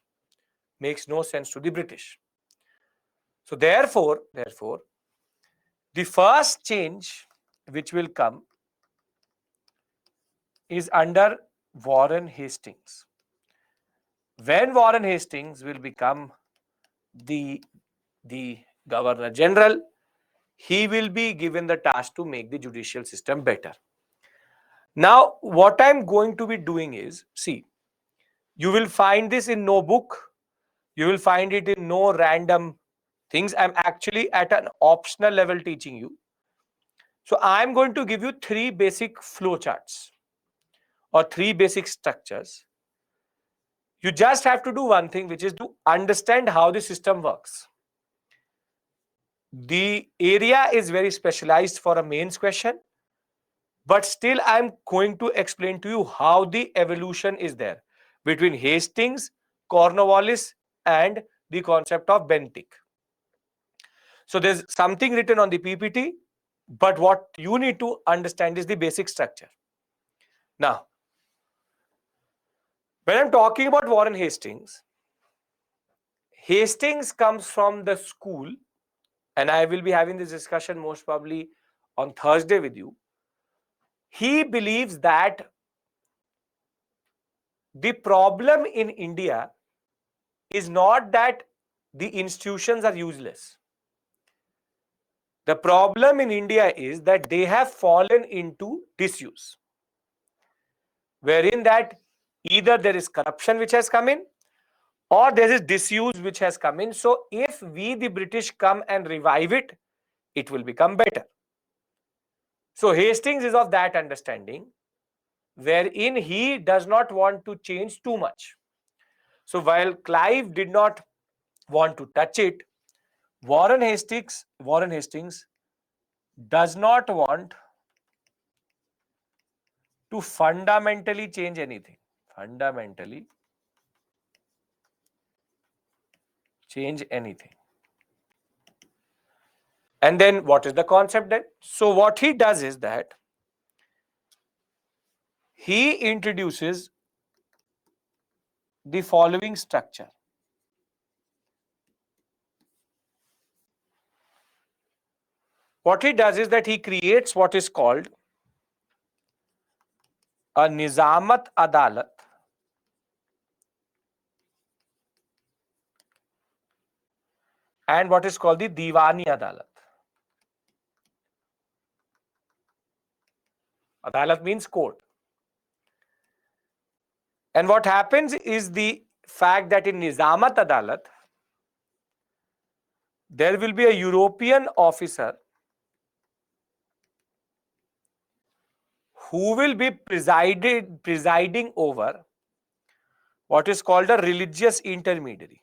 So therefore, the first change which will come is under Warren Hastings. When Warren Hastings will become the Governor General, he will be given the task to make the judicial system better. Now, what I'm going to be doing is, see, you will find this in no book. You will find it in no random Things I'm actually at an optional level teaching you. So I'm going to give you 3 basic flow charts or 3 basic structures. You just have to do one thing, which is to understand how the system works. The area is very specialized for a mains question, but still I'm going to explain to you how the evolution is there between Hastings, Cornwallis, and the concept of Bentinck. So there's something written on the PPT, but what you need to understand is the basic structure. Now, when I'm talking about Warren Hastings, Hastings comes from the school, and I will be having this discussion most probably on Thursday with you. He believes that the problem in India is not that the institutions are useless. The problem in India is that they have fallen into disuse, wherein that either there is corruption which has come in, or there is disuse which has come in. So if we, the British, come and revive it, it will become better. So Hastings is of that understanding, wherein he does not want to change too much. So while Clive did not want to touch it, Warren Hastings does not want to fundamentally change anything. Fundamentally change anything. And then what is the concept then? So what he does is that he introduces the following structure. What he does is that he creates what is called a Nizamat Adalat and what is called the Diwani Adalat. Adalat means court. And what happens is the fact that in Nizamat Adalat, there will be a European officer who will be presiding over what is called a religious intermediary.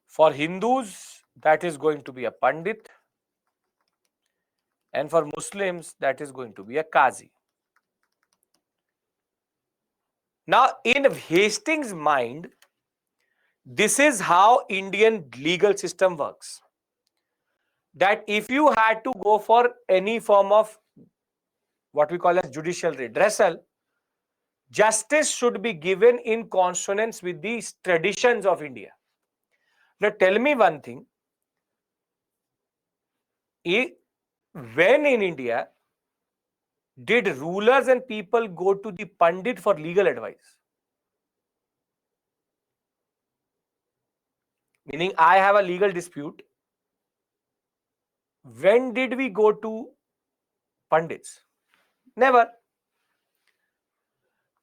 For Hindus, that is going to be a Pandit, and for Muslims, that is going to be a Qazi. Now, in Hastings' mind, this is how Indian legal system works. That if you had to go for any form of what we call as judicial redressal, justice should be given in consonance with these traditions of India. Now, tell me one thing. When in India did rulers and people go to the Pandit for legal advice? Meaning, I have a legal dispute. When did we go to Pandits? Never.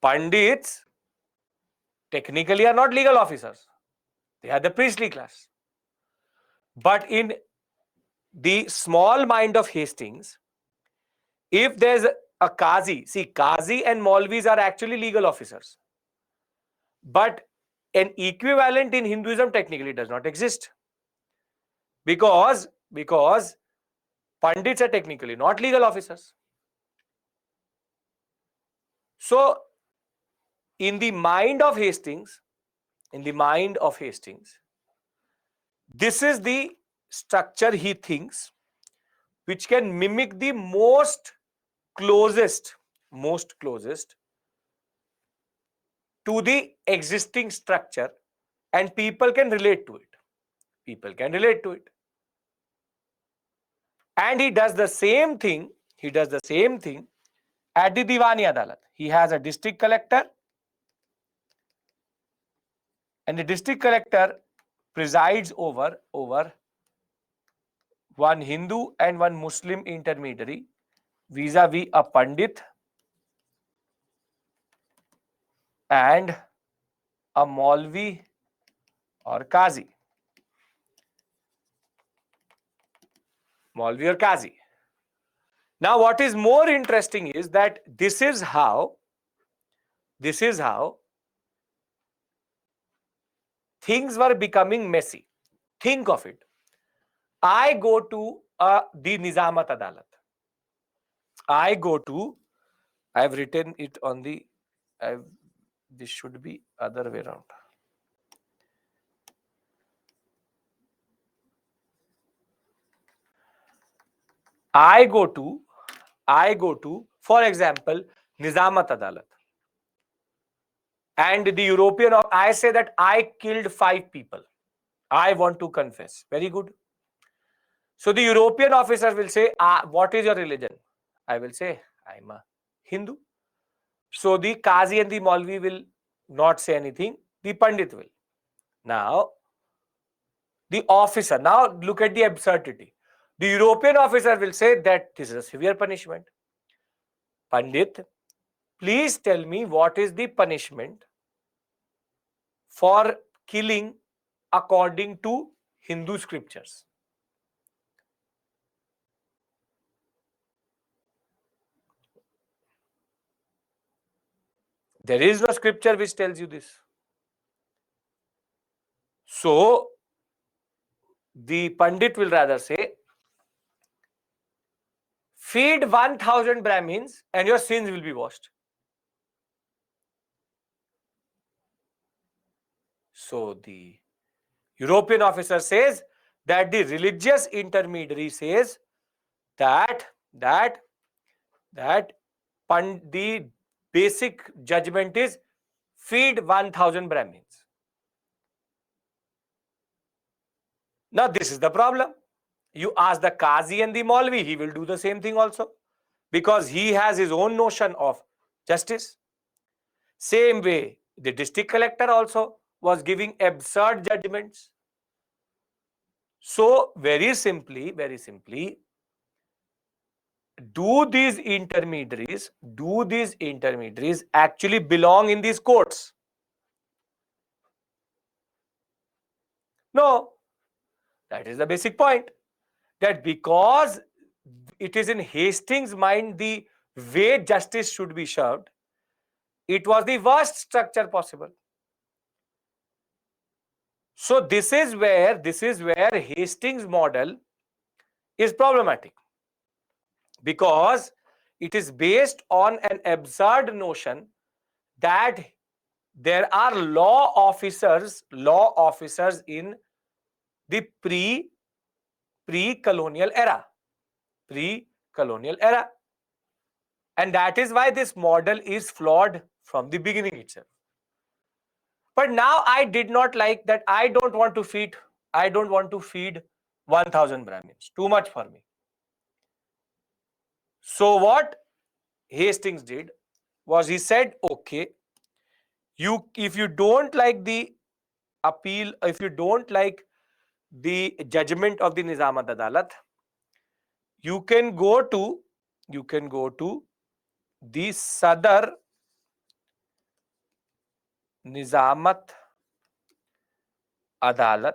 Pandits technically are not legal officers. They are the priestly class. But in the small mind of Hastings, if there's a Qazi, see, Qazi and Maulvis are actually legal officers. But an equivalent in Hinduism technically does not exist. Because Pandits are technically not legal officers. So, in the mind of Hastings, this is the structure he thinks which can mimic the most closest to the existing structure, and people can relate to it. And he does the same thing at the Diwani Adalat. He has a district collector, and the district collector presides over one Hindu and one Muslim intermediary vis-a-vis a Pandit and a Maulvi or Qazi. Maulvi or Qazi. Now, what is more interesting is that this is how things were becoming messy. Think of it. I go to the Nizamat Adalat. I've written it on the, this should be other way around. I go to, for example, Nizamat Adalat. And the European, I say that I killed 5 people. I want to confess. Very good. So the European officer will say, what is your religion? I will say, I'm a Hindu. So the Qazi and the Maulvi will not say anything. The Pandit will. Now, the officer, now look at the absurdity. The European officer will say that this is a severe punishment. Pandit, please tell me what is the punishment for killing according to Hindu scriptures. There is no scripture which tells you this. So, the Pandit will rather say, feed 1000 Brahmins and your sins will be washed. So, the European officer says that the religious intermediary says that the basic judgment is feed 1000 Brahmins. Now, this is the problem. You ask the Qazi and the Maulvi, he will do the same thing also, because he has his own notion of justice. Same way, the district collector also was giving absurd judgments. So, very simply, do these intermediaries actually belong in these courts? No. That is the basic point. That because it is in Hastings' mind the way justice should be served, it was the worst structure possible. So this is where Hastings' model is problematic, because it is based on an absurd notion that there are law officers in the pre-colonial era. And that is why this model is flawed from the beginning itself. But now I did not like that. I don't want to feed 1000 Brahmins. Too much for me. So what Hastings did was he said, okay, if you don't like the appeal, if you don't like the judgment of the Nizamat Adalat, you can go to the Sadar Nizamat Adalat,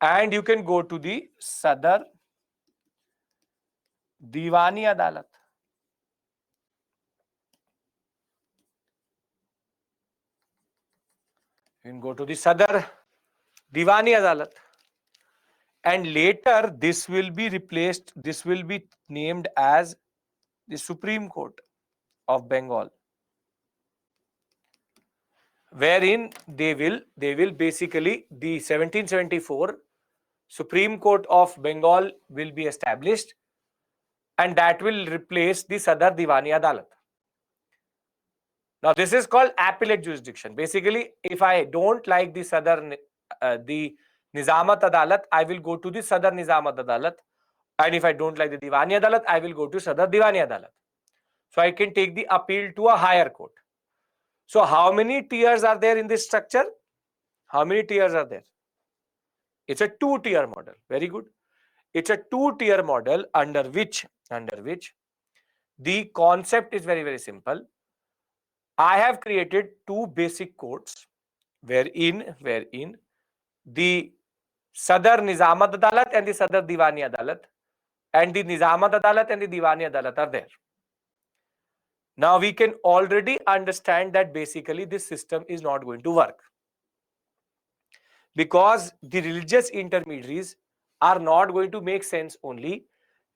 and you can go to the Sadar Diwani Adalat. You can go to the Sadar Diwani Adalat, and later this will be replaced, this will be named as the Supreme Court of Bengal, wherein they will basically, the 1774 Supreme Court of Bengal will be established, and that will replace the Sadar Diwani Adalat. Now, this is called appellate jurisdiction. Basically, if I don't like the the Nizamat Adalat, I will go to the Sadar Nizamat Adalat, and if I don't like the Diwani Adalat, I will go to Sadar Diwani Adalat. So I can take the appeal to a higher court. So how many tiers are there in this structure? How many tiers are there? It's a 2-tier model. Very good. It's a 2-tier model under which The concept is very, very simple. I have created two basic codes wherein the Sadar Nizamat Adalat and the Sadar Diwani Adalat and the Nizamat Adalat and the Diwani Adalat are there. Now we can already understand that basically this system is not going to work, because the religious intermediaries are not going to make sense only,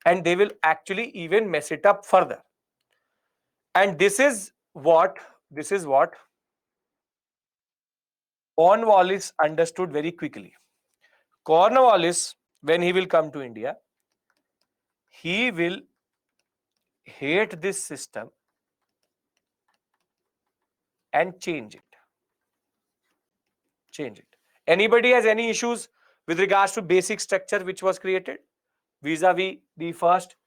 and they will actually even mess it up further. And this is what Cornwallis understood very quickly. Cornwallis, when he will come to India, he will hate this system and change it. Anybody has any issues with regards to basic structure which was created vis-a-vis the first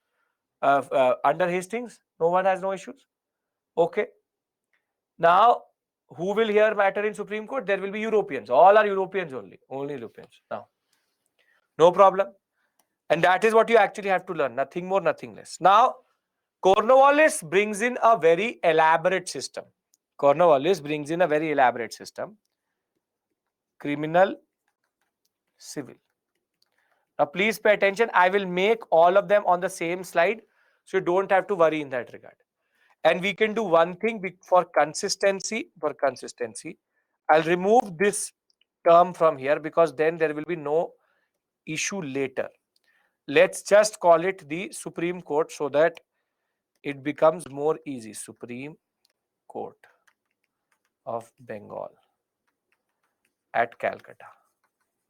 under Hastings? No one has no issues. Okay. Now, who will here matter in Supreme Court? There will be Europeans. All are Europeans only. Only Europeans. Now, no problem. And that is what you actually have to learn. Nothing more, nothing less. Now, Cornwallis brings in a very elaborate system. Criminal, civil. Now, please pay attention. I will make all of them on the same slide, so you don't have to worry in that regard. And we can do one thing for consistency. I'll remove this term from here, because then there will be no issue later. Let's just call it the Supreme Court so that it becomes more easy. Supreme Court of Bengal at Calcutta.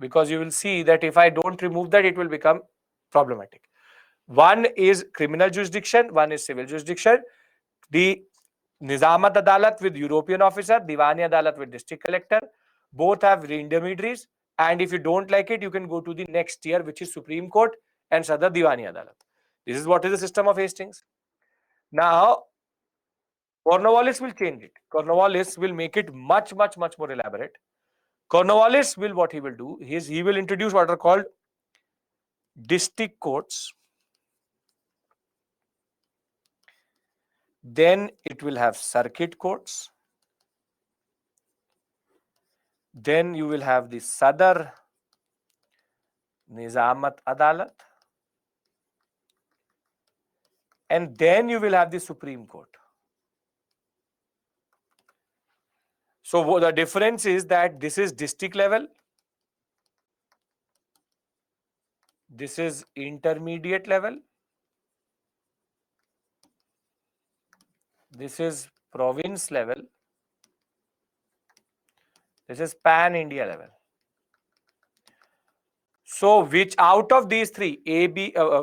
Because you will see that if I don't remove that, it will become problematic. One is criminal jurisdiction, one is civil jurisdiction. The Nizamat Adalat with European officer, Diwani Adalat with district collector, both have intermediaries. And if you don't like it, you can go to the next tier, which is Supreme Court and Sadar Diwani Adalat. This is what is the system of Hastings. Now, Cornwallis will change it. Cornwallis will make it much more elaborate. Cornwallis will, what he will do is he will introduce what are called district courts. Then it will have circuit courts. Then you will have the Sadar Nizamat Adalat. And then you will have the Supreme Court. So the difference is that this is district level. This is intermediate level. This is province level. This is pan-India level. So which out of these three,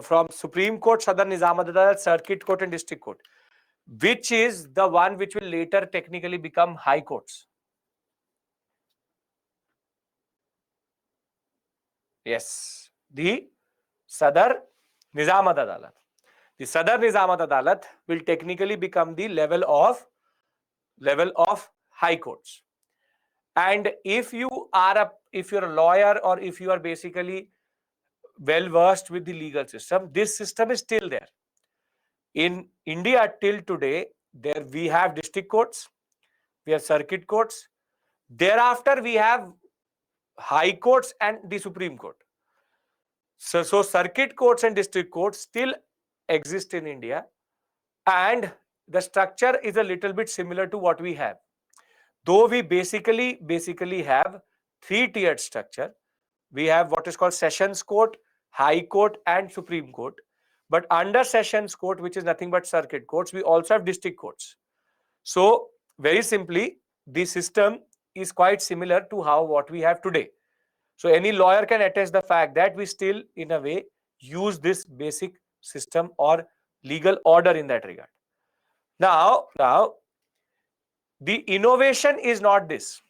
from Supreme Court, Sadar Nizamat Adalat, Circuit Court and District Court, which is the one which will later technically become High Courts? Yes, the Sadar Nizamat Adalat. The Sadar Nizamat Adalat will technically become the level of High Courts. And if you're a lawyer, or if you are basically well versed with the legal system, this system is still there. In India till today, there we have district courts, we have circuit courts. Thereafter, we have High Courts and the Supreme Court. So circuit courts and district courts still exist in India, and the structure is a little bit similar to what we have. Though we basically have three-tiered structure. We have what is called Sessions Court, High Court and Supreme Court. But under Sessions Court, which is nothing but circuit courts, we also have district courts. So very simply, the system is quite similar to what we have today. So any lawyer can attest the fact that we still, in a way, use this basic system or legal order in that regard. Now, the innovation is not this.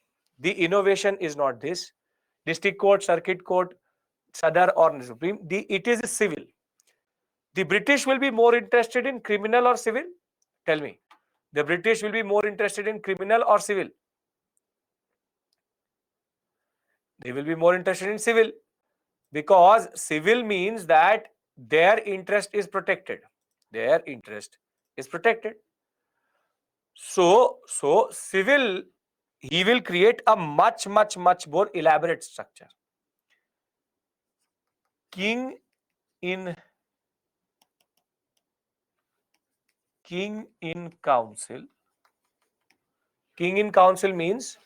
District court, circuit court, Sadar or Supreme. It is civil. The British will be more interested in criminal or civil? Tell me. The British will be more interested in criminal or civil? They will be more interested in civil, because civil means that their interest is protected. is protected. So civil, he will create a much more elaborate structure. King in council. King in council means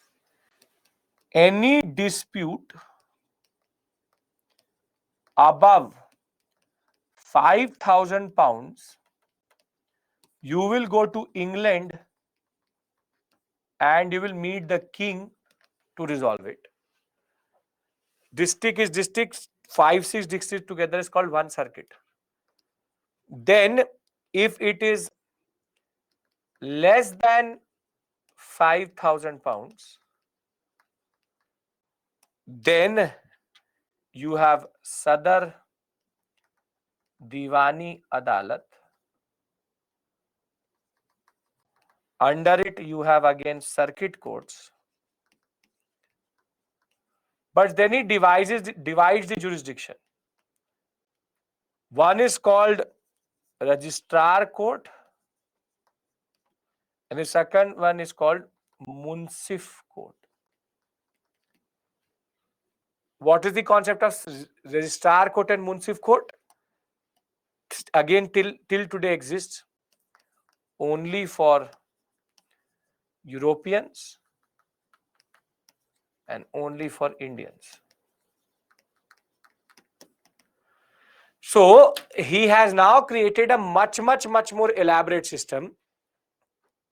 any dispute above £5,000, you will go to England and you will meet the king to resolve it. District is district, 5-6 districts together is called one circuit. Then if it is less than £5,000, then you have Sadar Diwani Adalat. Under it you have again circuit courts. But then it divides the jurisdiction. One is called registrar court and the second one is called munsif court. What is the concept of registrar court and munsif court? Again, till today exists only for Europeans and only for Indians. So he has now created a much more elaborate system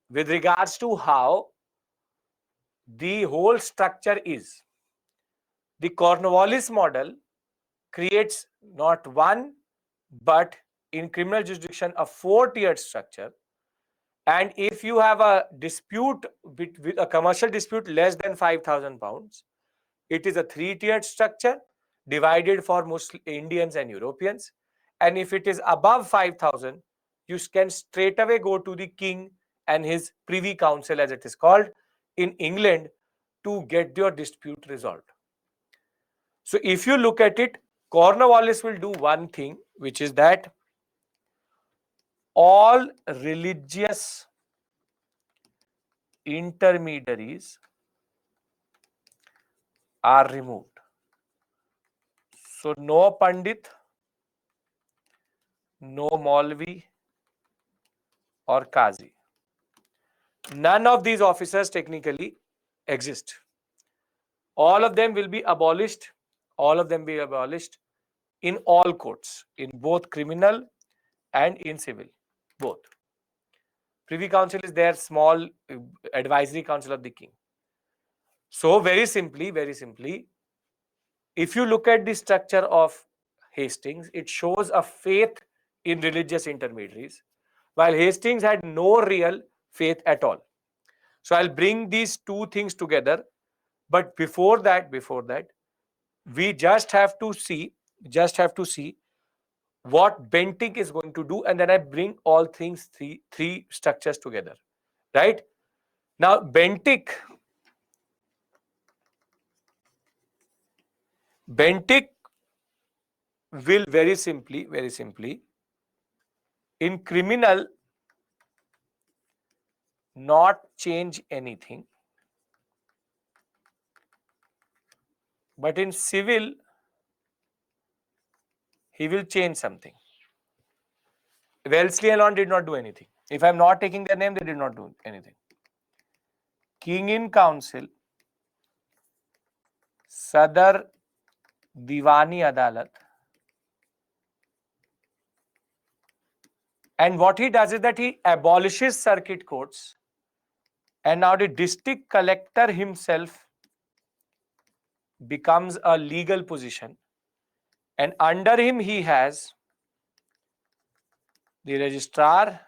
with regards to how the whole structure is. The Cornwallis model creates not one, but in criminal jurisdiction a 4-tiered structure. And if you have a dispute with a commercial dispute less than £5,000, it is a 3-tiered structure divided for Muslim, Indians and Europeans. And if it is above 5,000, you can straight away go to the king and his privy council, as it is called, in England to get your dispute resolved. So if you look at it, Cornwallis will do one thing, which is that all religious intermediaries are removed. So no Pandit, no Maulvi or Qazi. None of these officers technically exist. All of them will be abolished. All of them will be abolished in all courts, in both criminal and in civil, both. Privy Council is their small advisory council of the king. So very simply, if you look at the structure of Hastings, it shows a faith in religious intermediaries, while Hastings had no real faith at all. So I'll bring these two things together. But before that, we just have to see what Bentinck is going to do, and then I bring all things three structures together. Right? Now Bentinck will very simply in criminal not change anything, but in civil he will change something. Wellesley and Lon did not do anything. If I'm not taking their name, they did not do anything. King in council, Sadar Diwani Adalat. And what he does is that he abolishes circuit courts, and now the district collector himself becomes a legal position, and under him he has the registrar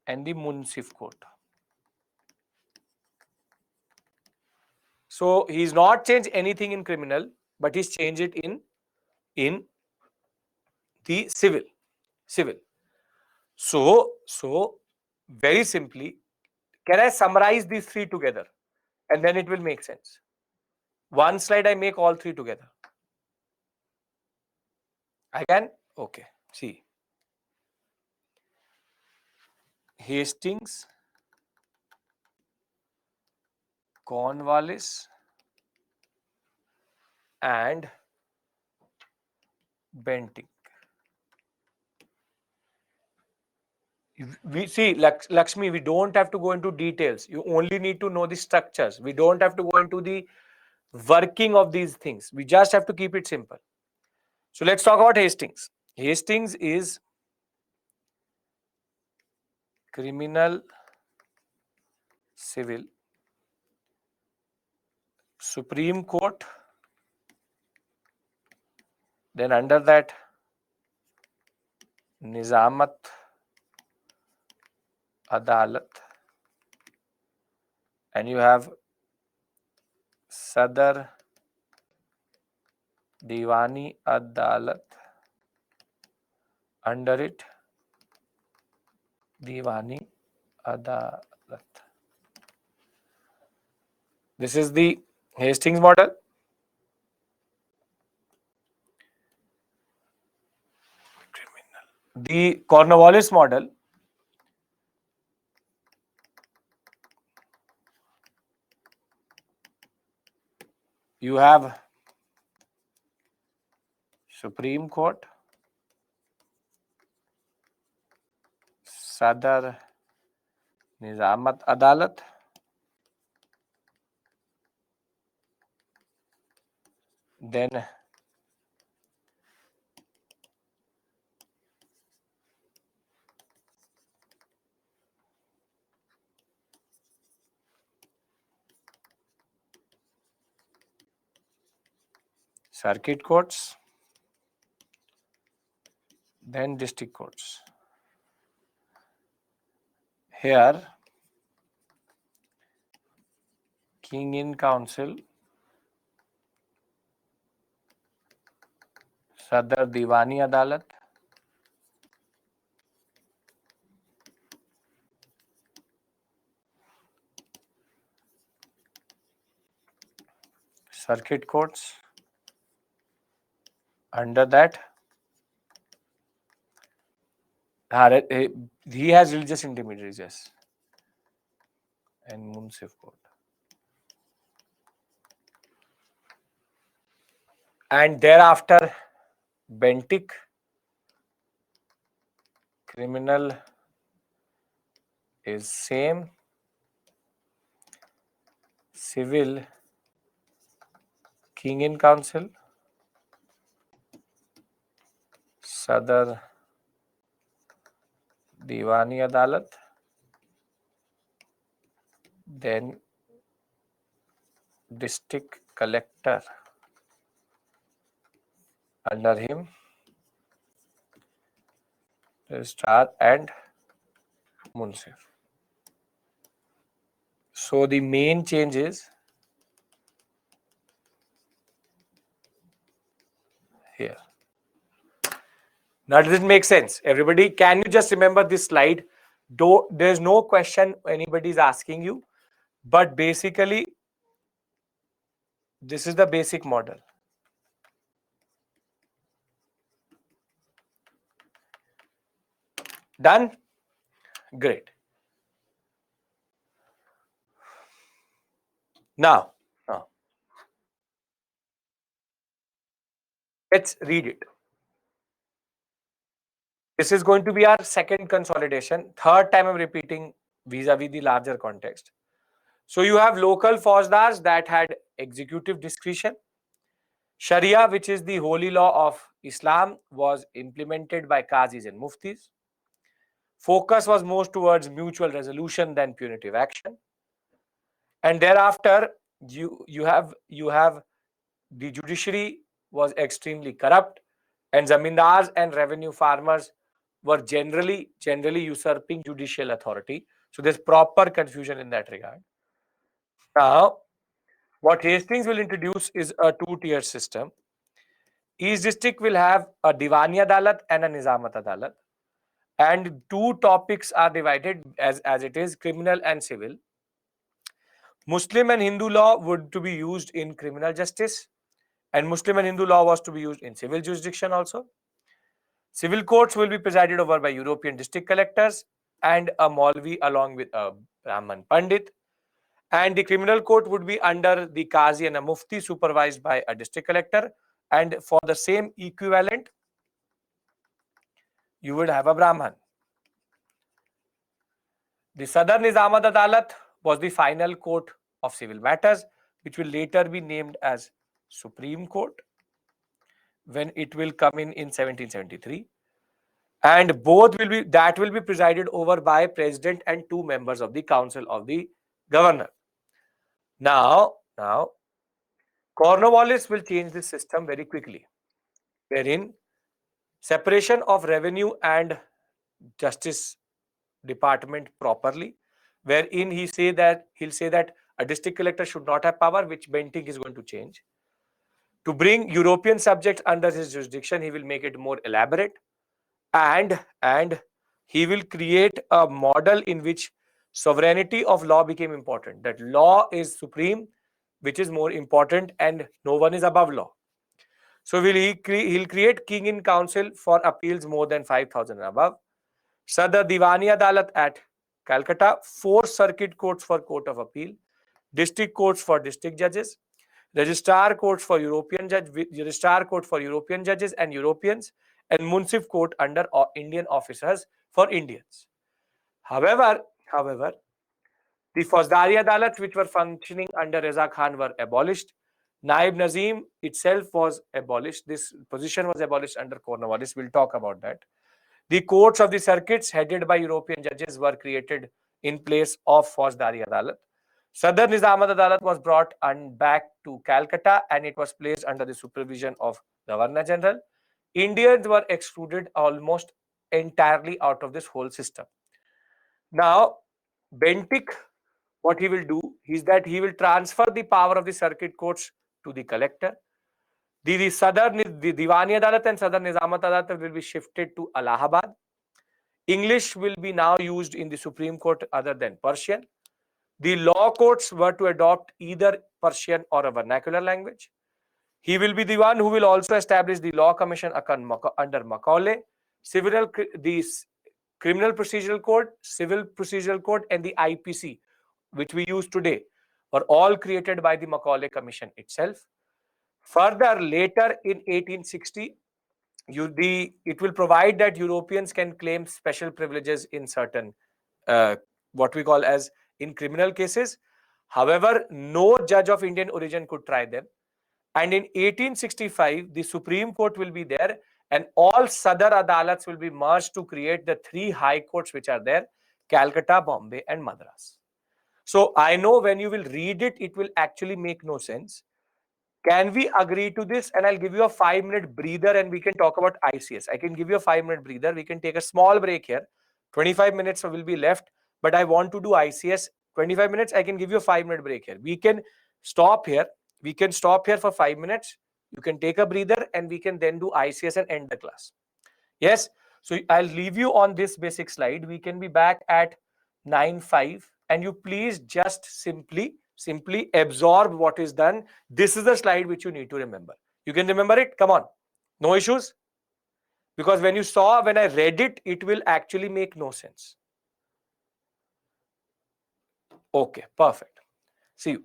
and the munsif court. So he's not changed anything in criminal, but he's changed it in the civil. So very simply, can I summarize these three together? And then it will make sense. One slide, I make all three together. I can? Okay. See. Hastings, Cornwallis, and Bentinck. We see, Lakshmi, we don't have to go into details. You only need to know the structures. We don't have to go into the working of these things. We just have to keep it simple. So let's talk about Hastings. Hastings is criminal, civil, Supreme Court, then under that Nizamat Adalat, and you have Sadar Diwani Adalat, under it Diwani Adalat. This is the Hastings model. The Cornwallis model, you have Supreme Court, Sadar Nizamat Adalat, then circuit courts, then district courts. Here, King in Council, Sadar Diwani Adalat, circuit courts, under that he has religious intermediaries, yes, and Munsif Court. And thereafter, Bentinck, criminal is same, civil, King in Council, Sadar Diwani Adalat, then district collector, under him registrar and Munsif. So the main change is here. Now does it make sense? Everybody, can you just remember this slide? There's no question anybody is asking you, but basically this is the basic model. Done? Great. Now, let's read it. This is going to be our second consolidation. Third time I'm repeating vis-a-vis the larger context. So you have local fauzdars that had executive discretion. Sharia, which is the holy law of Islam, was implemented by qazis and muftis. Focus was more towards mutual resolution than punitive action. And thereafter, you have the judiciary was extremely corrupt, and zamindars and revenue farmers were generally usurping judicial authority. So there's proper confusion in that regard. Now, what Hastings will introduce is a two-tier system. Each district will have a Diwani Adalat and a Nizamat Adalat. And two topics are divided as it is criminal and civil. Muslim and Hindu law would to be used in criminal justice, and Muslim and Hindu law was to be used in civil jurisdiction also. Civil courts will be presided over by European district collectors, and a Maulvi along with a Brahman Pandit. And the criminal court would be under the Qazi and a Mufti supervised by a district collector. And for the same equivalent, you would have a Brahman. The Sadar Nizamad Adalat was the final court of civil matters, which will later be named as Supreme Court when it will come in 1773. And both will be presided over by president and two members of the council of the governor. Now Cornwallis will change this system very quickly, wherein separation of revenue and justice department properly, wherein he'll say that a district collector should not have power, which Bentinck is going to change. To bring European subjects under his jurisdiction, he will make it more elaborate, and he will create a model in which sovereignty of law became important. That law is supreme, which is more important, and no one is above law. So he'll create king in council for appeals more than 5,000 and above. Sadar Diwani Adalat at Calcutta, 4 circuit courts for court of appeal, district courts for district judges, registrar courts for European judges and Europeans, and Munsif court under Indian officers for Indians. However, the Fauzdari Adalat, which were functioning under Reza Khan, were abolished. Naib Nazim itself was abolished. This position was abolished under Cornwallis. We'll talk about that. The courts of the circuits headed by European judges were created in place of Fauzdari Adalat. Sadar Nizamad Adalat was brought back to Calcutta, and it was placed under the supervision of Governor General. Indians were excluded almost entirely out of this whole system. Now, Bentinck, what he will do is that he will transfer the power of the circuit courts to the collector. The Diwani Adalat and Sadar Nizamat Adalat will be shifted to Allahabad. English will be now used in the Supreme Court other than Persian. The law courts were to adopt either Persian or a vernacular language. He will be the one who will also establish the Law Commission under Macaulay. The Criminal Procedural Code, Civil Procedural Code, and the IPC, which we use today, were all created by the Macaulay Commission itself. Further, later in 1860, it will provide that Europeans can claim special privileges in certain what we call as in criminal cases. However, no judge of Indian origin could try them. And in 1865, the Supreme Court will be there, and all Sadar Adalats will be merged to create the 3 high courts which are there: Calcutta, Bombay, and Madras. So I know when you will read it, it will actually make no sense. Can we agree to this? And I'll give you a 5-minute breather and we can talk about ICS. I can give you a 5-minute breather. We can take a small break here. 25 minutes will be left, but I want to do ICS. 25 minutes, I can give you a 5-minute break here. We can stop here. We can stop here for 5 minutes. You can take a breather and we can then do ICS and end the class. Yes. So I'll leave you on this basic slide. We can be back at 9:05, and you please just simply absorb what is done. This is the slide which you need to remember. You can remember it. Come on. No issues. Because when I read it, it will actually make no sense. Okay, perfect. See you.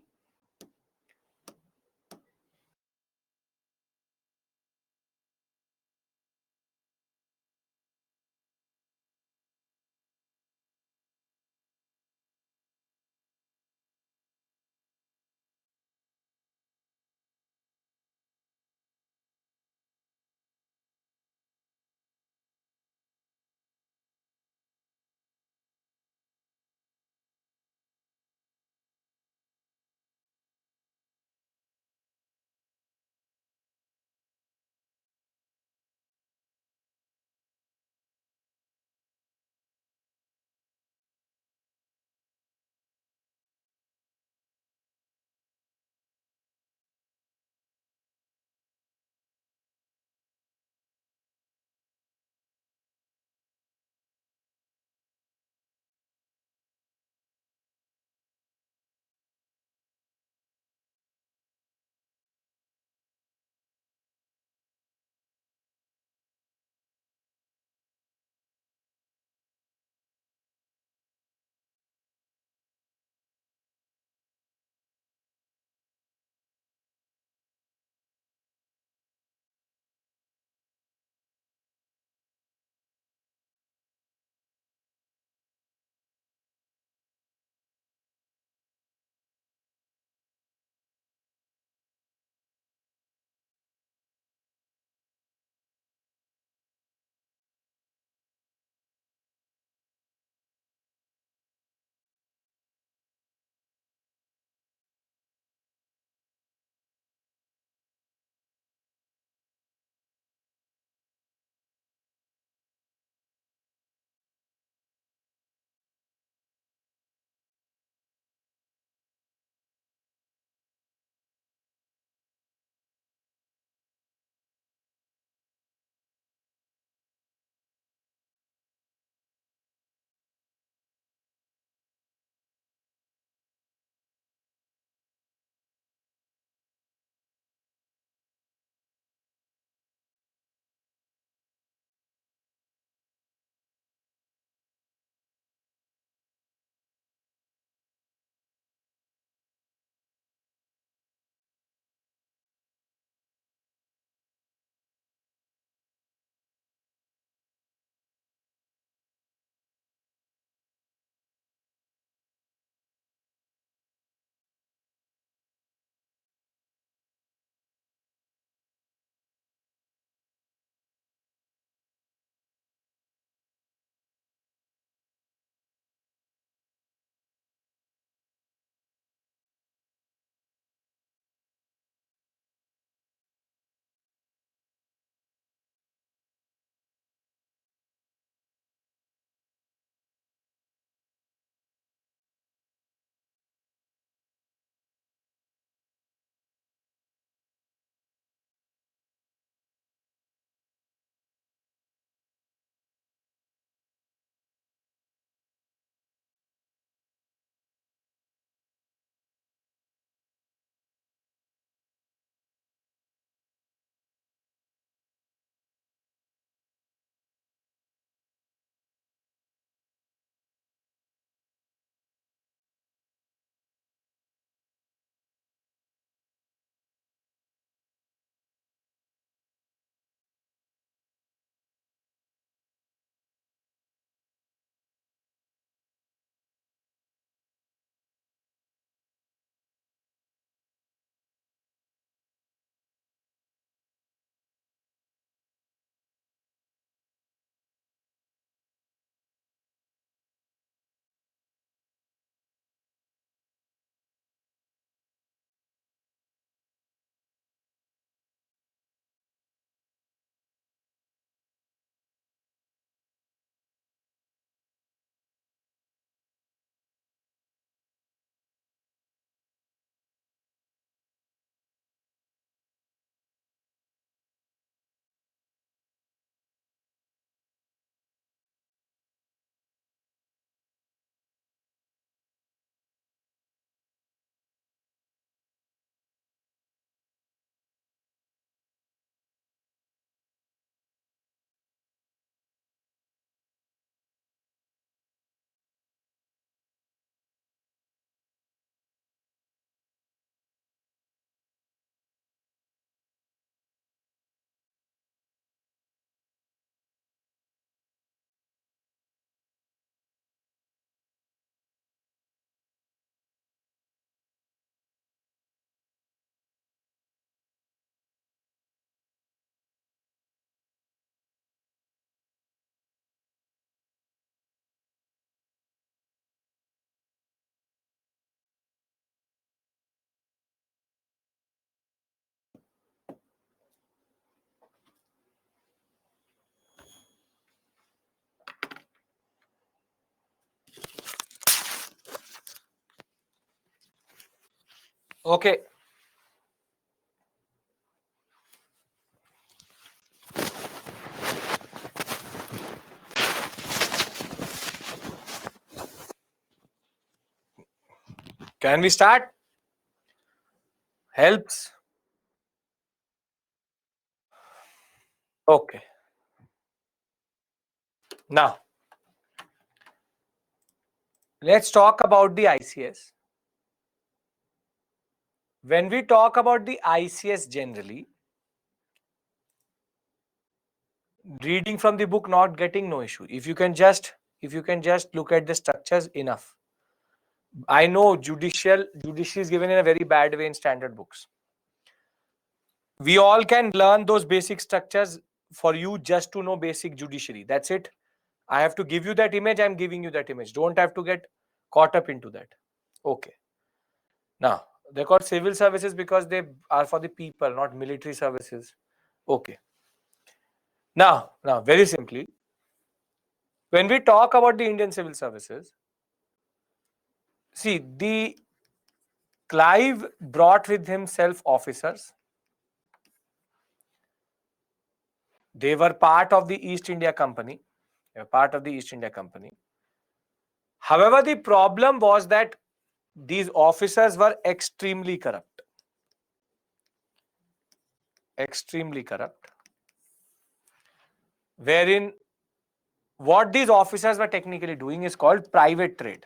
Okay. Can we start? Helps. Okay. Now, let's talk about the ICS. When we talk about the ICS generally, reading from the book, not getting, no issue. If you can just look at the structures, enough. I know judiciary is given in a very bad way in standard books. We all can learn those basic structures for you just to know basic judiciary. That's it. I have to give you that image. I'm giving you that image. Don't have to get caught up into that. Okay. Now, they're called civil services because they are for the people, not military services. Okay. Now, very simply, when we talk about the Indian civil services, see, the Clive brought with himself officers. They were part of the East India Company. However, the problem was that these officers were extremely corrupt. Wherein what these officers were technically doing is called private trade.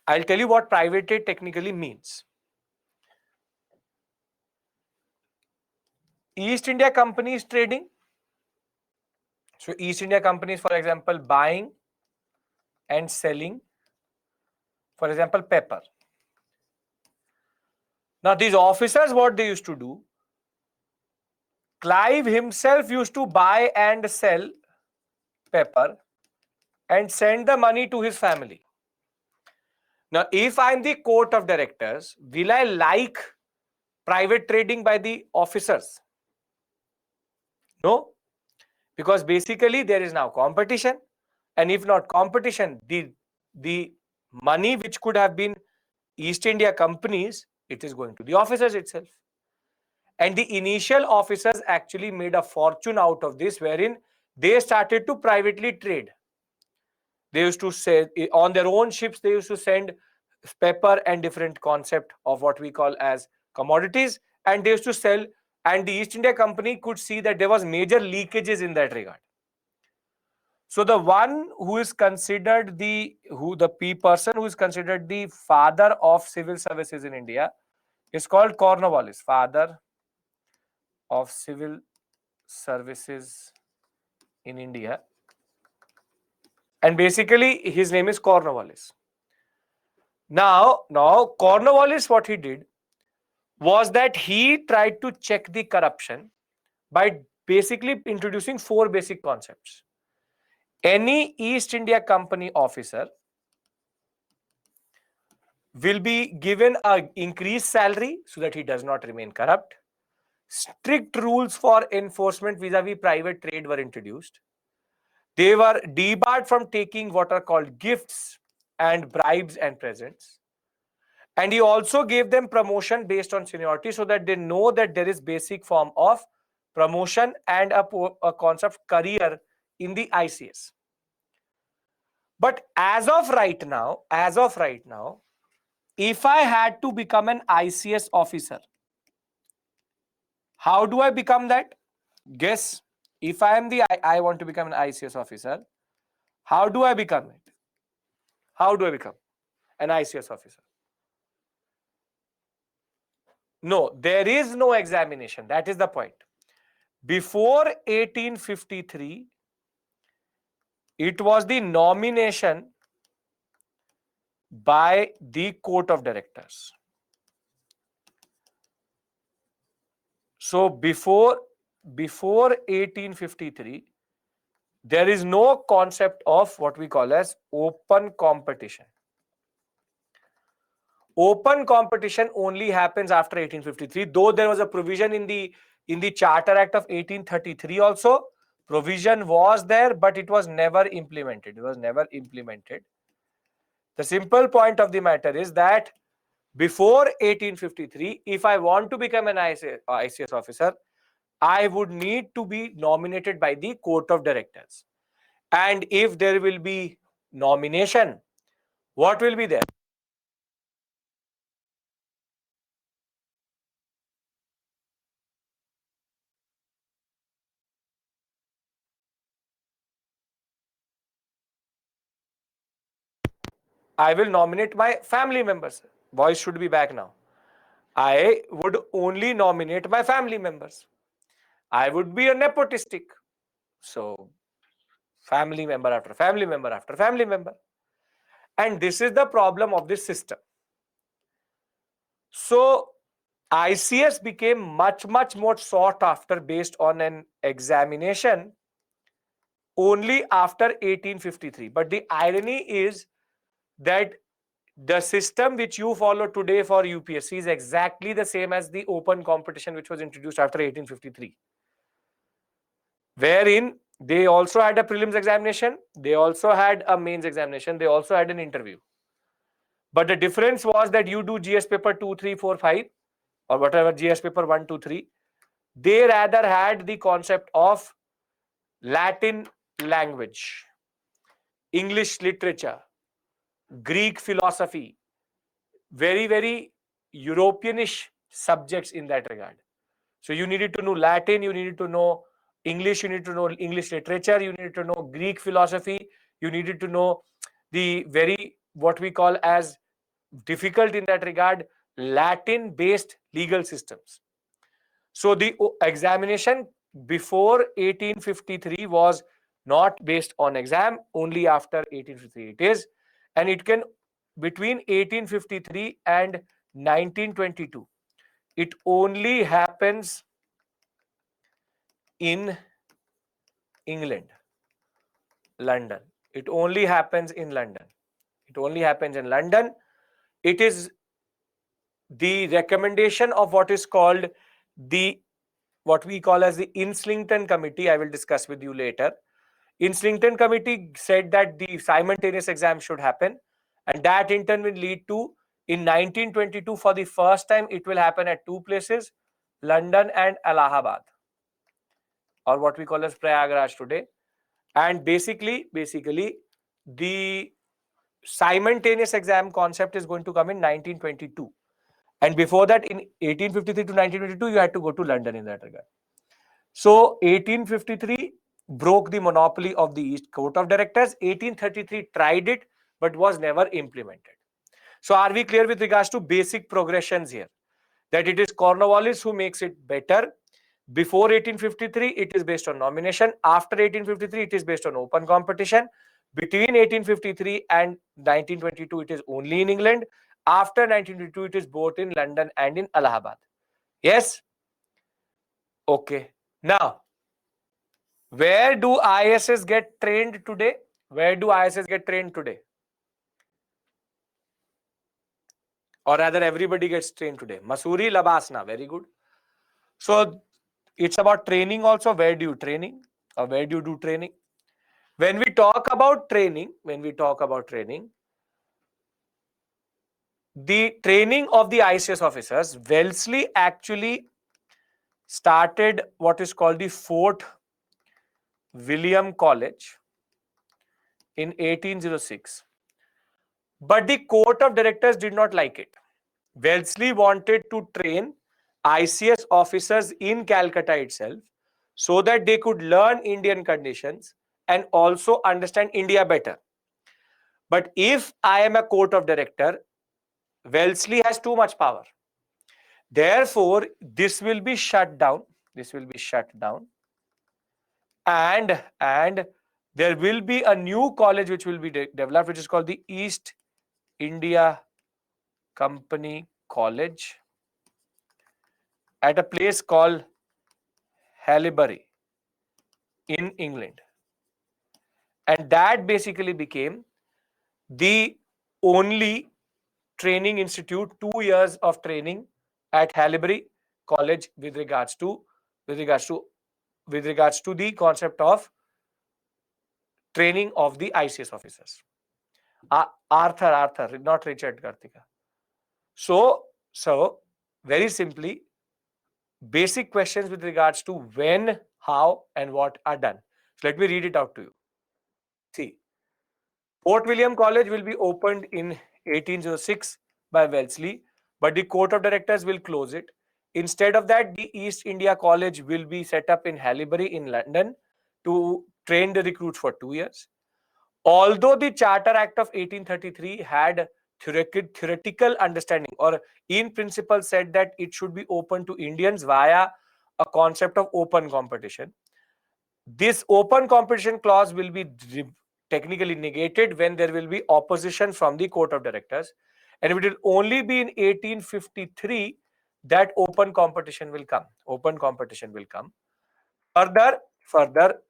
I'll tell you what private trade technically means. East India Company is trading. So East India Company is, for example, buying and selling, for example, pepper. Now these officers, what they used to do, Clive himself used to buy and sell pepper and send the money to his family. Now, if I'm the court of directors, will I like private trading by the officers? No, because basically there is now competition, and if not competition, the money which could have been East India Companies, it is going to the officers itself. And the initial officers actually made a fortune out of this, wherein they started to privately trade. They used to say on their own ships, they used to send pepper and different concept of what we call as commodities, and they used to sell, and the East India Company could see that there was major leakages in that regard. So the one who is considered the person who is considered the father of civil services in India is called Cornwallis, father of civil services in India, and basically his name is Cornwallis. Now Cornwallis, what he did was that he tried to check the corruption by basically introducing 4 basic concepts. Any East India Company officer will be given an increased salary so that he does not remain corrupt. Strict rules for enforcement vis-a-vis private trade were introduced. They were debarred from taking what are called gifts and bribes and presents. And he also gave them promotion based on seniority so that they know that there is basic form of promotion and a concept career in the ICS. But as of right now, if I had to become an ICS officer, how do I become that? Guess. If I want to become an ICS officer, how do I become it? How do I become an ICS officer? No, there is no examination. That is the point. Before 1853, it was the nomination by the court of directors. So before 1853, there is no concept of what we call as open competition. Open competition only happens after 1853, though there was a provision in the Charter Act of 1833 also. Provision was there, but it was never implemented. The simple point of the matter is that before 1853, if I want to become an ICS officer, I would need to be nominated by the court of directors. And if there will be nomination, what will be there? I will nominate my family members. Voice should be back now. I would only nominate my family members. I would be a nepotistic. So, family member after family member after family member. And this is the problem of this system. So, ICS became much more sought after based on an examination only after 1853. But the irony is that the system which you follow today for UPSC is exactly the same as the open competition which was introduced after 1853, wherein they also had a prelims examination, they also had a mains examination, they also had an interview. But the difference was that you do GS paper 2, 3, 4, 5 or whatever, GS paper 1, 2, 3. They rather had the concept of Latin language, English literature, Greek philosophy, very Europeanish subjects in that regard. So you needed to know Latin, you needed to know English, you needed to know English literature, you needed to know Greek philosophy, you needed to know the very, what we call as difficult in that regard, Latin based legal systems. So the examination before 1853 was not based on exam, only after 1853 it is. And it can, between 1853 and 1922, it only happens in England, London. It only happens in London. It only happens in London. It is the recommendation of what is called what we call as the Islington Committee. I will discuss with you later. Islington Committee said that the simultaneous exam should happen, and that in turn will lead to, in 1922, for the first time, it will happen at two places, London and Allahabad, or what we call as Prayagraj today. And basically, the simultaneous exam concept is going to come in 1922. And before that, in 1853 to 1922, you had to go to London in that regard. So 1853 broke the monopoly of the East Court of Directors. 1833 tried it, but was never implemented. So are we clear with regards to basic progressions here? That it is Cornwallis who makes it better. Before 1853, it is based on nomination. After 1853, it is based on open competition. Between 1853 and 1922, it is only in England. After 1922, it is both in London and in Allahabad. Yes? Okay. Now, where do ISS get trained today? Where do ISS get trained today? Or rather, everybody gets trained today. Masuri, Labasna. Very good. So, it's about training also. Where do you training? Or where do you do training? When we talk about training, the training of the ICS officers, Wellesley actually started what is called the Fort William College in 1806. But the Court of Directors did not like it. Wellesley wanted to train ICS officers in Calcutta itself so that they could learn Indian conditions and also understand India better. But if I am a Court of Director, Wellesley has too much power. Therefore, this will be shut down. This will be shut down. And there will be a new college which will be developed, which is called the East India Company College at a place called Haileybury in England. And that basically became the only training institute, 2 years of training at Haileybury College with regards to the concept of training of the ICS officers. Arthur, not Richard Kartika. So very simply, basic questions with regards to when, how, and what are done. So let me read it out to you. See, Fort William College will be opened in 1806 by Wellesley, but the Court of Directors will close it. Instead of that, the East India College will be set up in Haileybury in London to train the recruits for 2 years. Although the Charter Act of 1833 had theoretical understanding or in principle said that it should be open to Indians via a concept of open competition, this open competition clause will be technically negated when there will be opposition from the Court of Directors, and it will only be in 1853 that open competition will come. Further,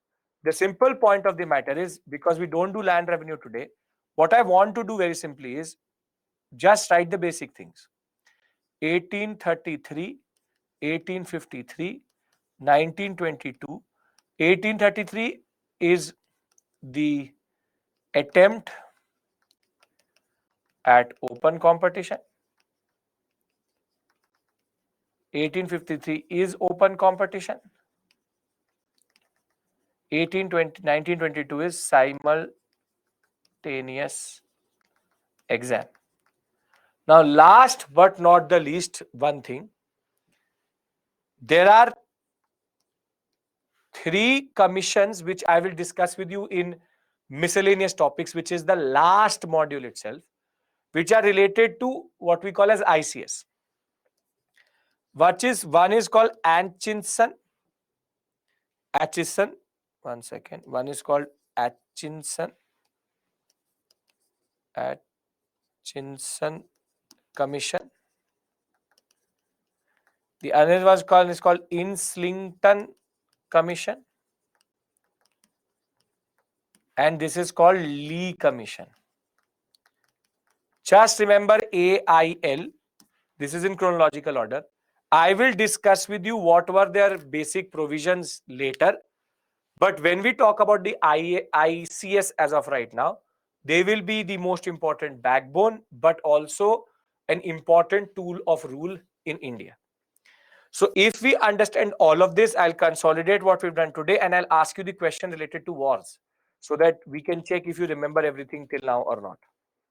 the simple point of the matter is, because we don't do land revenue today, what I want to do very simply is just write the basic things. 1833, 1853, 1922. 1833 is the attempt at open competition. 1853 is open competition. 1922 is simultaneous exam. Now, last but not the least, one thing. There are 3 commissions which I will discuss with you in miscellaneous topics, which is the last module itself, which are related to what we call as ICS. One is called Atchison. One second. One is called Atchison Commission. The other was called Islington Commission, and this is called Lee Commission. Just remember AIL. This is in chronological order. I will discuss with you what were their basic provisions later. But when we talk about the ICS as of right now, they will be the most important backbone, but also an important tool of rule in India. So if we understand all of this, I'll consolidate what we've done today and I'll ask you the question related to wars so that we can check if you remember everything till now or not.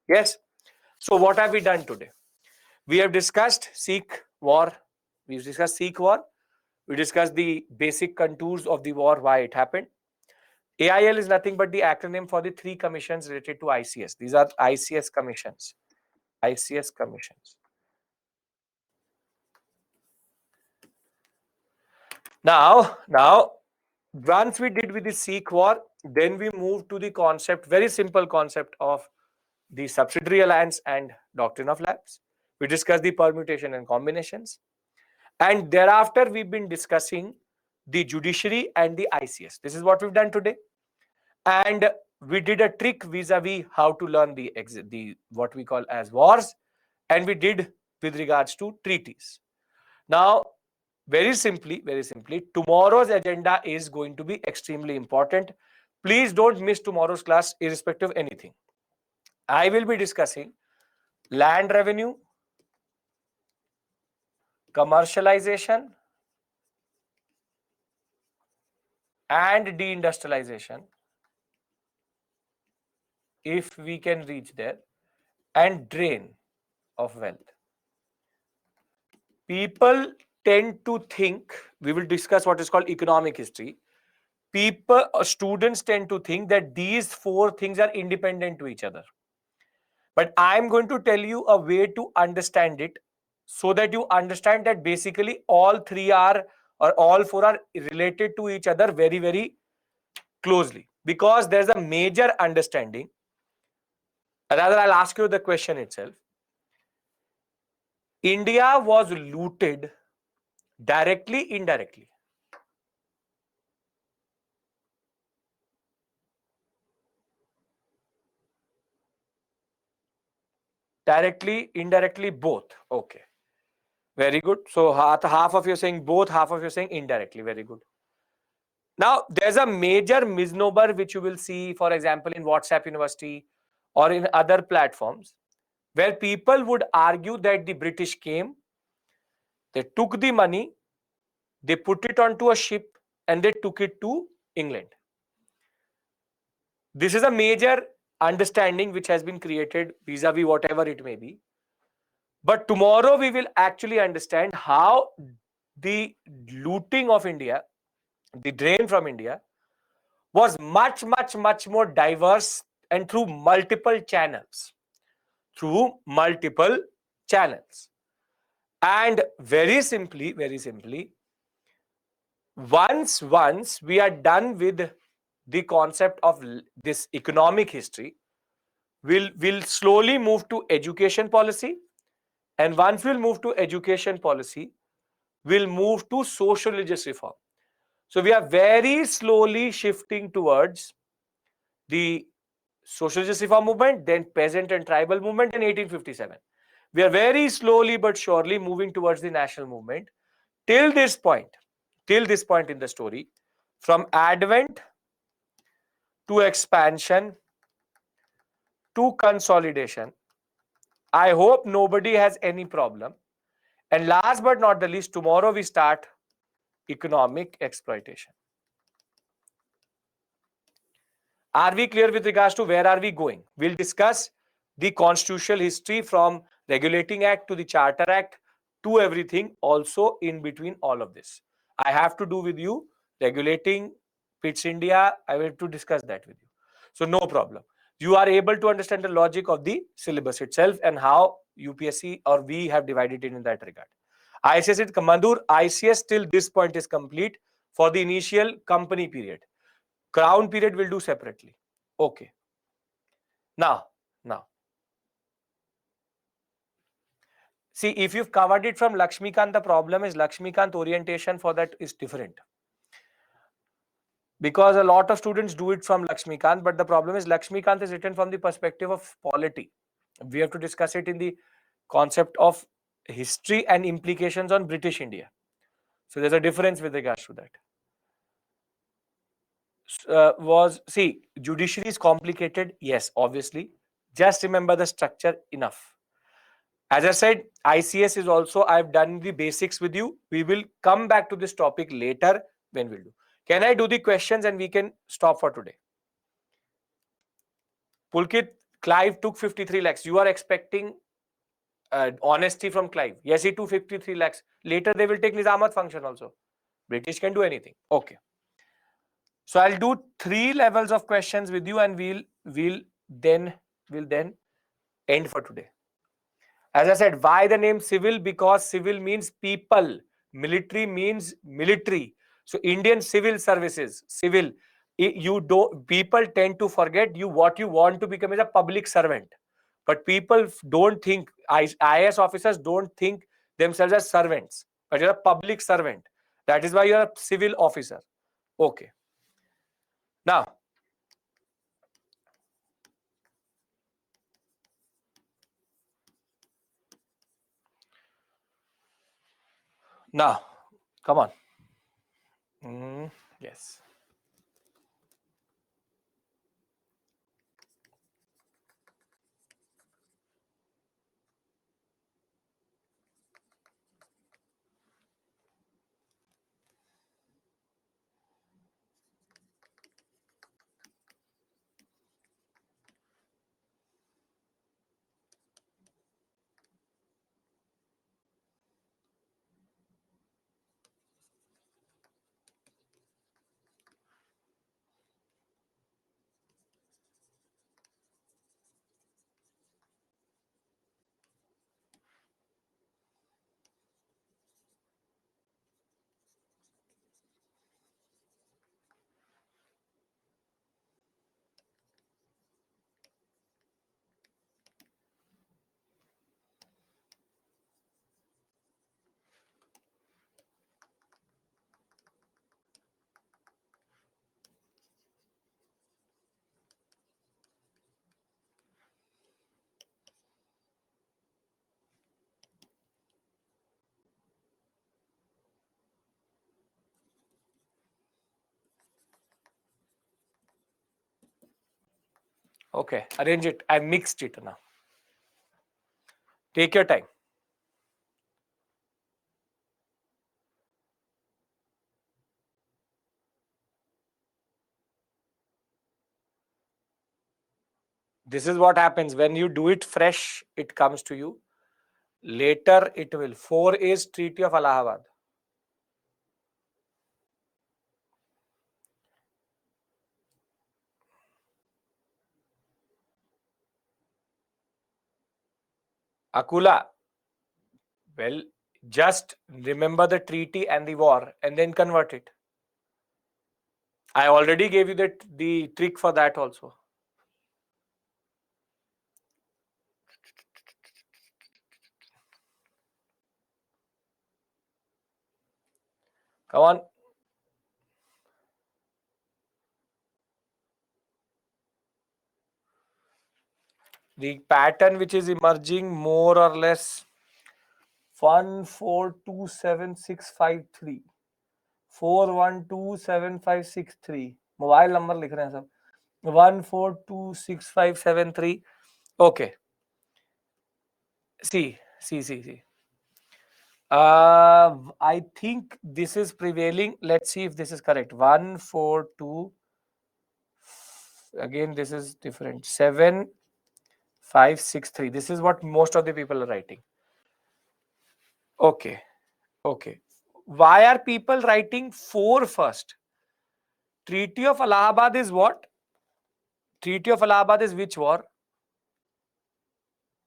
Yes? So what have we done today? We have discussed Sikh war. We discussed the basic contours of the war, why it happened. AIL is nothing but the acronym for the 3 commissions related to ICS. These are ICS commissions. Now, once we did with the Sikh war, then we moved to the concept, very simple concept of the subsidiary alliance and doctrine of lapse. We discussed the permutation and combinations. And thereafter, we've been discussing the judiciary and the ICS. This is what we've done today. And we did a trick vis-a-vis how to learn the what we call as wars, and we did with regards to treaties. Now, very simply, tomorrow's agenda is going to be extremely important. Please don't miss tomorrow's class, irrespective of anything. I will be discussing land revenue, commercialization, and deindustrialization, if we can reach there, and drain of wealth. People tend to think, we will discuss what is called economic history. Students tend to think that these 4 things are independent to each other. But I'm going to tell you a way to understand it so that you understand that basically all 3 are or all 4 are related to each other very, very closely, because there's a major understanding. Rather, I'll ask you the question itself. India was looted directly, indirectly. Directly, indirectly, both. Okay. Very good. So half of you saying both, half of you saying indirectly. Very good. Now, there's a major misnomer which you will see, for example, in WhatsApp University or in other platforms, where people would argue that the British came, they took the money, they put it onto a ship, and they took it to England. This is a major understanding which has been created vis-a-vis whatever it may be. But tomorrow we will actually understand how the looting of India, the drain from India, was much, much, much more diverse and through multiple channels. Through multiple channels. And very simply, once we are done with the concept of this economic history, we'll slowly move to education policy. And once we'll move to education policy, we'll move to social religious reform. So we are very slowly shifting towards the social justice reform movement, then peasant and tribal movement in 1857. We are very slowly but surely moving towards the national movement. Till this point in the story, from advent to expansion to consolidation, I hope nobody has any problem. And last but not the least, tomorrow we start economic exploitation. Are we clear with regards to where are we going? We'll discuss the constitutional history from Regulating Act to the Charter Act to everything also in between all of this. I have to do with you regulating PITS India. I will to discuss that with you. So no problem. You are able to understand the logic of the syllabus itself and how UPSC or we have divided it in that regard. ICS it Mandur, ICS till this point is complete for the initial company period. Crown period will do separately. Okay. Now, see, if you've covered it from Lakshmikant, the problem is Lakshmikant orientation for that is different. Because a lot of students do it from Lakshmikant, but the problem is Lakshmikant is written from the perspective of polity. We have to discuss it in the concept of history and implications on British India. So there's a difference with regards to that. See, judiciary is complicated. Yes, obviously. Just remember the structure enough. As I said, ICS is also, I've done the basics with you. We will come back to this topic later when we'll do. Can I do the questions and we can stop for today? Pulkit, Clive took 53 lakhs. You are expecting honesty from Clive. Yes, he took 53 lakhs. Later they will take Nizamat function also. British can do anything. Okay. So I'll do 3 levels of questions with you and we'll then end for today. As I said, why the name civil? Because civil means people. Military means military. So Indian civil services, civil. You don't. People tend to forget what you want to become is a public servant. But people don't think, IAS officers don't think themselves as servants. But you're a public servant. That is why you're a civil officer. Okay. Now, come on. Yes. Okay, arrange it. I mixed it now. Take your time. This is what happens when you do it fresh, it comes to you. Later it will. 4 is Treaty of Allahabad. Akula. Well, just remember the treaty and the war and then convert it. I already gave you the trick for that also. Come on. The pattern which is emerging more or less 1427653 4127563 mobile number लिख रहे हैं सब 1426573 okay see I think this is prevailing. Let's see if this is correct. 142 again this is different 7563. This is what most of the people are writing. Okay. Why are people writing 4 first? Treaty of Allahabad is what? Treaty of Allahabad is which war?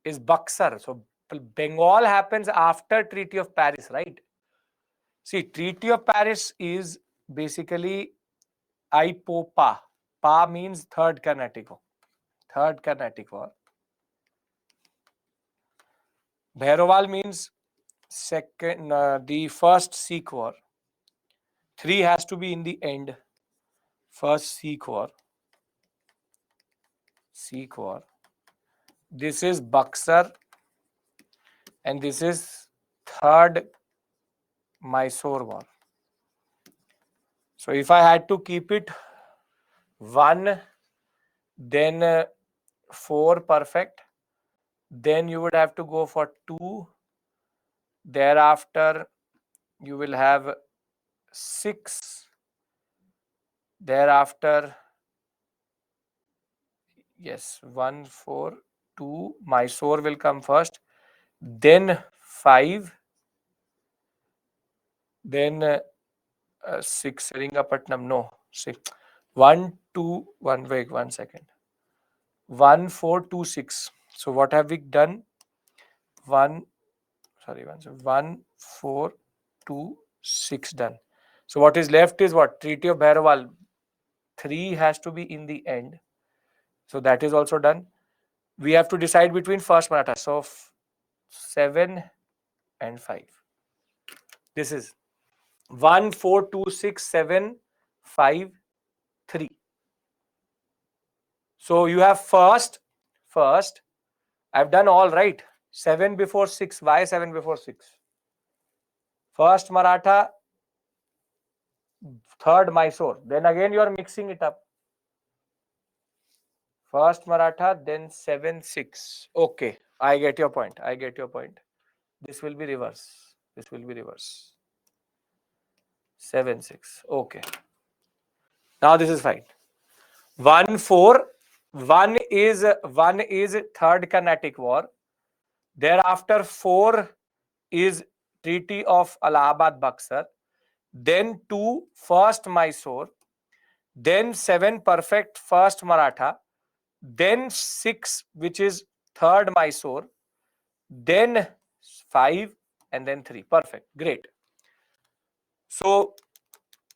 Is Buxar. So Bengal happens after Treaty of Paris, right? See, Treaty of Paris is basically IPOPA. Pa means Third Carnatic War. Third Carnatic War. Bhairoval means second, the first Sikh War. 3 has to be in the end. First Sikh War. This is Buxar and this is third Mysore War. So if I had to keep it 1, then 4 perfect, then you would have to go for 2. Thereafter you will have 6. Thereafter, yes, 1, 4, 2. Mysore will come first. Then 5. Then 6. Seringamapatnam. No. 6. 1, 2, 1. Wait, 1 second. 1, 4, 2, 6. So what have we done? 1, 4, 2, 6 done. So what is left is what? Treaty of Bhairoval. 3 has to be in the end. So that is also done. We have to decide between first Maratha. So 7 and 5. This is 1, 4, 2, 6, 7, 5, 3. So you have first. I've done all right. 7 before 6. Why 7 before 6? First Maratha, third Mysore. Then again you are mixing it up. First Maratha, then 7, 6. Okay, I get your point. This will be reverse. 7, 6. Okay. Now this is fine. 1, 4. 1 is third Carnatic War. Thereafter 4 is Treaty of Allahabad Buxar. Then 2 first Mysore. Then 7 perfect first Maratha. Then 6 which is third Mysore. Then 5 and then 3. Perfect. Great. So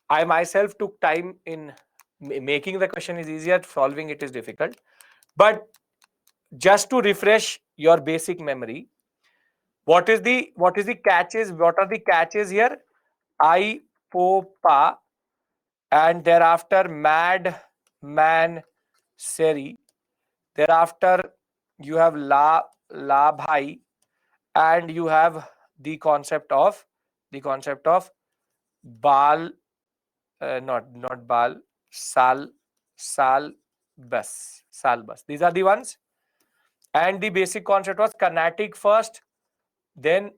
I myself took time in making the question is easier, solving it is difficult. But just to refresh your basic memory, what is the catches? What are the catches here? IPOPA and thereafter Mad Man Seri. Thereafter you have La Bhai and you have the concept of Bal, not Bal, Sal bus, Sal bus. These are the ones. And the basic concept was Carnatic first, then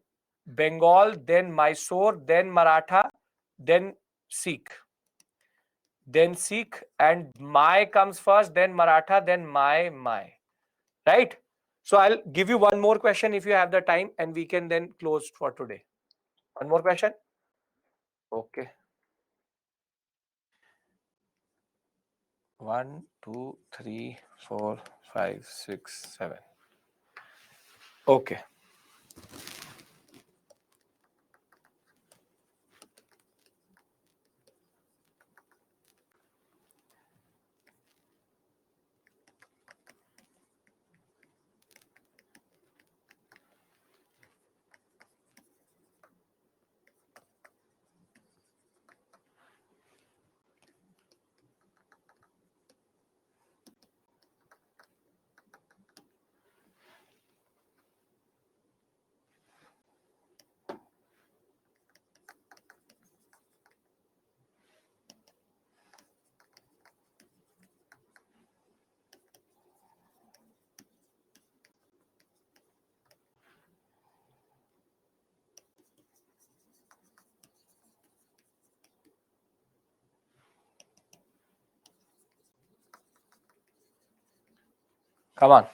Bengal, then Mysore, then Maratha, then Sikh. Then Sikh, and my comes first, then Maratha, then my. Right? So I'll give you one more question if you have the time, and we can then close for today. One more question? Okay. 1, 2, 3, 4, 5, 6, 7. Okay. Come on.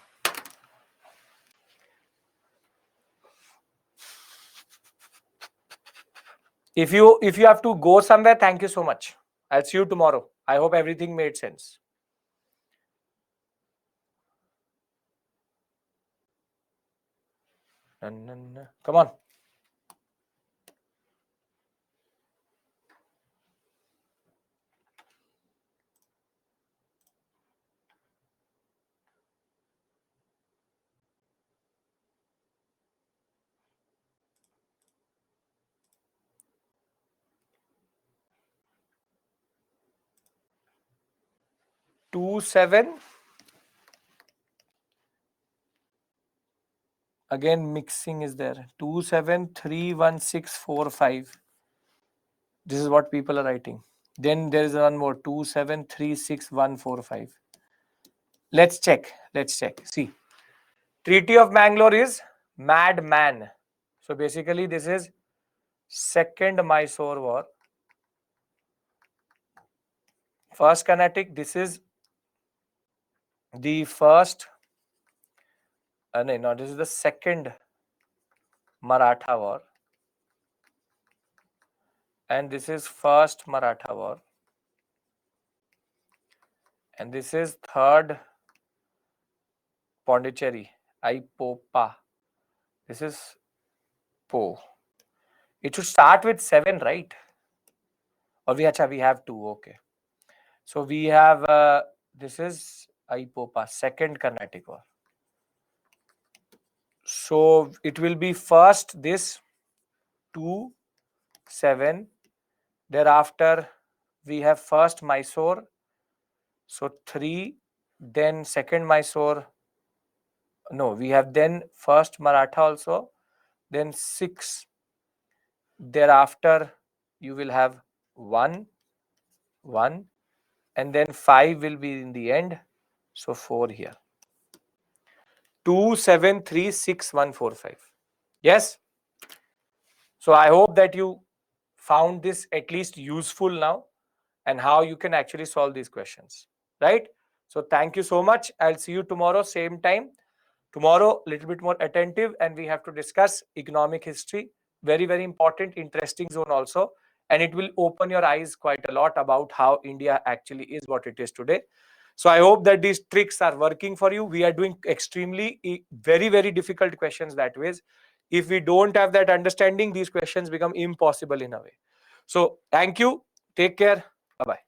If you have to go somewhere, thank you so much. I'll see you tomorrow. I hope everything made sense. Come on. Two, 7. Again, mixing is there. 2, 7, 3, 1, 6, 4, 5. This is what people are writing. Then there is one more. 2, 7, 3, 6, 1, 4, 5. Let's check. Let's check. See. Treaty of Mangalore is madman. So basically, this is Second Mysore War. First Carnatic. This is the first. No, this is the second Maratha War. And this is first Maratha War. And this is third Pondicherry, Ipopa. This is Po. It should start with 7, right? Or we have 2. Okay. So we have this is Ipopa, second Carnatic War. So it will be first this 2, 7. Thereafter we have first Mysore. So 3. Then second Mysore. No, we have then first Maratha also. Then 6. Thereafter you will have 1, 1, and then 5 will be in the end. So 4 here. 2, 7, 3, 6, 1, 4, 5. Yes. So I hope that you found this at least useful now, and how you can actually solve these questions, right? So thank you so much. I'll see you tomorrow, same time. Tomorrow, a little bit more attentive, and we have to discuss economic history. Very, very important, interesting zone also. And it will open your eyes quite a lot about how India actually is what it is today. So I hope that these tricks are working for you. We are doing extremely, very, very difficult questions that ways. If we don't have that understanding, these questions become impossible in a way. So thank you. Take care. Bye-bye.